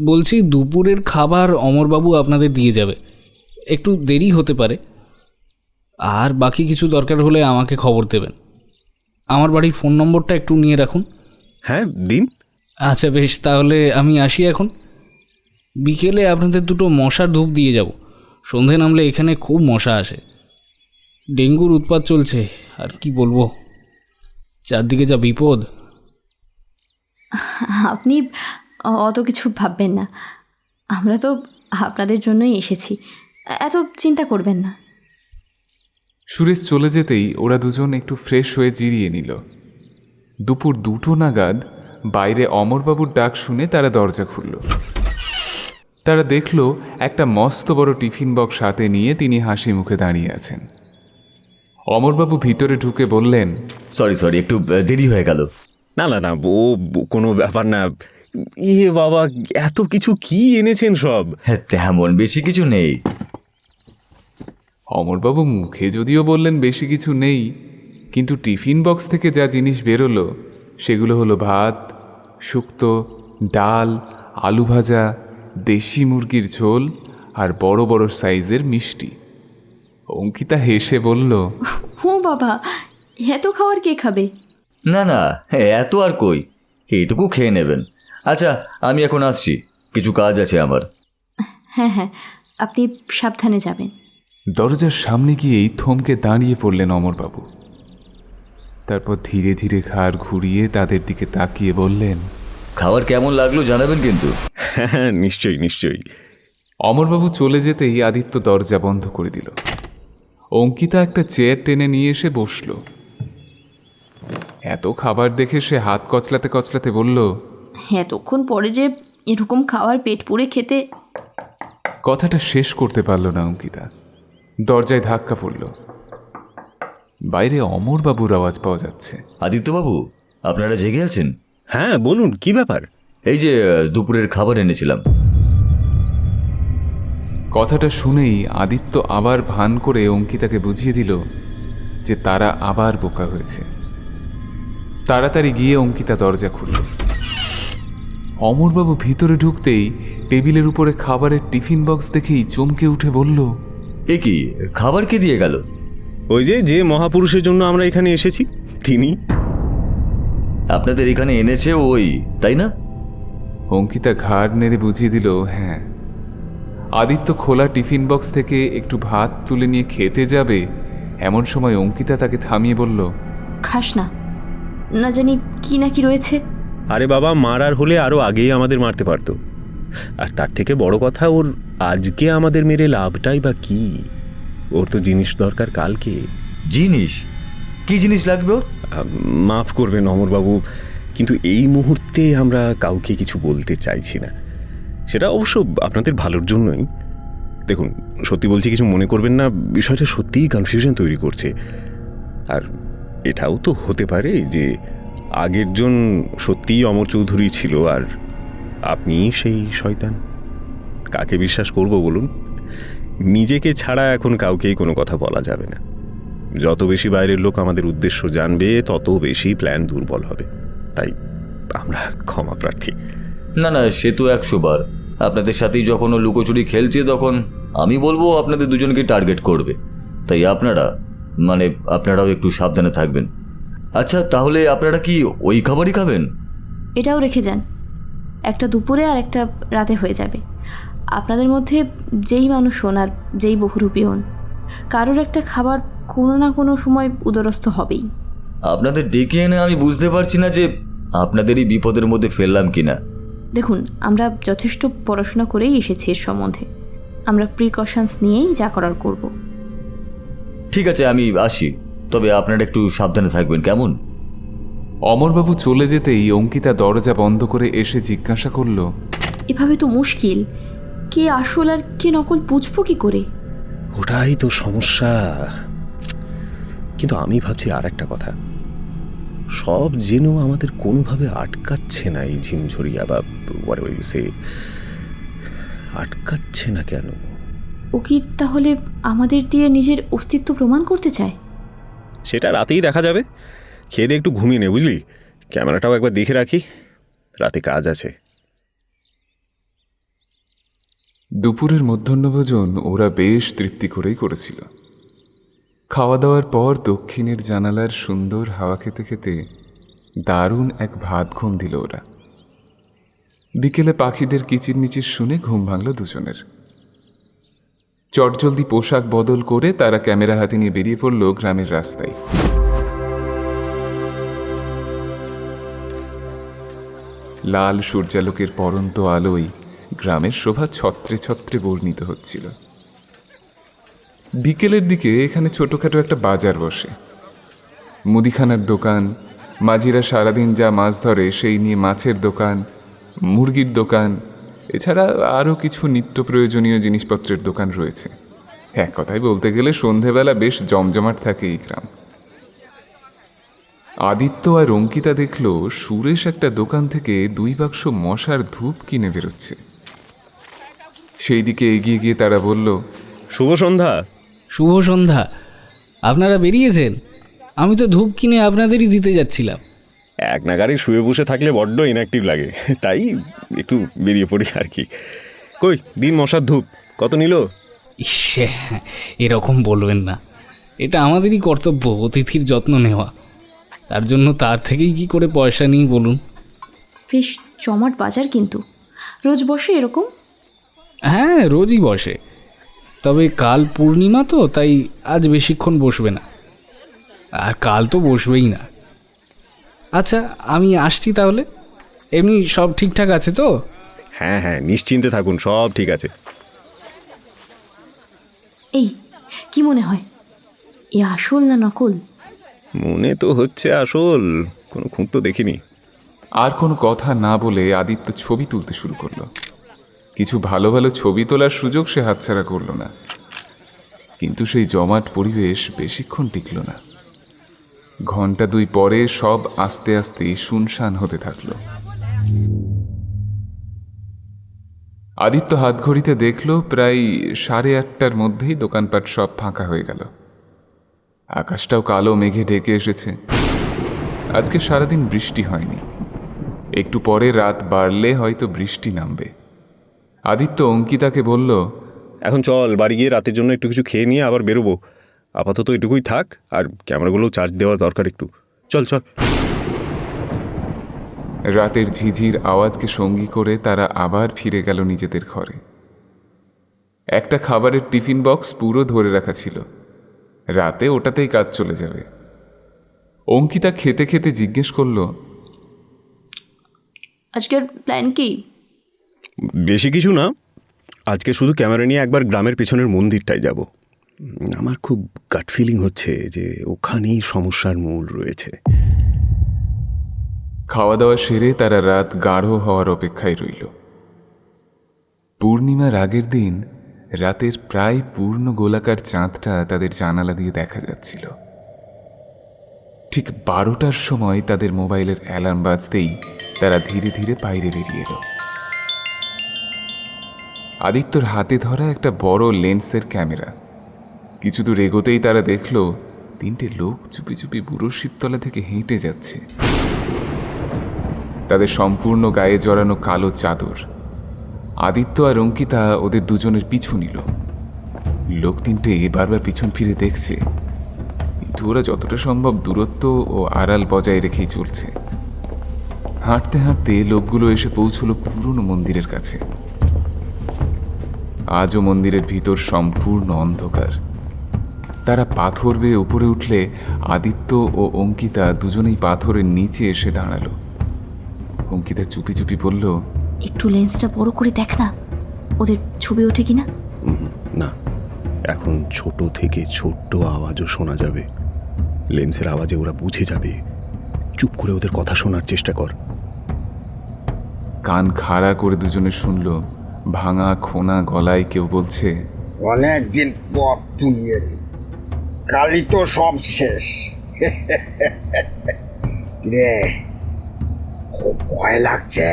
বলছি দুপুরের খাবার অমরবাবু আপনাদের দিয়ে যাবে, একটু দেরি হতে পারে। আর বাকি কিছু দরকার হলে আমাকে খবর দেবেন। আমার বাড়ির ফোন নম্বরটা একটু নিয়ে রাখুন। হ্যাঁ দিন। আচ্ছা বেশ, তাহলে আমি আসি এখন। বিকেলে আপনাদের দুটো মশার ধূপ দিয়ে যাব। সন্ধে নামলে এখানে খুব মশা আসে। ডেঙ্গুর উৎপাত চলছে, আর কি বলবো, চারদিকে যা বিপদ। আপনি অত কিছু ভাববেন না, আমরা তো আপনাদের জন্যই এসেছি, এত চিন্তা করবেন না। সুরেশ চলে যেতেই ওরা দুজন একটু ফ্রেশ হয়ে জিরিয়ে নিল। দুপুর 2টো নাগাদ বাইরে অমরবাবুর ডাক শুনে তারা দরজা খুলল। তারা দেখল একটা মস্ত বড় টিফিন বক্স হাতে নিয়ে তিনি হাসি মুখে দাঁড়িয়ে আছেন। অমরবাবু ভিতরে ঢুকে বললেন, সরি একটু দেরি হয়ে গেল। না না না, ও কোনো ব্যাপার না। বাবা, এত কিছু কি এনেছেন সব? হ্যাঁ, তেমন বেশি কিছু নেই। অমরবাবু মুখে যদিও বললেন বেশি কিছু নেই, কিন্তু টিফিন বক্স থেকে যা জিনিস বেরোলো সেগুলো হলো ভাত, শুক্তো, ডাল, আলু ভাজা, দেশি মুরগির ঝোল আর বড় বড় সাইজের মিষ্টি। অঙ্কিতা হেসে বলল, ও বাবা, এত খাবার কে খাবে? না না, এত আর কই, এইটুকু খেয়ে নেবেন। আচ্ছা, আমি এখন আসছি, কিছু কাজ আছে আমার। হ্যাঁ হ্যাঁ, আপনি সাবধানে যাবেন। দরজার সামনে গিয়েই থমকে দাঁড়িয়ে পড়লেন অমরবাবু। তারপর ধীরে ধীরে ঘাড় ঘুরিয়ে তাদের দিকে তাকিয়ে বললেন, খাবার কেমন লাগলো জানাবেন কিন্তু। হ্যাঁ নিশ্চয়ই নিশ্চয়ই। অমরবাবু চলে যেতেই আদিত্য দরজা বন্ধ করে দিল। অঙ্কিতা একটা চেয়ার টেনে নিয়ে এসে বসল। এত খাবার দেখে সে হাত কচলাতে কচলাতে বলল, এতক্ষণ পরে যে এরকম খাবার পেট পুড়ে খেতে। কথাটা শেষ করতে পারল না অঙ্কিতা। দরজায় ধাক্কা পড়ল। বাইরে অমরবাবুর আওয়াজ পাওয়া যাচ্ছে। আদিত্যবাবু, আপনারা জেগে আছেন? হ্যাঁ বলুন, কি ব্যাপার? এই যে দুপুরের খাবার এনেছিলাম। কথাটা শুনেই আদিত্য আবার ভান করে অঙ্কিতাকে বুঝিয়ে দিল যে তারা আবার বোকা হয়েছে। তাড়াতাড়ি গিয়ে অঙ্কিতা দরজা খুলল। অমরবাবু ভিতরে ঢুকতেই টেবিলের উপরে খাবারের টিফিন বক্স দেখেই চমকে উঠে বলল, এ কি, খাবার কে দিয়ে গেল? ওই যে মহাপুরুষের জন্য আমরা এখানে এসেছি তিনি। আপনাদের এখানে এনেছে ওই, তাই না? অঙ্কিতা ঘাড় নেড়ে বুঝিয়ে দিল, হ্যাঁ। আদিত্য খোলা টিফিন বক্স থেকে একটু ভাত তুলে নিয়ে খেতে যাবে, এমন সময় অঙ্কিতা তাকে থামিয়ে বলল, খাস না, না জানি কি না কি রয়েছে। আরে বাবা, মারার হলে আরও আগেই আমাদের মারতে পারতো। আর তার থেকে বড় কথা, ওর আজকে আমাদের মেরে লাভটাই বা কি? ওর তো জিনিস দরকার কালকে। জিনিস? কি জিনিস লাগবে ওর? মাফ করবেন অমরবাবু, কিন্তু এই মুহূর্তে আমরা কাউকে কিছু বলতে চাইছি না। সেটা অবশ্য আপনাদের ভালোর জন্যই। দেখুন, সত্যি বলছি, কিছু মনে করবেন না, বিষয়টা সত্যিই কনফিউশন তৈরি করছে। আর এটাও তো হতে পারে যে আগের জন সত্যিই অমর চৌধুরী ছিল, আর আপনি সেই শয়তান। কাকে বিশ্বাস করব বলুন? নিজেকে ছাড়া এখন কাউকেই কোনো কথা বলা যাবে না। যত বেশি বাইরের লোক আমাদের উদ্দেশ্য জানবে, তত বেশি প্ল্যান দুর্বল হবে। তাই আমরা ক্ষমা প্রার্থী। না না, সে তো 100 বার। আপনাদের সাথেই যখন ও লুকোচুরি খেলছে, তখন আমি বলবো আপনাদের দুজনকে টার্গেট করবে। তাই আপনারাও একটু সাবধানে থাকবেন। আচ্ছা, তাহলে আপনারা কি ওই খাবারই খাবেন? এটাও রেখে যান, একটা দুপুরে আর একটা রাতে হয়ে যাবে। আপনাদের মধ্যে যেই মানুষ হন আর যেই বহুরূপী হন, কারোর একটা খাবার কোনো না কোনো সময় উদরস্থ হবেই। আপনাদের ডেকে এনে আমি বুঝতে পারছি না যে আপনাদেরই বিপদের মধ্যে ফেললাম কিনা। দেখুন, আমরা যথেষ্ট পড়াশোনা করেই এসেছি এর সম্বন্ধে। আমরা প্রিকশনস নিয়েই যা করার করব। ঠিক আছে, আমি আসি। তবে আপনারা একটু সাবধানে থাকবেন, কেমন? অমরবাবু চলে যেতেই অঙ্কিতা দরজা বন্ধ করে এসে জিজ্ঞাসা করল, এভাবে তো মুশকিল, কে আসল আর কে নকল বুঝবো কি করে? ওটাই তো সমস্যা। কিন্তু আমি ভাবছি আর একটা কথা, সব যেন আমাদের কোনোভাবে আটকাচ্ছে না এই ঝিনঝরিয়া বা আটকাচ্ছে না কেন? ও কি তাহলে আমাদের দিয়ে নিজের অস্তিত্ব প্রমাণ করতে চায়? সেটা রাতেই দেখা যাবে। খেয়ে দিয়ে একটু ঘুমিয়ে নে, বুঝলি? ক্যামেরাটাও একবার দেখে রাখি, রাতে কাজ আছে। দুপুরের মধ্যাহ্নভোজন ওরা বেশ তৃপ্তি করেই করেছিল। খাওয়া দাওয়ার পর দক্ষিণের জানালার সুন্দর হাওয়া খেতে খেতে দারুণ এক ভাত ঘুম দিল ওরা। বিকেলে পাখিদের কিচিরমিচির শুনে ঘুম ভাঙল দুজনের। চটজলদি পোশাক বদল করে তারা ক্যামেরা হাতে নিয়ে বেরিয়ে পড়ল গ্রামের রাস্তায়। লাল সূর্যালোকের পরন্ত আলোয় গ্রামের শোভা ছত্রে ছত্রে বর্ণিত হচ্ছিল। বিকেলের দিকে এখানে ছোটখাটো একটা বাজার বসে। মুদিখানার দোকান, মাঝিরা সারাদিন যা মাছ ধরে সেই নিয়ে মাছের দোকান, মুরগির দোকান, এছাড়া আরও কিছু নিত্য প্রয়োজনীয় জিনিসপত্রের দোকান রয়েছে। এক কথায় বলতে গেলে সন্ধেবেলা বেশ জমজমাট থাকে এই গ্রাম। আদিত্য আর অঙ্কিতা দেখল সুরেশ একটা দোকান থেকে 2 বাক্স মশার ধূপ কিনে বেরোচ্ছে। সেই দিকে এগিয়ে গিয়ে তারা বলল, শুভ সন্ধ্যা। শুভ সন্ধ্যা। আপনারা বেরিয়েছেন? আমি তো ধূপ কিনে আপনাদেরই দিতে যাচ্ছিলাম। এক নাগারে শুয়ে বসে থাকলে বড্ড ইনঅ্যাক্টিভ লাগে, তাই একটু বেরিয়ে পড়ি আর কি। কই দিন মশার ধূপ কত নিল? ইসে, এরকম বলবেন না। এটা আমাদেরই কর্তব্য অতিথির যত্ন নেওয়া। তার জন্য তার থেকেই কি করে পয়সা নিই বলুন? বেশ জমাট বাজার কিন্তু। রোজ বসে এরকম? হ্যাঁ, রোজই বসে, তবে কাল পূর্ণিমা তো, তাই আজ বেশিক্ষণ বসবে না, আর কাল তো বসবেই না। আচ্ছা, আমি আসছি তাহলে। এমনি সব ঠিকঠাক আছে তো? হ্যাঁ হ্যাঁ, নিশ্চিন্তে থাকুন, সব ঠিক আছে। এই কি মনে হয়, এ আসল না নকল? মনে তো হচ্ছে আসল, কোনো খুঁত তো দেখিনি। আর কোনো কথা না বলে আদিত্য ছবি তুলতে শুরু করলো। কিছু ভালো ভালো ছবি তোলার সুযোগ সে হাতছাড়া করল না। কিন্তু সেই জমাট পরিবেশ বেশিক্ষণ টিকল না। ঘন্টা 2 পরে সব আস্তে আস্তে শুনশান হতে থাকল। আদিত্য হাতঘড়িতে দেখল প্রায় 8:30টার মধ্যেই দোকানপাট সব ফাঁকা হয়ে গেল। আকাশটাও কালো মেঘে ঢেকে এসেছে। আজকে সারাদিন বৃষ্টি হয়নি, একটু পরে রাত বাড়লে হয়তো বৃষ্টি নামবে। আদিত্য অঙ্কিতাকে বলল, এখন চল বাড়ি গিয়ে রাতের জন্য একটু কিছু খেয়ে নিয়ে আবার বেরোবো। আপাতত এটুকুই থাক, আর ক্যামেরাগুলোও চার্জ দেওয়া দরকার একটু। চল চল। রাতের ঝিঝির আওয়াজকে সঙ্গী করে তারা আবার ফিরে গেল নিজেদের ঘরে। একটা খাবারের টিফিন বক্স পুরো ধরে রাখা ছিল, রাতে ওটাতেই কাজ চলে যাবে। অঙ্কিতা খেতে খেতে জিজ্ঞেস করল, আজকের প্ল্যান কি? বেশি কিছু না, আজকে শুধু ক্যামেরা নিয়ে একবার গ্রামের পেছনের মন্দিরটায় যাব। আমার খুব গাট ফিলিং হচ্ছে যে ওখানেই সমস্যার মূল রয়েছে। খাওয়া দাওয়া সেরে তারা রাত গাঢ় হওয়ার অপেক্ষায় রইল। পূর্ণিমার আগের দিন রাতের প্রায় পূর্ণ গোলাকার চাঁদটা তাদের জানালা দিয়ে দেখা যাচ্ছিল। ঠিক 12টার সময় তাদের মোবাইলের অ্যালার্ম বাজতেই তারা ধীরে ধীরে বাইরে বেরিয়ে এলো। আদিত্যর হাতে ধরা একটা বড় লেন্সের ক্যামেরা। কিছু দূর এগোতেই তারা দেখল 3টে লোক চুপি চুপি বুড়ো শিবতলা থেকে হেঁটে যাচ্ছে। তাদের সম্পূর্ণ গায়ে জড়ানো কালো চাদর। আদিত্য আর অঙ্কিতা ওদের দুজনের পিছু নিল। লোক 3টে বারবার পিছন ফিরে দেখছে, কিন্তু ওরা যতটা সম্ভব দূরত্ব ও আড়াল বজায় রেখেই চলছে। হাঁটতে হাঁটতে লোকগুলো এসে পৌঁছলো পুরনো মন্দিরের কাছে। আজও মন্দিরের ভিতর সম্পূর্ণ অন্ধকার। তারা পাথর বেয়ে উপরে উঠলে আদিত্য ও অঙ্কিতা দুজনেই পাথরের নিচে এসে দাঁড়ালো। অঙ্কিতা চুপি চুপি বলল, একটু লেন্সটা বড় করে দেখ না, ওদের ছবি ওঠে কিনা। না, এখন ছোট থেকে ছোট্ট আওয়াজও শোনা যাবে। লেন্সের আওয়াজে ওরা বুঝে যাবে। চুপ করে ওদের কথা শোনার চেষ্টা কর। কান খাড়া করে দুজনে শুনল, ভাঙা খোনা গলায় কেউ বলছে, অনেকদিন পর তুই এলি, কালই তো সব শেষ। রে, খুব ভয় লাগছে।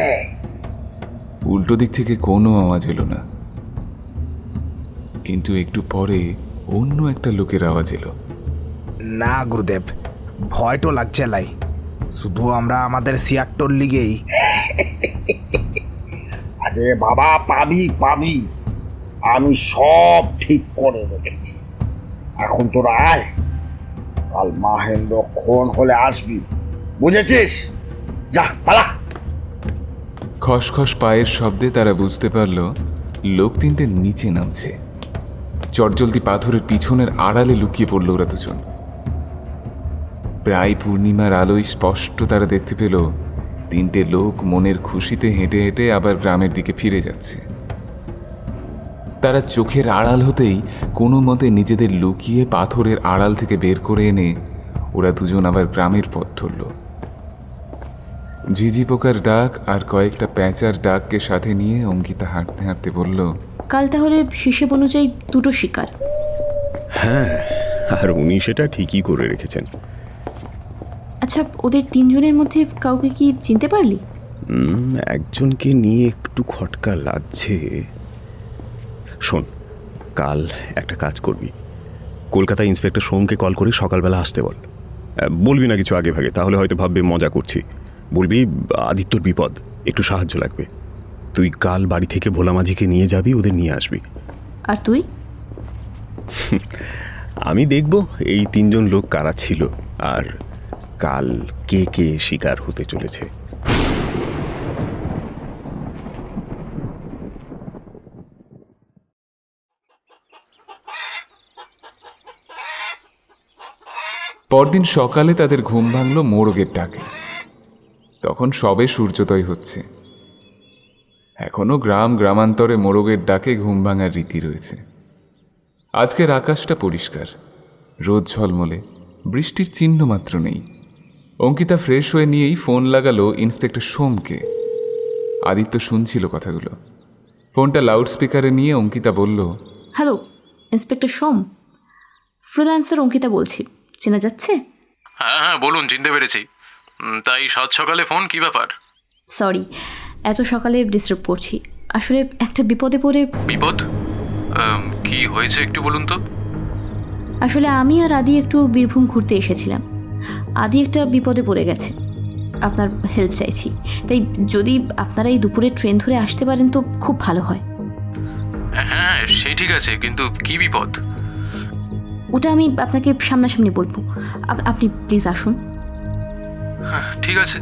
উল্টো দিক থেকে কোনো আওয়াজ এলো না, কিন্তু একটু পরে অন্য একটা লোকের আওয়াজ এলো। না গুরুদেব, ভয় তো লাগছে লাই, শুধু আমরা আমাদের সিয়ারটোর লিগেই। আরে বাবা, পাবি পাবি, আমি সব ঠিক করে রেখেছি। এখন তোরা আয়, কাল মাহেন্দ্রক্ষণ হলে আসবি, বুঝেছিস? যা পালা। খসখস পায়ের শব্দে তারা বুঝতে পারল লোক 3টে নিচে নামছে। চটজলদি পাথরের পিছনের আড়ালে লুকিয়ে পড়ল ওরা দুজন। প্রায় পূর্ণিমার আলোয় স্পষ্ট তারা দেখতে পেল 3টে লোক মনের খুশিতে হেঁটে হেঁটে আবার গ্রামের দিকে ফিরে যাচ্ছে। তারা চোখের আড়াল হতেই কোনো মতে নিজেদের লুকিয়ে পাথরের আড়াল থেকে বের করে এনে ওরা দুজন আবার গ্রামের পথ ধরল। ঝিঝি পোকার ডাক আর কয়েকটা প্যাঁচার ডাককে সাথে নিয়ে অঙ্কিতা হাঁটতে হাঁটতে বলল, কাল তাহলে হিসেব অনুযায়ী 2টো শিকার। হ্যাঁ, আর উনি সেটা ঠিকই করে রেখেছেন। আচ্ছা, ওদের 3 জনের মধ্যে কাউকে কি চিনতে পারলি? একজনকে নিয়ে একটু খটকা লাগছে। শোন, কাল একটা কাজ করবি, কলকাতা ইন্সপেক্টর সোমকে কল করে সকালবেলা আসতে বল। বলবি না কিছু আগে ভাগে, তাহলে হয়তো ভাববে মজা করছি। বলবি আদিত্যর বিপদ, একটু সাহায্য লাগবে। তুই কাল বাড়ি থেকে ভোলা মাঝিকে নিয়ে যাবি, ওদের নিয়ে আসবি। আর তুই? আমি দেখব এই 3 জন লোক কারা ছিল আর কাল কে কে শিকার হতে চলেছে। পরদিন সকালে তাদের ঘুম ভাঙল মোরগের ডাকে। তখন সবে সূর্যোদয় হচ্ছে। এখনো গ্রামান্তরে মোরগের ডাকে ঘুম ভাঙার রীতি রয়েছে। আজকের আকাশটা পরিষ্কার, রোদ ঝলমলে, বৃষ্টির চিহ্ন মাত্র নেই। অঙ্কিতা ফ্রেশ হয়ে নিয়েই ফোন লাগালো ইন্সপেক্টর সোমকে। আদিত্য শুনছিল কথাগুলো। ফোনটা লাউডস্পিকারে নিয়ে অঙ্কিতা বলল, হ্যালো ইন্সপেক্টর সোম, ফ্রিল্যান্সার অঙ্কিতা বলছি, চেনা যাচ্ছে? হ্যাঁ হ্যাঁ বলুন, চিনতে পেরেছি। তাই সাত সকালে ফোন, কি ব্যাপার? সরি এত সকালে ডিস্টার্ব করছি, আসলে একটা বিপদে পড়ে। বিপদ? কি হয়েছে একটু বলুন তো। আসলে আমি আর আদি একটু বীরভূম ঘুরতে এসেছিলাম। আদি একটা বিপদে পড়ে গেছে, আপনার হেল্প চাইছি। তাই যদি আপনারা এই দুপুরে ট্রেন ধরে আসতে পারেন তো খুব ভালো হয়। হ্যাঁ সেই ঠিক আছে, কিন্তু কি বিপদ? ওটা আমি আপনাকে সামনাসামনি বলবো, আপনি প্লিজ আসুন। হ্যাঁ ঠিক আছে।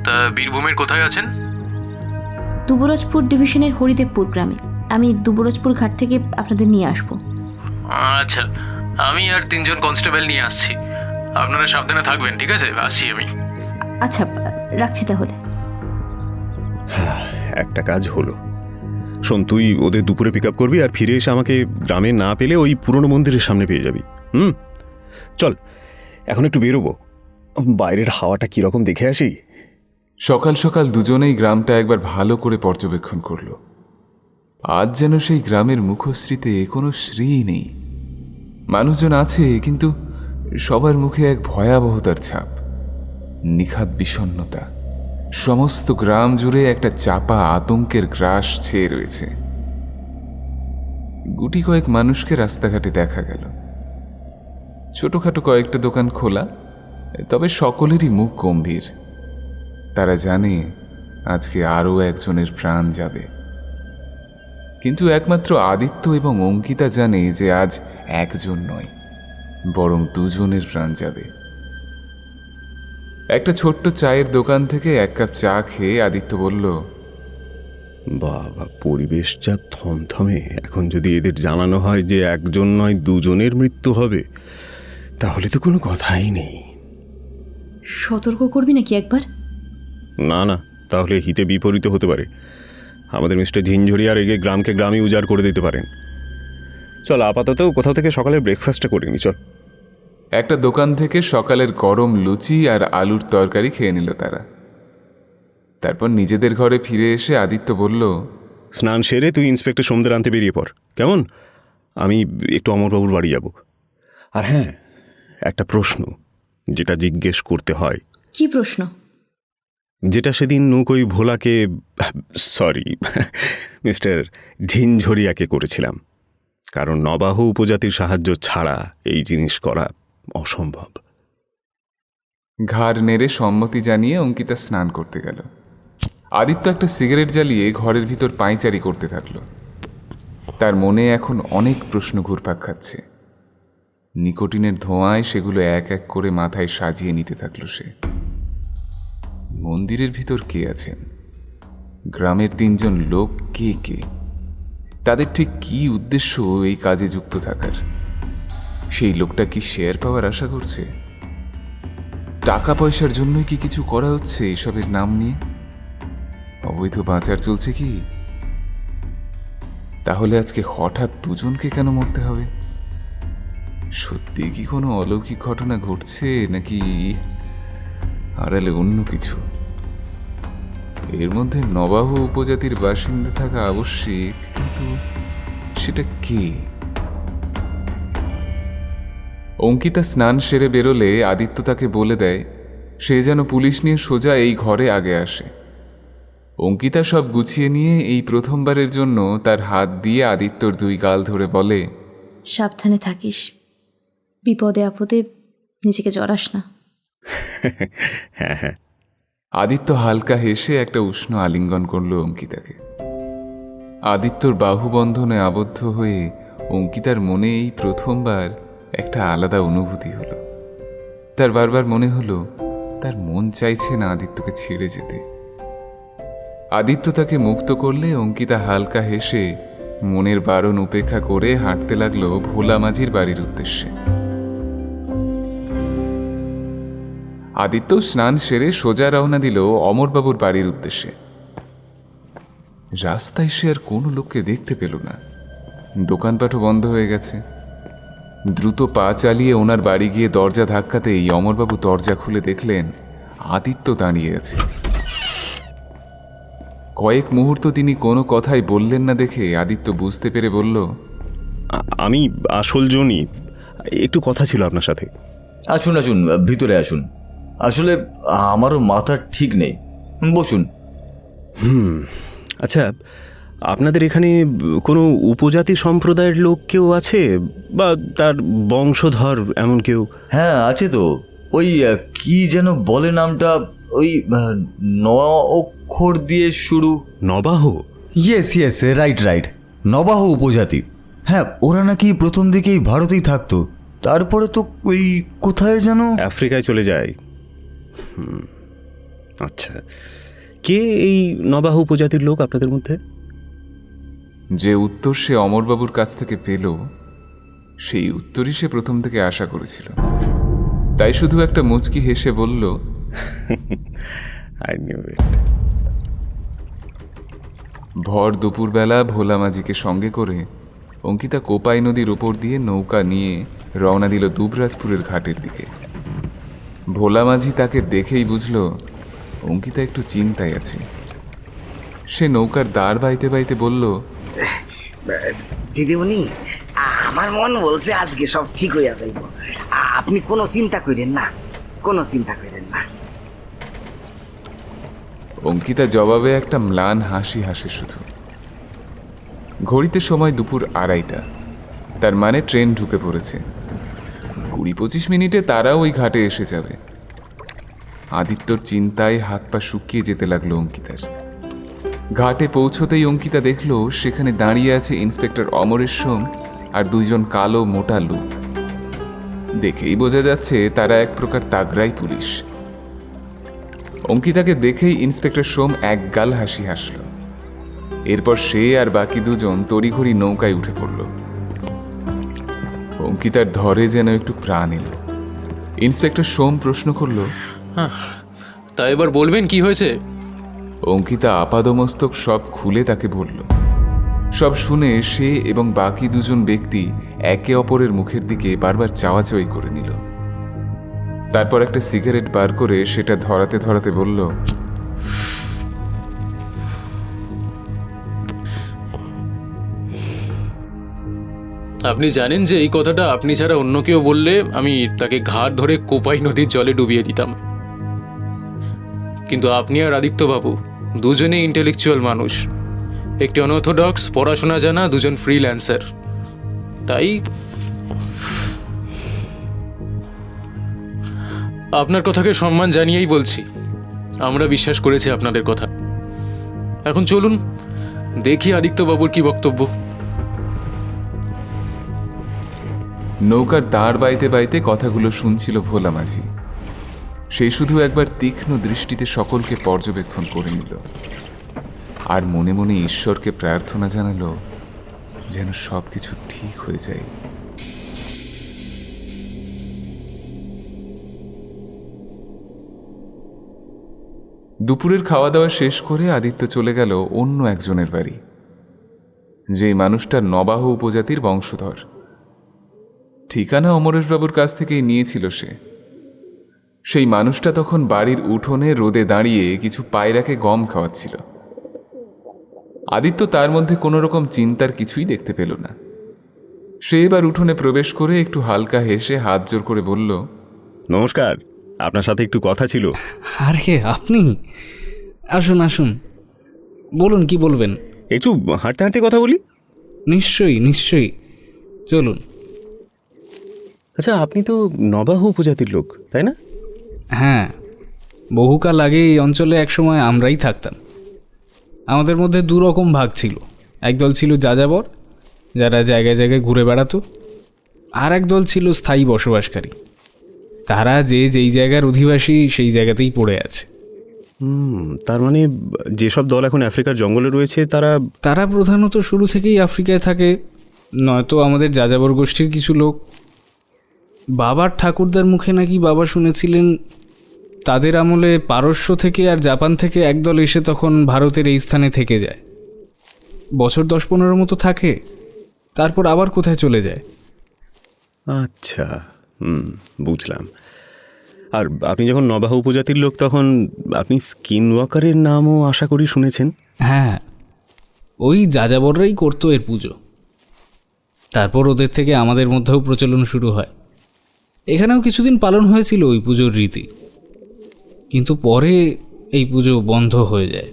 তা বীরভূমের কোথায় আছেন? দুবরাজপুর ডিভিশনের হরিদেবপুর গ্রামে। আমি দুবরাজপুর ঘাট থেকে আপনাদের নিয়ে আসবো। আচ্ছা, আমি আর 3 জন কনস্টেবল নিয়ে আসছি, আপনারা সাবধানে থাকবেন। ঠিক আছে, আসছি আমি। আচ্ছা রাখছি তাহলে। একটা কাজ হলো। শোন, তুই ওদের দুপুরে পিক আপ করবি আর ফিরে এসে আমাকে গ্রামে না পেলে ওই পুরনো মন্দিরের সামনে পেয়ে যাবি। চল এখন একটু বেরোবো, বাইরের হাওয়াটা কীরকম দেখে আসি। সকাল সকাল দুজনেই গ্রামটা একবার ভালো করে পর্যবেক্ষণ করল। আজ যেন সেই গ্রামের মুখশ্রীতে কোনো শ্রী নেই। মানুষজন আছে, কিন্তু সবার মুখে এক ভয়াবহতার ছাপ, নিখাত বিষণ্ণতা। সমস্ত গ্রাম জুড়ে একটা চাপা আতঙ্কের গ্রাস ছেয়ে রয়েছে। গুটি কয়েক মানুষকে রাস্তাঘাটে দেখা গেল। ছোটখাটো কয়েকটা দোকান খোলা, তবে সকলেরই মুখ গম্ভীর। তারা জানে আজকে আরও একজনের প্রাণ যাবে। কিন্তু একমাত্র আদিত্য এবং অঙ্কিতা জানে যে আজ একজন নয়, বরং দুজনের প্রাণ যাবে। একটা ছোট্ট চায়ের দোকান থেকে এক কাপ চা খেয়ে আদিত্য বলল, বাবা, পরিবেশ যা থমথমে, এখন যদি এদের জানানো হয় যে একজন নয় দুজনের মৃত্যু হবে, তাহলে তো কোনো কথাই নেই। সতর্ক করবি নাকি একবার? না না, তাহলে হিতে বিপরীত হতে পারে। আমাদের মিস্টার ঝিঞ্ঝরিয়া রেগে গ্রামকে গ্রামই উজাড় করে দিতে পারেন। চল, আপাতত কোথাও থেকে সকালের ব্রেকফাস্টটা করে নি, চল। একটা দোকান থেকে সকালের গরম লুচি আর আলুর তরকারি খেয়ে নিল তারা। তারপর নিজেদের ঘরে ফিরে এসে আদিত্য বলল, স্নান সেরে তুই ইন্সপেক্টর সোমদের আনতে বেরিয়ে পড়, কেমন? আমি একটু অমরবাবুর বাড়ি যাব। আর হ্যাঁ, একটা প্রশ্ন যেটা জিজ্ঞেস করতে হয়। কি প্রশ্ন? যেটা সেদিন নৌকোই ভোলাকে, সরি, মিস্টার ঝিঞ্ঝরিয়াকে করেছিলাম। কারণ নবাহ উপজাতির সাহায্য ছাড়া এই জিনিস করা অসম্ভব। ঘাড় নেড়ে সম্মতি জানিয়ে অঙ্কিতা স্নান করতে গেল। আদিত্য একটা সিগারেট জ্বালিয়ে ঘরের ভিতর পায়চারি করতে থাকলো। তার মনে এখন অনেক প্রশ্ন ঘুরপাক খাচ্ছে। নিকোটিনের ধোঁয়ায় সেগুলো এক এক করে মাথায় সাজিয়ে নিতে থাকলো সে। মন্দিরের ভিতর কে আছেন? গ্রামের 3 জন লোক কে কে? তাদের ঠিক কী উদ্দেশ্য এই কাজে যুক্ত থাকার? সেই লোকটা কি শেয়ার পাওয়ার আশা করছে? টাকা পয়সার জন্যই কি কিছু করা হচ্ছে এসবের নাম নিয়ে? অবৈধ পাচার চলছে কি? তাহলে আজকে হঠাৎ দুজনকে কেন মরতে হবে? সত্যি কি কোনো অলৌকিক ঘটনা ঘটছে, নাকি আড়ালে অন্য কিছু? এর মধ্যে নবাহ উপজাতির বাসিন্দা থাকা আবশ্যিক, কিন্তু সেটা কে? অঙ্কিতা স্নান সেরে বেরোলে আদিত্য তাকে বলে দেয় সে যেন পুলিশ নিয়ে সোজা এই ঘরে আগে আসে। অঙ্কিতা সব গুছিয়ে নিয়ে এই প্রথমবারের জন্য তার হাত দিয়ে আদিত্যর 2 গাল ধরে বলে, সাবধানে থাকিস, বিপদে আপদে নিজেকে জড়াস না। হ্যাঁ হ্যাঁ। আদিত্য হালকা হেসে একটা উষ্ণ আলিঙ্গন করল অঙ্কিতাকে। আদিত্যর বাহুবন্ধনে আবদ্ধ হয়ে অঙ্কিতার মনে এই প্রথমবার একটা আলাদা অনুভূতি হলো। তার বারবার মনে হলো তার মন চাইছে না আদিত্যকে ছেড়ে যেতে। আদিত্য তাকে মুক্ত করলে অঙ্কিতা হালকা হেসে মনের বারণ উপেক্ষা করে হাঁটতে লাগলো ভোলা মাঝির বাড়ির উদ্দেশ্যে। আদিত্য স্নান সেরে সোজা রওনা দিল অমরবাবুর বাড়ির উদ্দেশ্যে। রাস্তায় সে আর কোনো লোককে দেখতে পেল না। দোকানপাটও বন্ধ হয়ে গেছে। দ্রুত পা চালিয়ে ওনার বাড়ি গিয়ে দরজা ধাক্কাতেই অমরবাবু দরজা খুলে দেখলেন আদিত্য দাঁড়িয়ে আছে। কয়েক মুহূর্ত তিনি কোনো কথাই বললেন না দেখে আদিত্য বুঝতে পেরে বলল, আমি আসল জনই, একটু কথা ছিল আপনার সাথে। আসুন আসুন, ভিতরে আসুন। আসলে আমারও মাথা ঠিক নেই, বসুন। আচ্ছা, আপনাদের এখানে কোনো উপজাতি সম্প্রদায়ের লোক কেউ আছে, বা তার বংশধর এমন কেউ? হ্যাঁ আছে তো, ওই কি যেন বলে নামটা, ওই 9 অক্ষর দিয়ে শুরু। নবাহ? ইয়েস ইয়েস, রাইট, নবাহ উপজাতি। হ্যাঁ, ওরা নাকি প্রথম দিকেই ভারতেই থাকতো, তারপরে তো ওই কোথায় যেন আফ্রিকায় চলে যায়। আচ্ছা, কে এই নবাহ উপজাতির লোক আপনাদের মধ্যে? যে উত্তর সে অমরবাবুর কাছ থেকে পেল সেই উত্তরই সে প্রথম থেকে আশা করেছিল। তাই শুধু একটা মুচকি হেসে বলল, I knew it. ভর দুপুরবেলা ভোলা মাঝিকে সঙ্গে করে অঙ্কিতা কোপাই নদীর ওপর দিয়ে নৌকা নিয়ে রওনা দিল দুবরাজপুরের ঘাটের দিকে। ভোলা মাঝি তাকে দেখেই বুঝল অঙ্কিতা একটু চিন্তায় আছে। সে নৌকার দাঁড় বাইতে বাইতে বলল, দিদিমণি, আমার মন বলছে আজকে সব ঠিক হইয়া যাইব। আপনি কোনো চিন্তা করেন না, কোনো চিন্তা করেন না। অঙ্কিতা জবাবে একটা ম্লান হাসি হাসে শুধু। ঘড়িতে সময় দুপুর 2:30। তার মানে ট্রেন ঢুকে পড়েছে। 20-25 মিনিটে তারা ওই ঘাটে এসে যাবে। আদিত্যর চিন্তায় হাত পা শুকিয়ে যেতে লাগলো অঙ্কিতার। ঘাটে পৌঁছতেই অঙ্কিতা দেখল সেখানে দাঁড়িয়ে আছে ইন্সপেক্টর অমরেশ সোম আর 2জন কালো মোটা লোক। দেখেই বোঝা যাচ্ছে তারা এক প্রকার তাগড়াই পুলিশ। অঙ্কিতাকে দেখেই ইন্সপেক্টর সোম এক গাল হাসি হাসল। এরপর সে আর বাকি 2জন তড়িঘড়ি নৌকায় উঠে পড়ল। অঙ্কিতার ধরে যেন একটু প্রাণ এলো। ইন্সপেক্টর সোম প্রশ্ন করল, তা এবার বলবেন কি হয়েছে? অঙ্কিতা আপাদমস্তক সব খুলে তাকে বলল। সব শুনে সে এবং বাকি 2জন ব্যক্তি একে অপরের মুখের দিকে বারবার চাওয়াচাওয়ি করে নিল। তারপর একটা সিগারেট বার করে সেটা ধরাতে ধরাতে বলল, আপনি জানেন যে এই কথাটা আপনি ছাড়া অন্য কেউ বললে আমি তাকে ঘাট ধরে কোপাই নদীর জলে ডুবিয়ে দিতাম। কিন্তু আপনি আর আদিত্যবাবু দুজনেই ইন্টেলেকচুয়াল মানুষ, একটি অনঅর্থোডক্স, পড়াশোনা জানা 2জন ফ্রিল্যান্সার। তাই আপনার কথাকে সম্মান জানিয়েই বলছি, আমরা বিশ্বাস করেছি আপনাদের কথা। এখন চলুন দেখি আদিত্যবাবুর কি বক্তব্য। নৌকার দাঁড় বাইতে বাইতে কথাগুলো শুনছিল ভোলা মাঝি। সেই শুধু একবার তীক্ষ্ণ দৃষ্টিতে সকলকে পর্যবেক্ষণ করে নিল আর মনে মনে ঈশ্বরকে প্রার্থনা জানালো যেন সবকিছু ঠিক হয়ে যায়। দুপুরের খাওয়া দাওয়া শেষ করে আদিত্য চলে গেল অন্য একজনের বাড়ি, যেই মানুষটা নবাহ উপজাতির বংশধর। ঠিকানা অমরেশবাবুর কাছ থেকেই নিয়েছিল সে। সেই মানুষটা তখন বাড়ির উঠোনে রোদে দাঁড়িয়ে কিছু পায়রাকে গম খাওয়াচ্ছিল। আদিত্য তার মধ্যে কোনো রকম চিন্তার কিছুই দেখতে পেল না। সে এবার উঠোনে প্রবেশ করে একটু হালকা হেসে হাত জোর করে বলল, নমস্কার, আপনার সাথে একটু কথা ছিল। আরে আপনি আসুন আসুন, বলুন কি বলবেন। একটু হাঁটতে হাঁটতে কথা বলি। নিশ্চয়ই নিশ্চয়ই, চলুন। আচ্ছা, আপনি তো নবাহ উপজাতির লোক, তাই না? হ্যাঁ, বহুকাল আগে এই অঞ্চলে একসময় আমরাই থাকতাম। আমাদের মধ্যে 2 রকম ভাগ ছিল। একদল ছিল যাযাবর, যারা জায়গায় জায়গায় ঘুরে বেড়াতো, আর একদল ছিল স্থায়ী বসবাসকারী। তারা যেই জায়গার অধিবাসী সেই জায়গাতেই পড়ে আছে। তার মানে যেসব দল এখন আফ্রিকার জঙ্গলে রয়েছে তারা প্রধানত শুরু থেকেই আফ্রিকায় থাকে, নয়তো আমাদের যাযাবর গোষ্ঠীর কিছু লোক। বাবার ঠাকুরদার মুখে নাকি বাবা শুনেছিলেন তাদের আমলে পারস্য থেকে আর জাপান থেকে একদল এসে তখন ভারতের এই স্থানে থেকে যায়। বছর 10-15 মতো থাকে, তারপর আবার কোথায় চলে যায়। আচ্ছা, বুঝলাম। আর আপনি যখন নবাহ উপজাতির লোক, তখন আপনি স্কিন ওয়াকারের নামও আশা করি শুনেছেন। হ্যাঁ, ওই যাযাবররাই করতো এর পুজো। তারপর ওদের থেকে আমাদের মধ্যেও প্রচলন শুরু হয়। এখানেও কিছুদিন পালন হয়েছিল ওই পুজোর রীতি, কিন্তু পরে এই পুজো বন্ধ হয়ে যায়।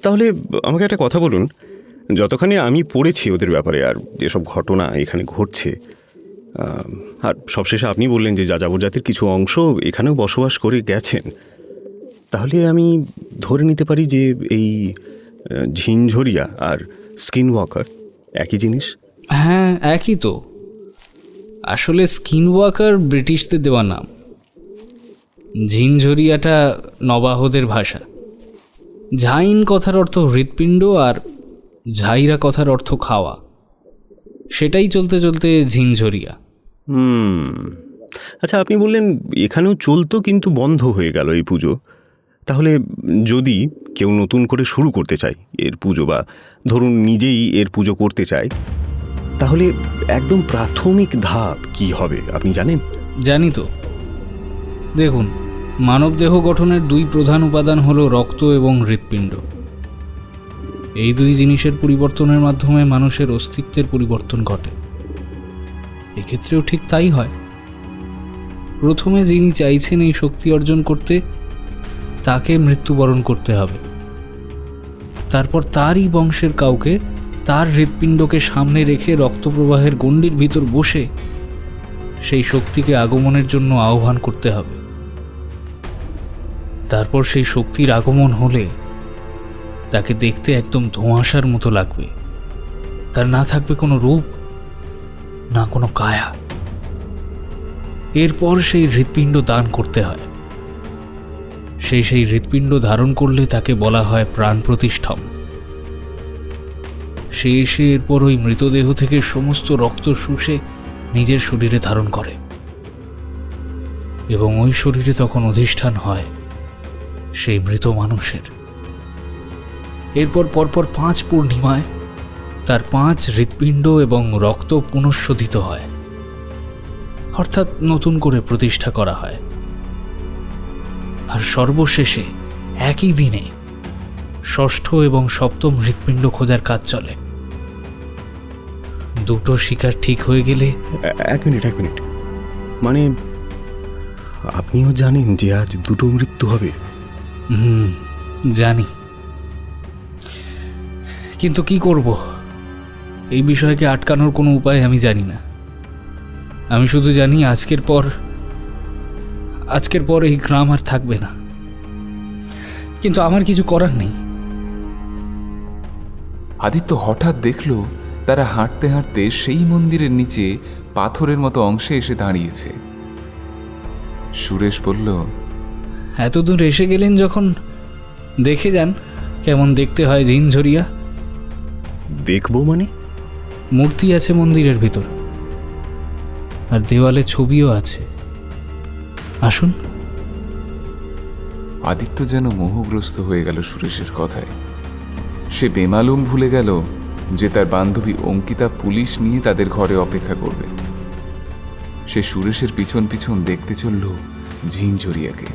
তাহলে আমাকে একটা কথা বলুন, যতখানি আমি পড়েছি ওদের ব্যাপারে আর যেসব ঘটনা এখানে ঘটছে, আর সবশেষে আপনি বললেন যে যাযাবর জাতির কিছু অংশ এখানেও বসবাস করে গেছেন, তাহলে আমি ধরে নিতে পারি যে এই ঝিনঝরিয়া আর স্কিন ওয়াকার একই জিনিস। হ্যাঁ, একই তো। আসলে স্কিন ওয়াকার ব্রিটিশদের দেওয়া নাম, ঝিনঝরিয়াটা নবাহদের ভাষা। ঝাইন কথার অর্থ হৃৎপিণ্ড আর ঝাইরা কথার অর্থ খাওয়া, সেটাই চলতে চলতে ঝিনঝরিয়া। আচ্ছা, আপনি বললেন এখানেও চলতো কিন্তু বন্ধ হয়ে গেল এই পুজো। তাহলে যদি কেউ নতুন করে শুরু করতে চায় এর পুজো, বা ধরুন নিজেই এর পুজো করতে চায়, তাহলে একদম প্রাথমিক ধাপ কি হবে আপনি জানেন? জানি তো। দেখুন, মানবদেহ গঠনের 2 প্রধান উপাদান হলো রক্ত এবং হৃৎপিণ্ড। এই 2 জিনিসের পরিবর্তনের মাধ্যমে মানুষের অস্তিত্বের পরিবর্তন ঘটে। এক্ষেত্রেও ঠিক তাই হয়। প্রথমে যিনি চাইছেন এই শক্তি অর্জন করতে, তাকে মৃত্যুবরণ করতে হবে। তারপর তারই বংশের কাউকে তার হৃৎপিণ্ডকে সামনে রেখে রক্তপ্রবাহের গণ্ডির ভিতর বসে সেই শক্তিকে আগমনের জন্য আহ্বান করতে হবে। তারপর সেই শক্তির আগমন হলে তাকে দেখতে একদম ধোঁয়াশার মতো লাগবে। তার না থাকবে কোনো রূপ, না কোনো কায়া। এরপর সেই হৃৎপিণ্ড দান করতে হয়। সেই হৃৎপিণ্ড ধারণ করলে তাকে বলা হয় প্রাণ প্রতিষ্ঠম। সে এসে এরপর ওই মৃতদেহ থেকে সমস্ত রক্ত শুষে নিজের শরীরে ধারণ করে এবং ওই শরীরে তখন অধিষ্ঠান হয় সেই মৃত মানুষের। এরপর পরপর 5 পূর্ণিমায় তার 5 হৃৎপিণ্ড এবং রক্ত পুনঃশোধিত হয়, অর্থাৎ নতুন করে প্রতিষ্ঠা করা হয়। আর সর্বশেষে একই দিনে 6ষ্ঠ এবং 7ম হৃৎপিণ্ড খোঁজার কাজ চলে। দুটো শিকার ঠিক হয়ে গেলে। এক মিনিট, মানে আপনিও জানেন যে আজ 2টো মৃত্যু হবে? জানি, কিন্তু কি করব? এই বিষয়কে আটকানোর কোনো উপায় আমি জানি না। আমি শুধু জানি আজকের পর এই গ্রাম আর থাকবে না, কিন্তু আমার কিছু করার নেই। আদিত্য হঠাৎ দেখল তারা হাঁটতে হাঁটতে সেই মন্দিরের নিচে পাথরের মতো অংশে এসে দাঁড়িয়েছে। সুরেশ বলল, এতদূর এসে গেলেন যখন, দেখে যান কেমন দেখতে হয় ঝিনঝরিয়া। দেখবো মানে? মূর্তি আছে মন্দিরের ভিতর, আর দেওয়ালে ছবিও আছে। আসুন। আদিত্য যেন মোহগ্রস্ত হয়ে গেল সুরেশের কথায়। সে বেমালুম ভুলে গেল যে তার বান্ধবী অঙ্কিতা পুলিশ নিয়ে তাদের ঘরে অপেক্ষা করবে। সে সুরেশের পিছন পিছন দেখতে চলল ঝিনঝরিয়াকে।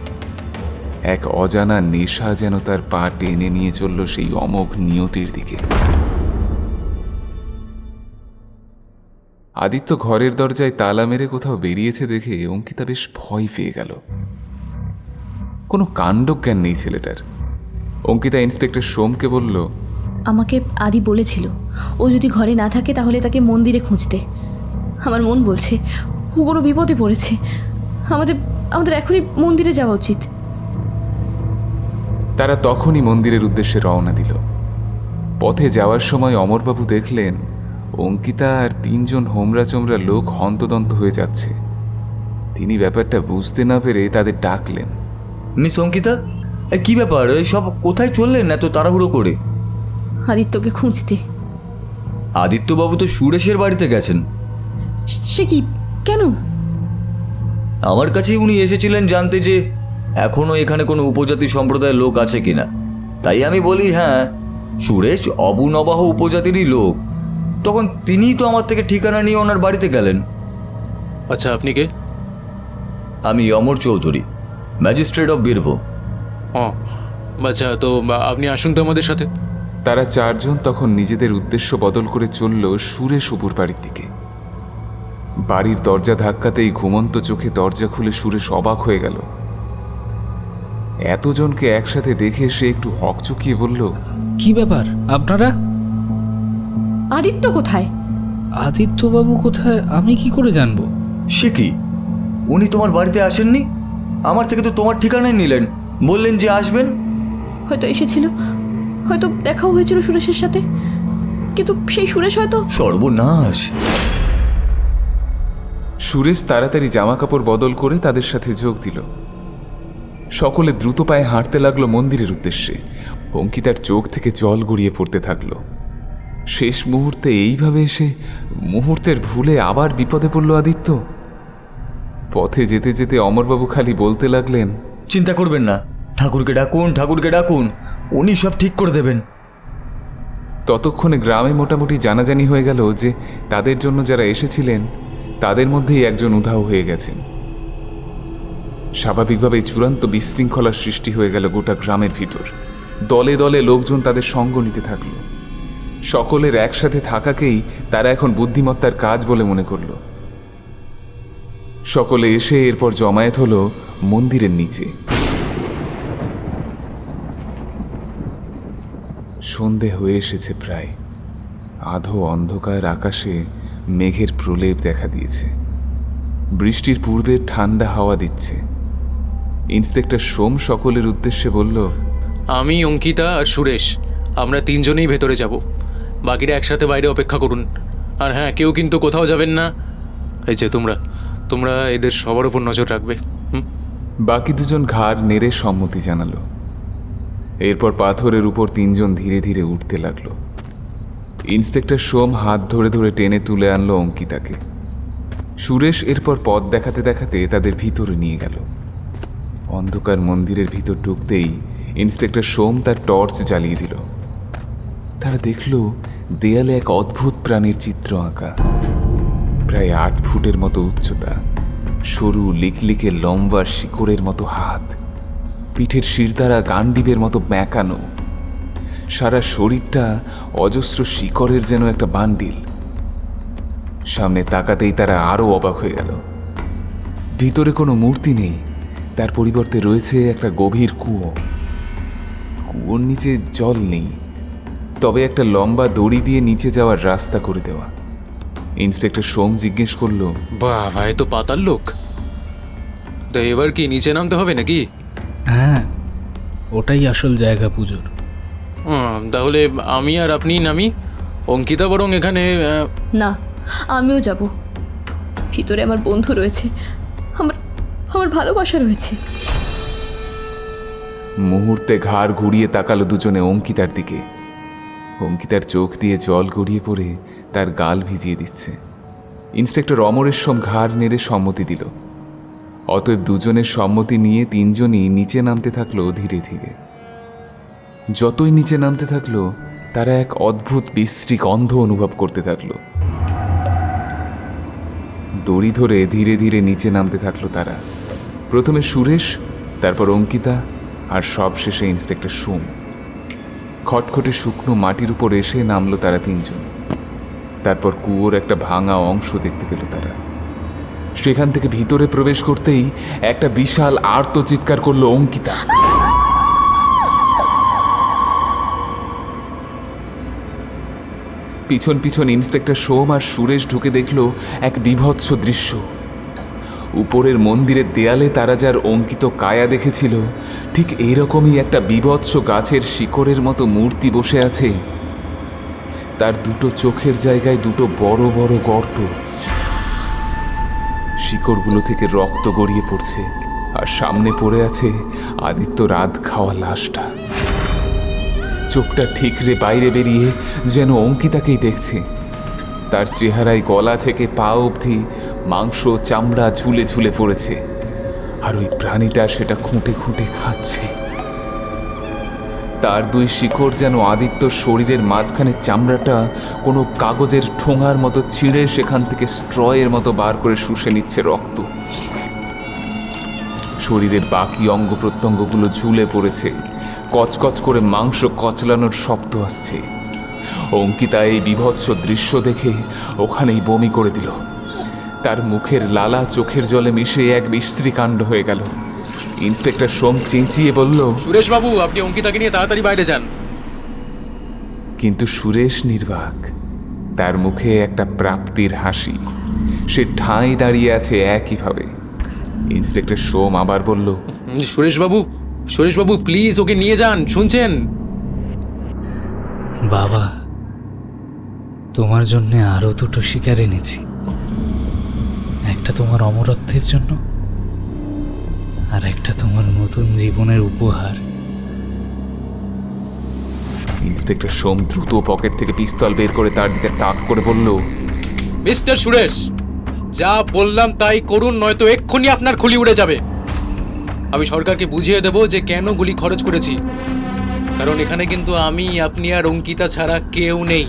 এক অজানা নেশা যেন তার পা টেনে নিয়ে চলল সেই অমোঘ নিয়তির দিকে। আদিত্য ঘরের দরজায় তালা মেরে কোথাও বেরিয়েছে দেখে অঙ্কিতা বেশ ভয় পেয়ে গেল। কোনো কাণ্ডজ্ঞান নেই ছেলেটার। অঙ্কিতা ইন্সপেক্টর সোমকে বলল, আমাকে আদি বলেছিল ও যদি ঘরে না থাকে তাহলে তাকে মন্দিরে খুঁজতে। আমার মন বলছে ও কোনো বিপদে পড়েছে। আমাদের এখনই মন্দিরে যাওয়া উচিত। তারা তখনই মন্দিরের উদ্দেশ্যে রওনা দিল। পথে যাওয়ার সময় অমরবাবু দেখলেন অঙ্কিতা আর 3 জন হোমরা চোমরা লোক হন্তদন্ত হয়ে যাচ্ছে। তিনি ব্যাপারটা বুঝতে না পেরে তাদের ডাকলেন। মিস অঙ্কিতা, কি ব্যাপার? এই সব কোথায় চললেন এত তাড়াহুড়ো করে? আদিত্যকে খুঁজতে। আদিত্যবাবু তো সুরেশের বাড়িতে গেছেন। সে কি? কেন? আমার কাছে উনি এসেছিলেন জানতে যে এখনো এখানে কোনো উপজাতি সম্প্রদায়ের লোক আছে কিনা। তাই আমি বলি, হ্যাঁ, সুরেশ অবুনবাহ উপজাতিরই লোক। তখন তিনিই তো আমার থেকে ঠিকানা নিয়ে ওনার বাড়িতে গেলেন। আচ্ছা, আপনি কে? আমি অমর চৌধুরী, ম্যাজিস্ট্রেট অফ বীরভূম। আচ্ছা, তো আপনি আসুন তো আমাদের সাথে। তারা 4 জন তখন নিজেদের উদ্দেশ্য বদল করে চলল সুরেশ অপুর বাড়ির দিকে। বাড়ির দরজা ধাক্কাতেই ঘুমন্ত চোখে দরজা খুলে সুরেশ অবাক হয়ে গেল। এতজনকে একসাথে দেখে সে একটু হকচকিয়ে বলল, কি ব্যাপার আপনারা? আদিত্য কোথায়? আদিত্যবাবু কোথায় আমি কি করে জানবো? সে কি, উনি তোমার বাড়িতে আসেননি? আমার থেকে তো তোমার ঠিকানাই নিলেন, বললেন যে আসবেন। হয়তো এসেছিল, হয়তো দেখাও হয়েছিল সুরেশের সাথে, কিন্তু সেই সুরেশ হয়তো। সর্বনাশ! সুরেশ তাড়াতাড়ি জামা কাপড় বদল করে তাদের সাথে যোগ দিল। সকলে দ্রুত পায়ে হাঁটতে লাগলো মন্দিরের উদ্দেশ্যে। অঙ্কিতার চোখ থেকে জল গড়িয়ে পড়তে থাকলো। শেষ মুহূর্তে এইভাবে এসে মুহূর্তের ভুলে আবার বিপদে পড়ল আদিত্য। পথে যেতে যেতে অমরবাবু খালি বলতে লাগলেন, চিন্তা করবেন না, ঠাকুরকে ডাকুন, ঠাকুরকে ডাকুন, উনি সব ঠিক করে দেবেন। ততক্ষণে গ্রামে মোটামুটি জানাজানি হয়ে গেল যে তাদের জন্য যারা এসেছিলেন তাদের মধ্যেই একজন উধাও হয়ে গেছেন। স্বাভাবিকভাবেই চূড়ান্ত বিশৃঙ্খলার সৃষ্টি হয়ে গেল গোটা গ্রামের ভিতর। দলে দলে লোকজন তাদের সঙ্গ নিতে থাকল। সকলের একসাথে থাকাকেই তারা এখন বুদ্ধিমত্তার কাজ বলে মনে করল। সকলে এসে এরপর জমায়েত হলো মন্দিরের নিচে। সন্ধে হয়ে এসেছে প্রায়। আধো অন্ধকার আকাশে মেঘের প্রলেপ দেখা দিয়েছে। বৃষ্টির পূর্বে ঠান্ডা হাওয়া দিচ্ছে। ইন্সপেক্টর সোম সকলের উদ্দেশ্যে বলল, আমি, অঙ্কিতা আর সুরেশ, আমরা তিনজনেই ভেতরে যাব। বাকিরা একসাথে বাইরে অপেক্ষা করুন। আর হ্যাঁ, কেউ কিন্তু কোথাও যাবেন না। এই যে তোমরা এদের সবার উপর নজর রাখবে। বাকি দুজন ঘাড় নেড়ে সম্মতি জানালো। এরপর পাথরের উপর তিনজন ধীরে ধীরে উঠতে লাগলো। ইন্সপেক্টর সোম হাত ধরে ধরে টেনে তুলে আনলো অঙ্কিতাকে। সুরেশ এরপর পথ দেখাতে দেখাতে তাদের ভিতরে নিয়ে গেল। অন্ধকার মন্দিরের ভিতর ঢুকতেই ইন্সপেক্টর সোম তার টর্চ জ্বালিয়ে দিল। তারা দেখল দেয়ালে এক অদ্ভুত প্রাণীর চিত্র আঁকা। প্রায় 8 ফুটের মতো উচ্চতা, সরু লিকলিকে লম্বা শিকড়ের মতো হাত, পিঠের শিরদাঁড়া গান্ডিবের মতো ব্যাঁকানো, সারা শরীরটা অজস্র শিকড়ের যেন একটা বান্ডিল। সামনে তাকাতেই তারা আরো অবাক হয়ে গেল। ভিতরে কোনো মূর্তি নেই, তার পরিবর্তে রয়েছে একটা গভীর কুয়ো। কুয়োর নিচে জল নেই, তবে একটা লম্বা দড়ি দিয়ে নিচে যাওয়ার রাস্তা করে দেওয়া। ইন্সপেক্টর সোম জিজ্ঞেস করলো, বাবা, এ তো পাতাল লোক। তো এবার কি নিচে নামতে হবে নাকি? হ্যাঁ, ওটাই আসল জায়গা পুজোর। তাহলে আমি আর আপনি নামি। অঙ্কিতা বরং এখানে না, আমিও যাব। ভিতরে আমার বন্ধু রয়েছে, আমার ভালোবাসা রয়েছে। মুহূর্তে ঘাড় ঘুরিয়ে তাকালো দুজনে অঙ্কিতার দিকে। অঙ্কিতার চোখ দিয়ে জল গড়িয়ে পড়ে তার গাল ভিজিয়ে দিচ্ছে। ইন্সপেক্টর অমরেশ্বম ঘাড় নেড়ে সম্মতি দিল। অতএব দুজনের সম্মতি নিয়ে তিনজনই নিচে নামতে থাকলো ধীরে ধীরে। যতই নিচে নামতে থাকলো, তারা এক অদ্ভুত বিশ্রী গন্ধ অনুভব করতে থাকলো। দড়ি ধরে ধীরে ধীরে নিচে নামতে থাকলো তারা। প্রথমে সুরেশ, তারপর অঙ্কিতা, আর সবশেষে ইন্সপেক্টর সোম। খটখটে শুকনো মাটির উপর এসে নামলো তারা তিনজন। তারপর কুয়োর একটা ভাঙা অংশ দেখতে পেল তারা। সেখান থেকে ভিতরে প্রবেশ করতেই একটা বিশাল আর্ত চিৎকার করলো অঙ্কিতা। পিছন পিছন ইন্সপেক্টর সোম আর সুরেশ ঢুকে দেখল এক বীভৎস দৃশ্য। উপরের মন্দিরের দেয়ালে তারা যার অঙ্কিত কায়া দেখেছিল, ঠিক এইরকমই একটা বীভৎস গাছের শিকড়ের মতো মূর্তি বসে আছে। তার দুটো চোখের জায়গায় দুটো বড় বড় গর্ত। শিকড়গুলো থেকে রক্ত গড়িয়ে পড়ছে, আর সামনে পড়ে আছে আদিত্য রাত খাওয়া লাশটা। চোখটা ঠিকরে বাইরে বেরিয়ে যেন অঙ্কিতাকেই দেখছে। তার চেহারায় গলা থেকে পা অবধি মাংস চামড়া ঝুলে ঝুলে পড়েছে, আর ওই প্রাণীটা সেটা খুঁটে খুঁটে খাচ্ছে। তার দুই শিকড় যেন আদিত্যর শরীরের মাঝখানে চামড়াটা কোনো কাগজের ঠোঙার মতো ছিঁড়ে সেখান থেকে স্ট্রয়ের মতো বার করে শুষে নিচ্ছে রক্ত। শরীরের বাকি অঙ্গ প্রত্যঙ্গগুলো ঝুলে পড়েছে, কচকচ করে মাংস কচলানোর শব্দ আসছে। অঙ্কিতা এই বীভৎস দৃশ্য দেখে ওখানেই বমি করে দিল। তার মুখের লালা চোখের জলে মিশে এক বিশ্রী কাণ্ড হয়ে গেল। ইন্সপেক্টর সোম চেঁচিয়ে বলল, সুরেশ বাবু, আপনি অঙ্কিতাকে নিয়ে তাড়াতাড়ি বাইরে যান। কিন্তু সুরেশ নির্বাক। তার মুখে একটা প্রাপ্তির হাসি। সে ঠাঁই দাঁড়িয়ে আছে একইভাবে। ইন্সপেক্টর সোম আবার বলল, সুরেশ বাবু প্লিজ ওকে নিয়ে যান, শুনছেন? বাবা, তোমার জন্য আরো দুটো শিকার এনেছি। একটা তোমার অমরত্বের জন্য, আর একটা তোমার নতুন জীবনের উপহার। ইন্সপেক্টর সোম দ্রুত পকেট থেকে পিস্তল বের করে তার দিকে তাক করে বলল, মিস্টার সুরেশ, যা বললাম তাই করুন, নয়তো এক্ষুনি আপনার খুলি উড়ে যাবে। আমি সরকারকে বুঝিয়ে দেব যে কেন গুলি খরচ করেছি, কারণ এখানে কিন্তু আমি, আপনি আর অঙ্কিতা ছাড়া কেউ নেই।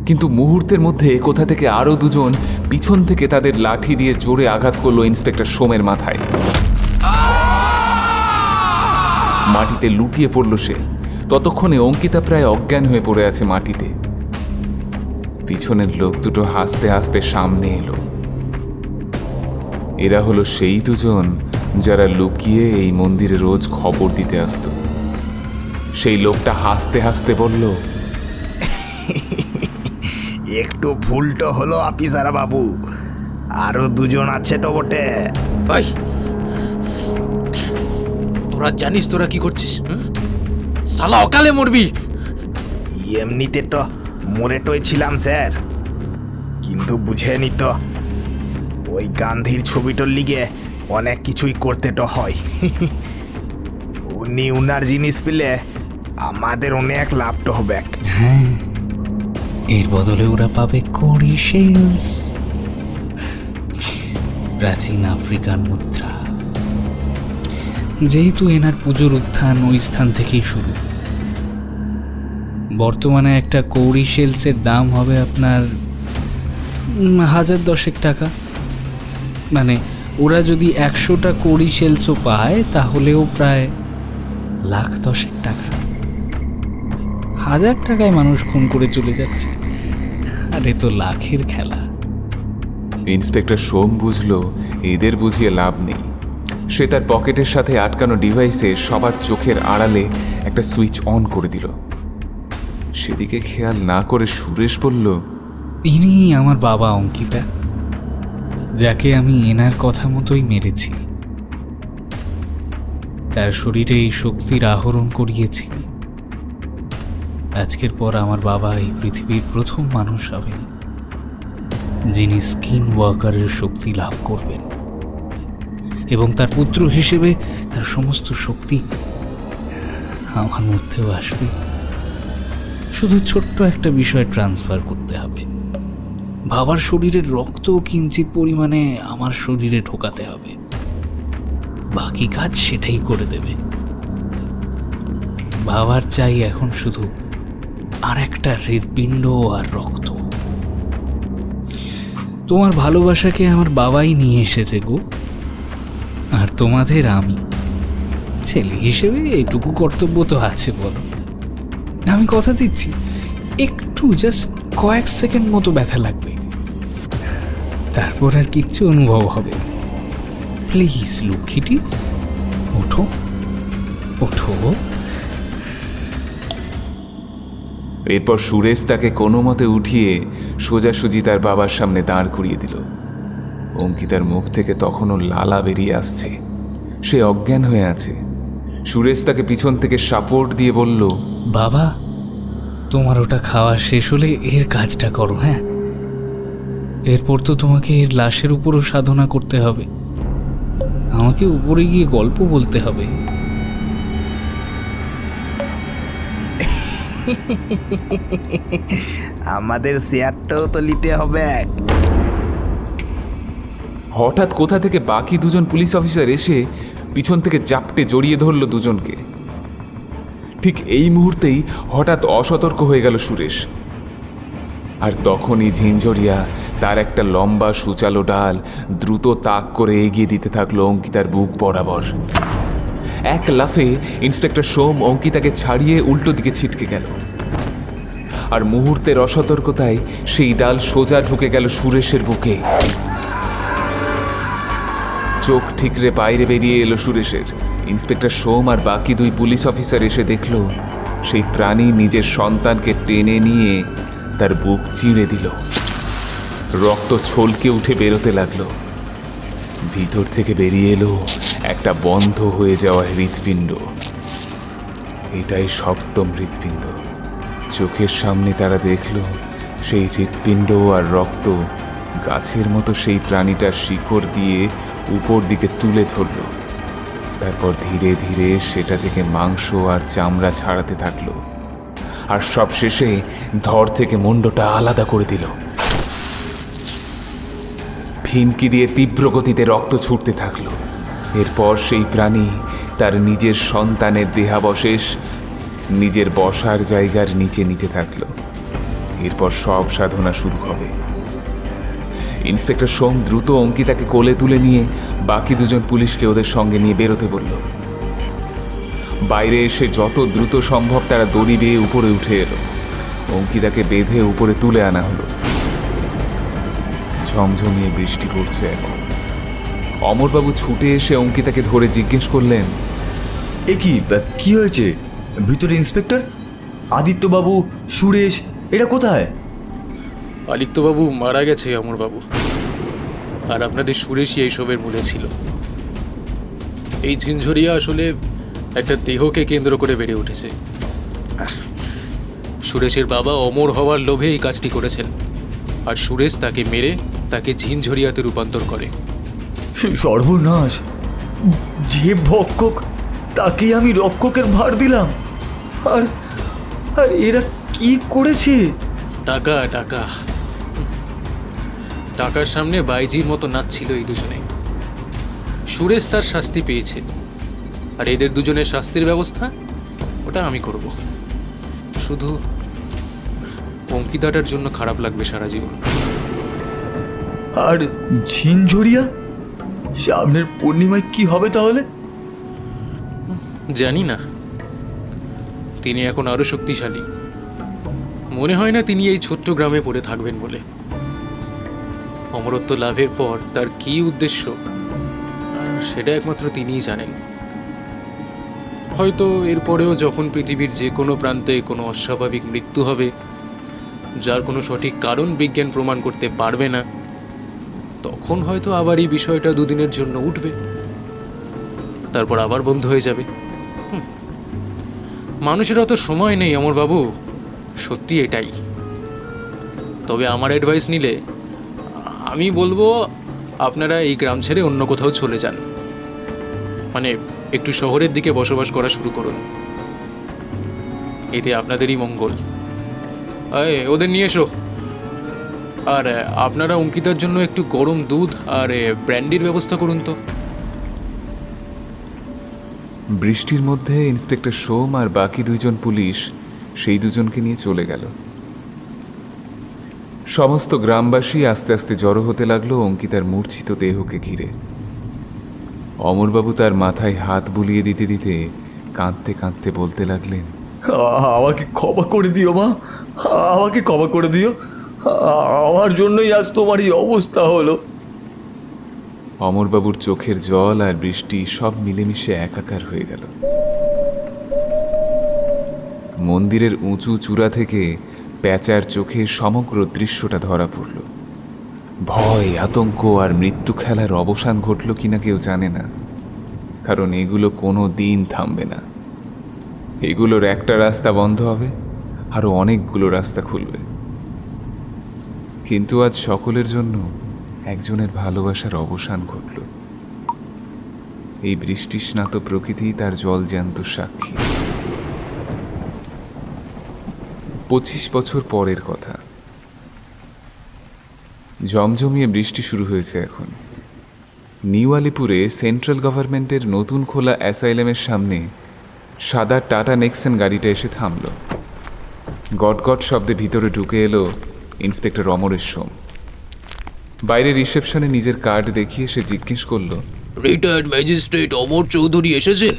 কিন্তু মুহূর্তের মধ্যে কোথা থেকে আরো দুজন পিছন থেকে তাদের লাঠি দিয়ে জোরে আঘাত করলো ইন্সপেক্টর সোমের মাথায়। মাটিতে লুটিয়ে পড়ল সে। ততক্ষণে অঙ্কিতা প্রায় অজ্ঞান হয়ে পড়ে আছে মাটিতে। পিছনের লোক দুটো হাসতে হাসতে সামনে এলো। এরা হলো সেই দুজন যারা লুকিয়ে এই মন্দিরে রোজ খবর দিতে আসতো। সেই লোকটা হাসতে হাসতে বলল, একটু ভুল তো হলো অফিসার বাবু, আরো দুজন আছে তো বটে। ভাই, তোরা জানিস তোরা কি করছিস? শালা অকালে মরবি। এমনিতে তো মরে টই ছিলাম স্যার, কিন্তু বুঝেনি তো ওই গান্ধীর ছবিটার লিগে অনেক কিছুই করতে তো হয়। উনি উনার জিনিস পেলে আমাদের অনেক লাভ তো হবে। হ্যাঁ, এর বদলে ওরা পাবে কড়ি শেলস, প্রাচীন আফ্রিকান মুদ্রা। যেহেতু এনার পুজোর উত্থান ওই স্থান থেকেই শুরু, বর্তমানে একটা কৌড়ি শেলসের দাম হবে আপনার 1010 টাকা। মানে ওরা যদি 100টা কৌড়ি শেলসও পায় তাহলেও প্রায় 1,10,000 টাকা। 1000 টাকায় মানুষ খুন করে চলে যাচ্ছে, আর এ তো লাখের খেলা। ইন্সপেক্টর সোম বুঝলো এদের বুঝিয়ে লাভ নেই। সে তার পকেটের সাথে আটকানো ডিভাইসে সবার চোখের আড়ালে একটা সুইচ অন করে দিল। সেদিকে খেয়াল না করে সুরেশ বলল, ইনি আমার বাবা অঙ্কিতা, যাকে আমি এনার কথা মতোই মেরেছি। তার শরীরে এই শক্তির আহরণ করিয়েছি। আজকের পর আমার বাবা এই পৃথিবীর প্রথম মানুষ হবেন যিনি স্কিন ওয়াকারের শক্তি লাভ করবেন, এবং তার পুত্র হিসেবে তার সমস্ত শক্তি আমার মধ্যেও আসবে। শুধু ছোট্ট একটা বিষয় ট্রান্সফার করতে হবে। বাবার শরীরের রক্ত কিঞ্চিত পরিমাণে আমার শরীরে ঢোকাতে হবে, বাকি কাজ সেটাই করে দেবে। বাবার চাই এখন শুধু আর একটা হৃৎপিণ্ড আর রক্ত। তোমার ভালোবাসাকে আমার বাবাই নিয়ে এসেছে গো, আর তোমাদের আমি। ছেলে হিসেবে এইটুকু কর্তব্য তো আছে বলো। আমি কথা দিচ্ছি, একটু জাস্ট কয়েক সেকেন্ড মতো ব্যথা লাগবে, তারপর আর কিচ্ছু অনুভব হবে। প্লিজ লক্ষ্মীটি, ওঠো ওঠো। এরপর সুরেশ তাকে কোনো মতে উঠিয়ে সোজাসুজি তার বাবার সামনে দাঁড় করিয়ে দিল। অঙ্কিতার মুখ থেকে তখনও লালা বেরিয়ে আসছে, সে অজ্ঞান হয়ে আছে। সুরেশ তাকে পিছন থেকে সাপোর্ট দিয়ে বলল, বাবা, তোমার ওটা খাওয়া শেষ হলে এর কাজটা করো। হ্যাঁ, এরপর তো তোমাকে এর লাশের উপরও সাধনা করতে হবে, আমাকে উপরে গিয়ে গল্প বলতে হবে। আমাদের শেয়ারটাও তো নিতে হবে। হঠাৎ কোথা থেকে বাকি দুজন পুলিশ অফিসার এসে পিছন থেকে চাপটে জড়িয়ে ধরল দুজনকে। ঠিক এই মুহূর্তেই হঠাৎ অসতর্ক হয়ে গেল সুরেশ, আর তখনই ঝিঞ্ঝরিয়া তার একটা লম্বা সূচালো ডাল দ্রুত তাক করে এগিয়ে দিতে থাকলো অঙ্কিতার বুক বরাবর। এক লাফে ইন্সপেক্টর সোম অঙ্কিতাকে ছাড়িয়ে উল্টো দিকে ছিটকে গেল, আর মুহূর্তের অসতর্কতায় সেই ডাল সোজা ঢুকে গেল সুরেশের বুকে। চোখ ঠিকরে বাইরে বেরিয়ে এলো সুরেশের। ইন্সপেক্টর সোম আর বাকি দুই পুলিশ অফিসার এসে দেখল সেই প্রাণী নিজের সন্তানকে টেনে নিয়ে তার বুক চিড়ে দিল। রক্ত ছলকে উঠে বেরোতে লাগলো। ভিতর থেকে বেরিয়ে এলো একটা বন্ধ হয়ে যাওয়া হৃৎপিণ্ড। এটাই সপ্তম হৃৎপিণ্ড। চোখের সামনে তারা দেখল সেই হৃৎপিণ্ড আর রক্ত গাছের মতো সেই প্রাণীটার শিকড় দিয়ে উপর দিকে তুলে ধরল। তারপর ধীরে ধীরে সেটা থেকে মাংস আর চামড়া ছাড়াতে থাকলো, আর সব শেষে ধর থেকে মুন্ডটা আলাদা করে দিল। ফিনকি দিয়ে তীব্র গতিতে রক্ত ছুটতে থাকলো। এরপর সেই প্রাণী তার নিজের সন্তানের দেহাবশেষ নিজের বসার জায়গার নিচে নিতে থাকলো। এরপর সব সাধনা শুরু হবে। ইন্সপেক্টর সোম দ্রুত অঙ্কিতাকে কোলে তুলে নিয়ে বাকি দুজন পুলিশকে ওদের সঙ্গে নিয়ে বেরোতে বলল। বাইরে এসে যত দ্রুত সম্ভব তারা দড়ি বেয়ে উপরে উঠে এলো। অঙ্কিতাকে বেঁধে উপরে তুলে আনা হলো। ঝমঝমিয়ে বৃষ্টি পড়ছে এখন। অমরবাবু ছুটে এসে অঙ্কিতাকে ধরে জিজ্ঞেস করলেন, এ কি হয়েছে? ভিতরে ইন্সপেক্টর, আদিত্যবাবু, সুরেশ, এরা কোথায়? আদিত্যবাবু মারা গেছে অমরবাবু, আর আপনাদের সুরেশই এইসবের মূলে ছিল। এই ঝিনঝরিয়া আসলে একটা দেহকে কেন্দ্র করে বেড়ে উঠেছে। সুরেশের বাবা অমর হওয়ার লোভে এই কাজটি করেছেন, আর সুরেশ তাকে মেরে তাকে ঝিনঝরিয়াতে রূপান্তর করে। সর্বনাশ! যে ভক্ষক তাকেই আমি রক্ষকের ভার দিলাম, আর আর এরা কি করেছে? টাকা টাকা টাকার সামনে বাইজির মতো নাচছিল এই দুজনে। সুরেশ তার শাস্তি পেয়েছে, আর এদের দুজনের শাস্তির ব্যবস্থা ওটা আমি করব। শুধু অঙ্কিতাটার জন্য খারাপ লাগবে সারা জীবন। আর ঝিনঝরিয়া সামনের পূর্ণিমায় কি হবে তাহলে? জানি না, তিনি এখন আরো শক্তিশালী। মনে হয় না তিনি এই ছোট্ট গ্রামে পড়ে থাকবেন বলে। অমরত্ব লাভের পর তার কি উদ্দেশ্য সেটা একমাত্র তিনিই জানেন। হয়তো এরপরেও যখন পৃথিবীর যে কোনো প্রান্তে কোনো অস্বাভাবিক মৃত্যু হবে, যার কোনো সঠিক কারণ বিজ্ঞান প্রমাণ করতে পারবে না, তখন হয়তো আবার এই বিষয়টা দুদিনের জন্য উঠবে, তারপর আবার বন্ধ হয়ে যাবে। মানুষের অত সময় নেই অমরবাবু, সত্যি এটাই। তবে আমার অ্যাডভাইস নিলে আমি বলবো আপনারা এই গ্রাম ছেড়ে অন্য কোথাও চলে যান, মানে একটু শহরের দিকে বসবাস করা শুরু করুন। এতে আপনাদেরই মঙ্গল। ওদের নিয়ে এসো। আর আপনারা অঙ্কিতার জন্য একটু গরম দুধ আর ব্র্যান্ডির ব্যবস্থা করুন তো। বৃষ্টির মধ্যে ইন্সপেক্টর সোম আর বাকি দুইজন পুলিশ সেই দুজনকে নিয়ে চলে গেল। সমস্ত গ্রামবাসী আস্তে আস্তে জড়ো হতে লাগলো অঙ্কিতার মূর্ছিত দেহকে ঘিরে। অমরবাবু তার মাথায় হাত বুলিয়ে দিতে দিতে কাঁদতে কাঁদতে বলতে লাগলেন, আমাকে ক্ষমা করে দিও মা, আমাকে ক্ষমা করে দিও। আমার জন্যই আজ তোমার এই অবস্থা হলো। অমরবাবুর চোখের জল আর বৃষ্টি সব মিলেমিশে একাকার হয়ে গেল। মন্দিরের উঁচু চূড়া থেকে প্যাঁচার চোখে সমগ্র দৃশ্যটা ধরা পড়ল। ভয়, আতঙ্ক আর মৃত্যু খেলার অবসান ঘটল কিনা কেউ জানে না, কারণ এগুলো কোনো দিন থামবে না। এগুলোর একটা রাস্তা বন্ধ হবে, আরও অনেকগুলো রাস্তা খুলবে। কিন্তু আজ সকলের জন্য একজনের ভালোবাসার অবসান ঘটল। এই বৃষ্টিস্নাত প্রকৃতি তার জলজ্যান্ত সাক্ষী। 25 বছর পরের কথা। জমজমিয়ে বৃষ্টি শুরু হয়েছে এখন। নিউ আলিপুরে সেন্ট্রাল গভর্নমেন্টের নতুন খোলা অ্যাসাইলামের সামনে সাদা টাটা নেক্সন গাড়িটা এসে থামল। গটগট শব্দে ভিতরে ঢুকে এলো ইন্সপেক্টর অমরেশ সোম। বাইরে রিসেপশনে নিজের কার্ড দেখিয়ে সে জিজ্ঞেস করল, রিটায়ার্ড ম্যাজিস্ট্রেট অমর চৌধুরী এসেছেন?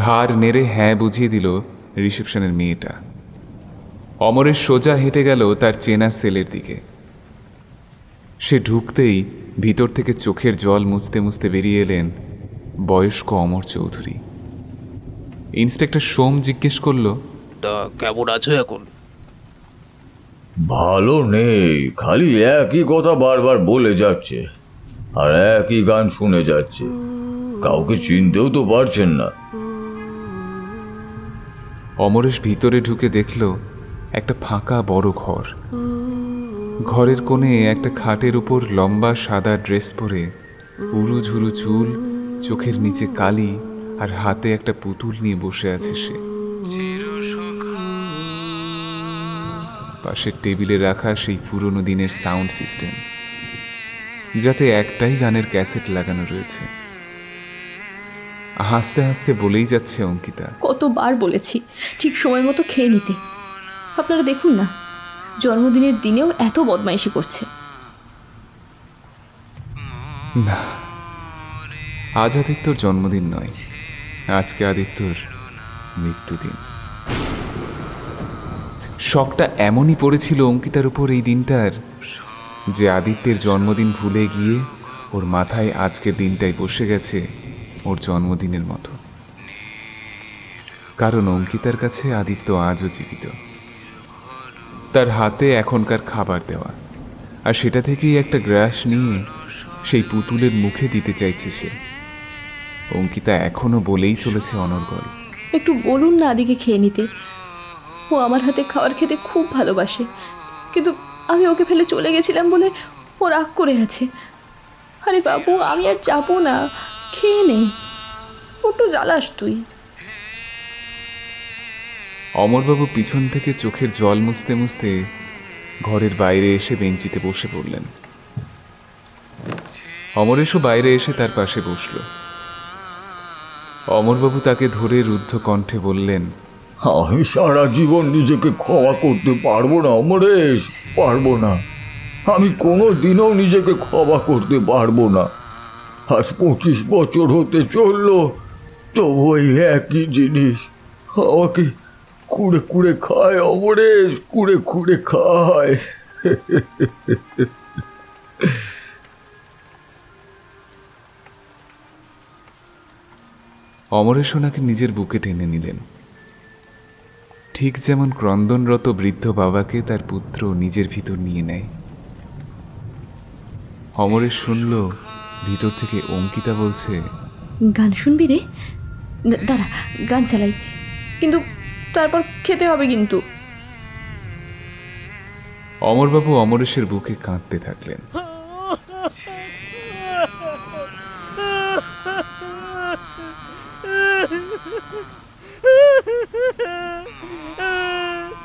ঘাড় নেড়ে হ্যাঁ বুঝিয়ে দিল রিসেপশনের মেয়েটা। অমরের সোজা হেঁটে গেল তার চেনা সেলের দিকে। সে ঢুকতেই ভিতর থেকে চোখের জল মুছতে মুছতে বেরিয়ে এলেন বয়স্ক অমর চৌধুরী। ইন্সপেক্টর সোম জিজ্ঞেস করল, তা কেমন আছো এখন? ভালো নেই, খালি একই কথা বারবার বলে যাচ্ছে আর একই গান শুনে যাচ্ছে। কাউকে চিনতেও তো পারছেন না। অমরেশ ভিতরে ঢুকে দেখল একটা ফাঁকা বড় ঘর। ঘরের কোণে একটা খাটের উপর লম্বা সাদা ড্রেস পরে, উড়ু ঝুরু চুল, চোখের নিচে কালি আর হাতে একটা পুতুল নিয়ে বসে আছে সে। পাশের টেবিলে রাখা সেই পুরনো দিনের সাউন্ড সিস্টেম, যাতে একটাই গানের ক্যাসেট লাগানো রয়েছে। হাসতে হাসতে বলেই যাচ্ছে অঙ্কিতা, কতবার বলেছি ঠিক সময় মতো খেয়ে নিতে। আপনারা দেখুন না, জন্মদিনের দিনেও এত বদমাইশি করছে। না, আজ আদিত্যর জন্মদিন নয়, আজকে আদিত্যর মৃত্যুদিন। শখটা এমনই পড়েছিল অঙ্কিতার উপর এই দিনটার, যে আদিত্যের জন্মদিন ভুলে গিয়ে ওর মাথায় আজকের দিনটাই বসে গেছে ওর জন্মদিনের মতো। কারণ অঙ্কিতার কাছে আদিত্য আজও জীবিত। তার হাতে এখনকার খাবার দেওয়া, আর সেটা থেকেই একটা গ্রাস নিয়ে সেই পুতুলের মুখে দিতে চাইছে সে। অঙ্কিতা এখনো বলেই চলেছে অনর্গল, একটু বলুন না আদিকে খেয়ে নিতে। ও আমার হাতে খাবার খেতে খুব ভালোবাসে, কিন্তু আমি ওকে ফেলে চলে গেছিলাম বলে ও রাগ করে আছে। আরে বাবু, আমি আর যাবো না, খেয়ে নে, ওটু জ্বালাস তুই। অমরবাবু পিছন থেকে চোখের জল মুছতে মুছতে ঘরের বাইরে এসে বেঞ্চিতে বসে পড়লেন। অমরেশও বাইরে এসে তার পাশে বসল। অমরবাবু তাকে ধরে রুদ্ধ কণ্ঠে বললেন, আমি সারা জীবন নিজেকে ক্ষমা করতে পারবো না অমরেশ, পারবো না। আমি কোনো দিনও নিজেকে ক্ষমা করতে পারবো না। আজ 25 বছর হতে চললো, তবু ওই একই জিনিস আমাকে কুড়ে কুড়ে খায় অমরেশ, কুড়ে কুড়ে খায়। অমরেশ ওনাকে নিজের বুকে টেনে নিলেন, ঠিক যেমন ক্রন্দনরত বৃদ্ধ বাবাকে তার পুত্র নিজের ভিতর নিয়ে নেয়। অমরেশ শুনল ভিতর থেকে অঙ্কিতা বলছে, গান শুনবি রে? দাঁড়া, গান চালাই, কিন্তু তারপর খেতে হবে কিন্তু। অমরবাবু অমরেশের বুকে কাঁদতে থাকলেন।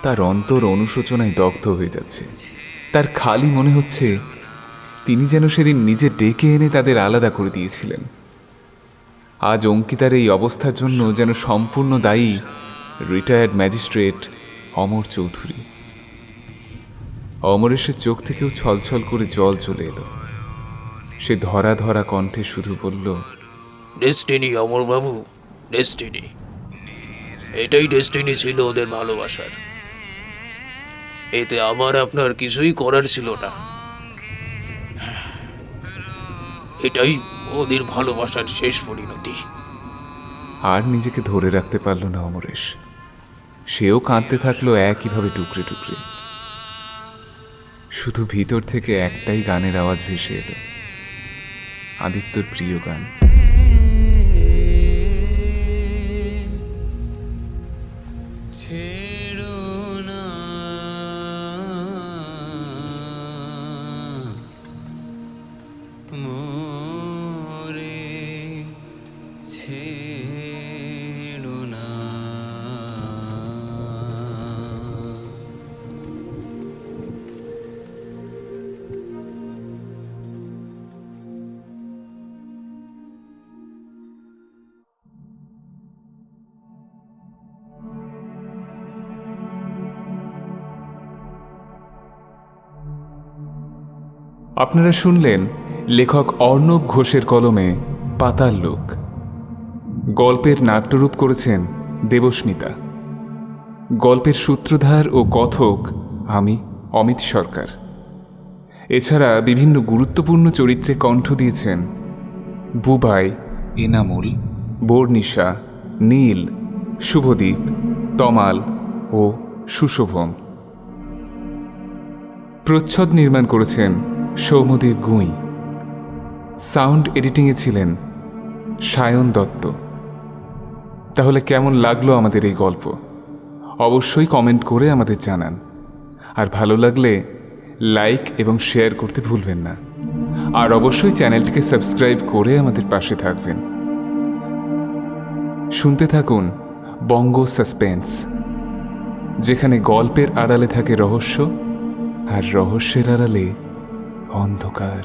তার অন্তর অনুশোচনায় দগ্ধ হয়ে যাচ্ছে। তার খালি মনে হচ্ছে তিনি যেন সেদিন নিজে ডেকে এনে তাদের আলাদা করে দিয়েছিলেন। আজ অঙ্কিতার এই অবস্থার জন্য যেন সম্পূর্ণ দায়ী রিটায়ার্ড ম্যাজিস্ট্রেট অমর চৌধুরী। অমরেশের চোখ থেকেও ছলছল করে জল চলে এলো। সে ধরা ধরা কণ্ঠে শুধু বলল, ডেস্টিনি অমরবাবু, ডেস্টিনি। এটাই ডেস্টিনি ছিল ওদের ভালোবাসার। এতে আমার আপনার কিছুই করার ছিল না। এটাই ওদের ভালোবাসার শেষ পরিণতি। আর নিজেকে ধরে রাখতে পারল না অমরেশ। সেও কাঁদতে থাকলো একইভাবে টুকরে টুকরে। শুধু ভিতর থেকে একটাই গানের আওয়াজ ভেসে এলো, আদিত্যর প্রিয় গান। আপনারা শুনলেন লেখক অর্ণব ঘোষের কলমে পাতাল লোক। গল্পের নাট্যরূপ করেছেন দেবস্মিতা। গল্পের সূত্রধার ও কথক আমি, অমিত সরকার। এছাড়া বিভিন্ন গুরুত্বপূর্ণ চরিত্রে কণ্ঠ দিয়েছেন বুবাই, এনামুল, বর্ণিশা, নীল, শুভদীপ, তমাল ও সুশোভম। প্রচ্ছদ নির্মাণ করেছেন সৌম্যদেব গুঁই। সাউন্ড এডিটিংয়ে ছিলেন সায়ন দত্ত। তাহলে কেমন লাগলো আমাদের এই গল্প? অবশ্যই কমেন্ট করে আমাদের জানান। আর ভালো লাগলে লাইক এবং শেয়ার করতে ভুলবেন না। আর অবশ্যই চ্যানেলটিকে সাবস্ক্রাইব করে আমাদের পাশে থাকবেন। শুনতে থাকুন বঙ্গ সাসপেন্স, যেখানে গল্পের আড়ালে থাকে রহস্য আর রহস্যের আড়ালে অন্ধকার।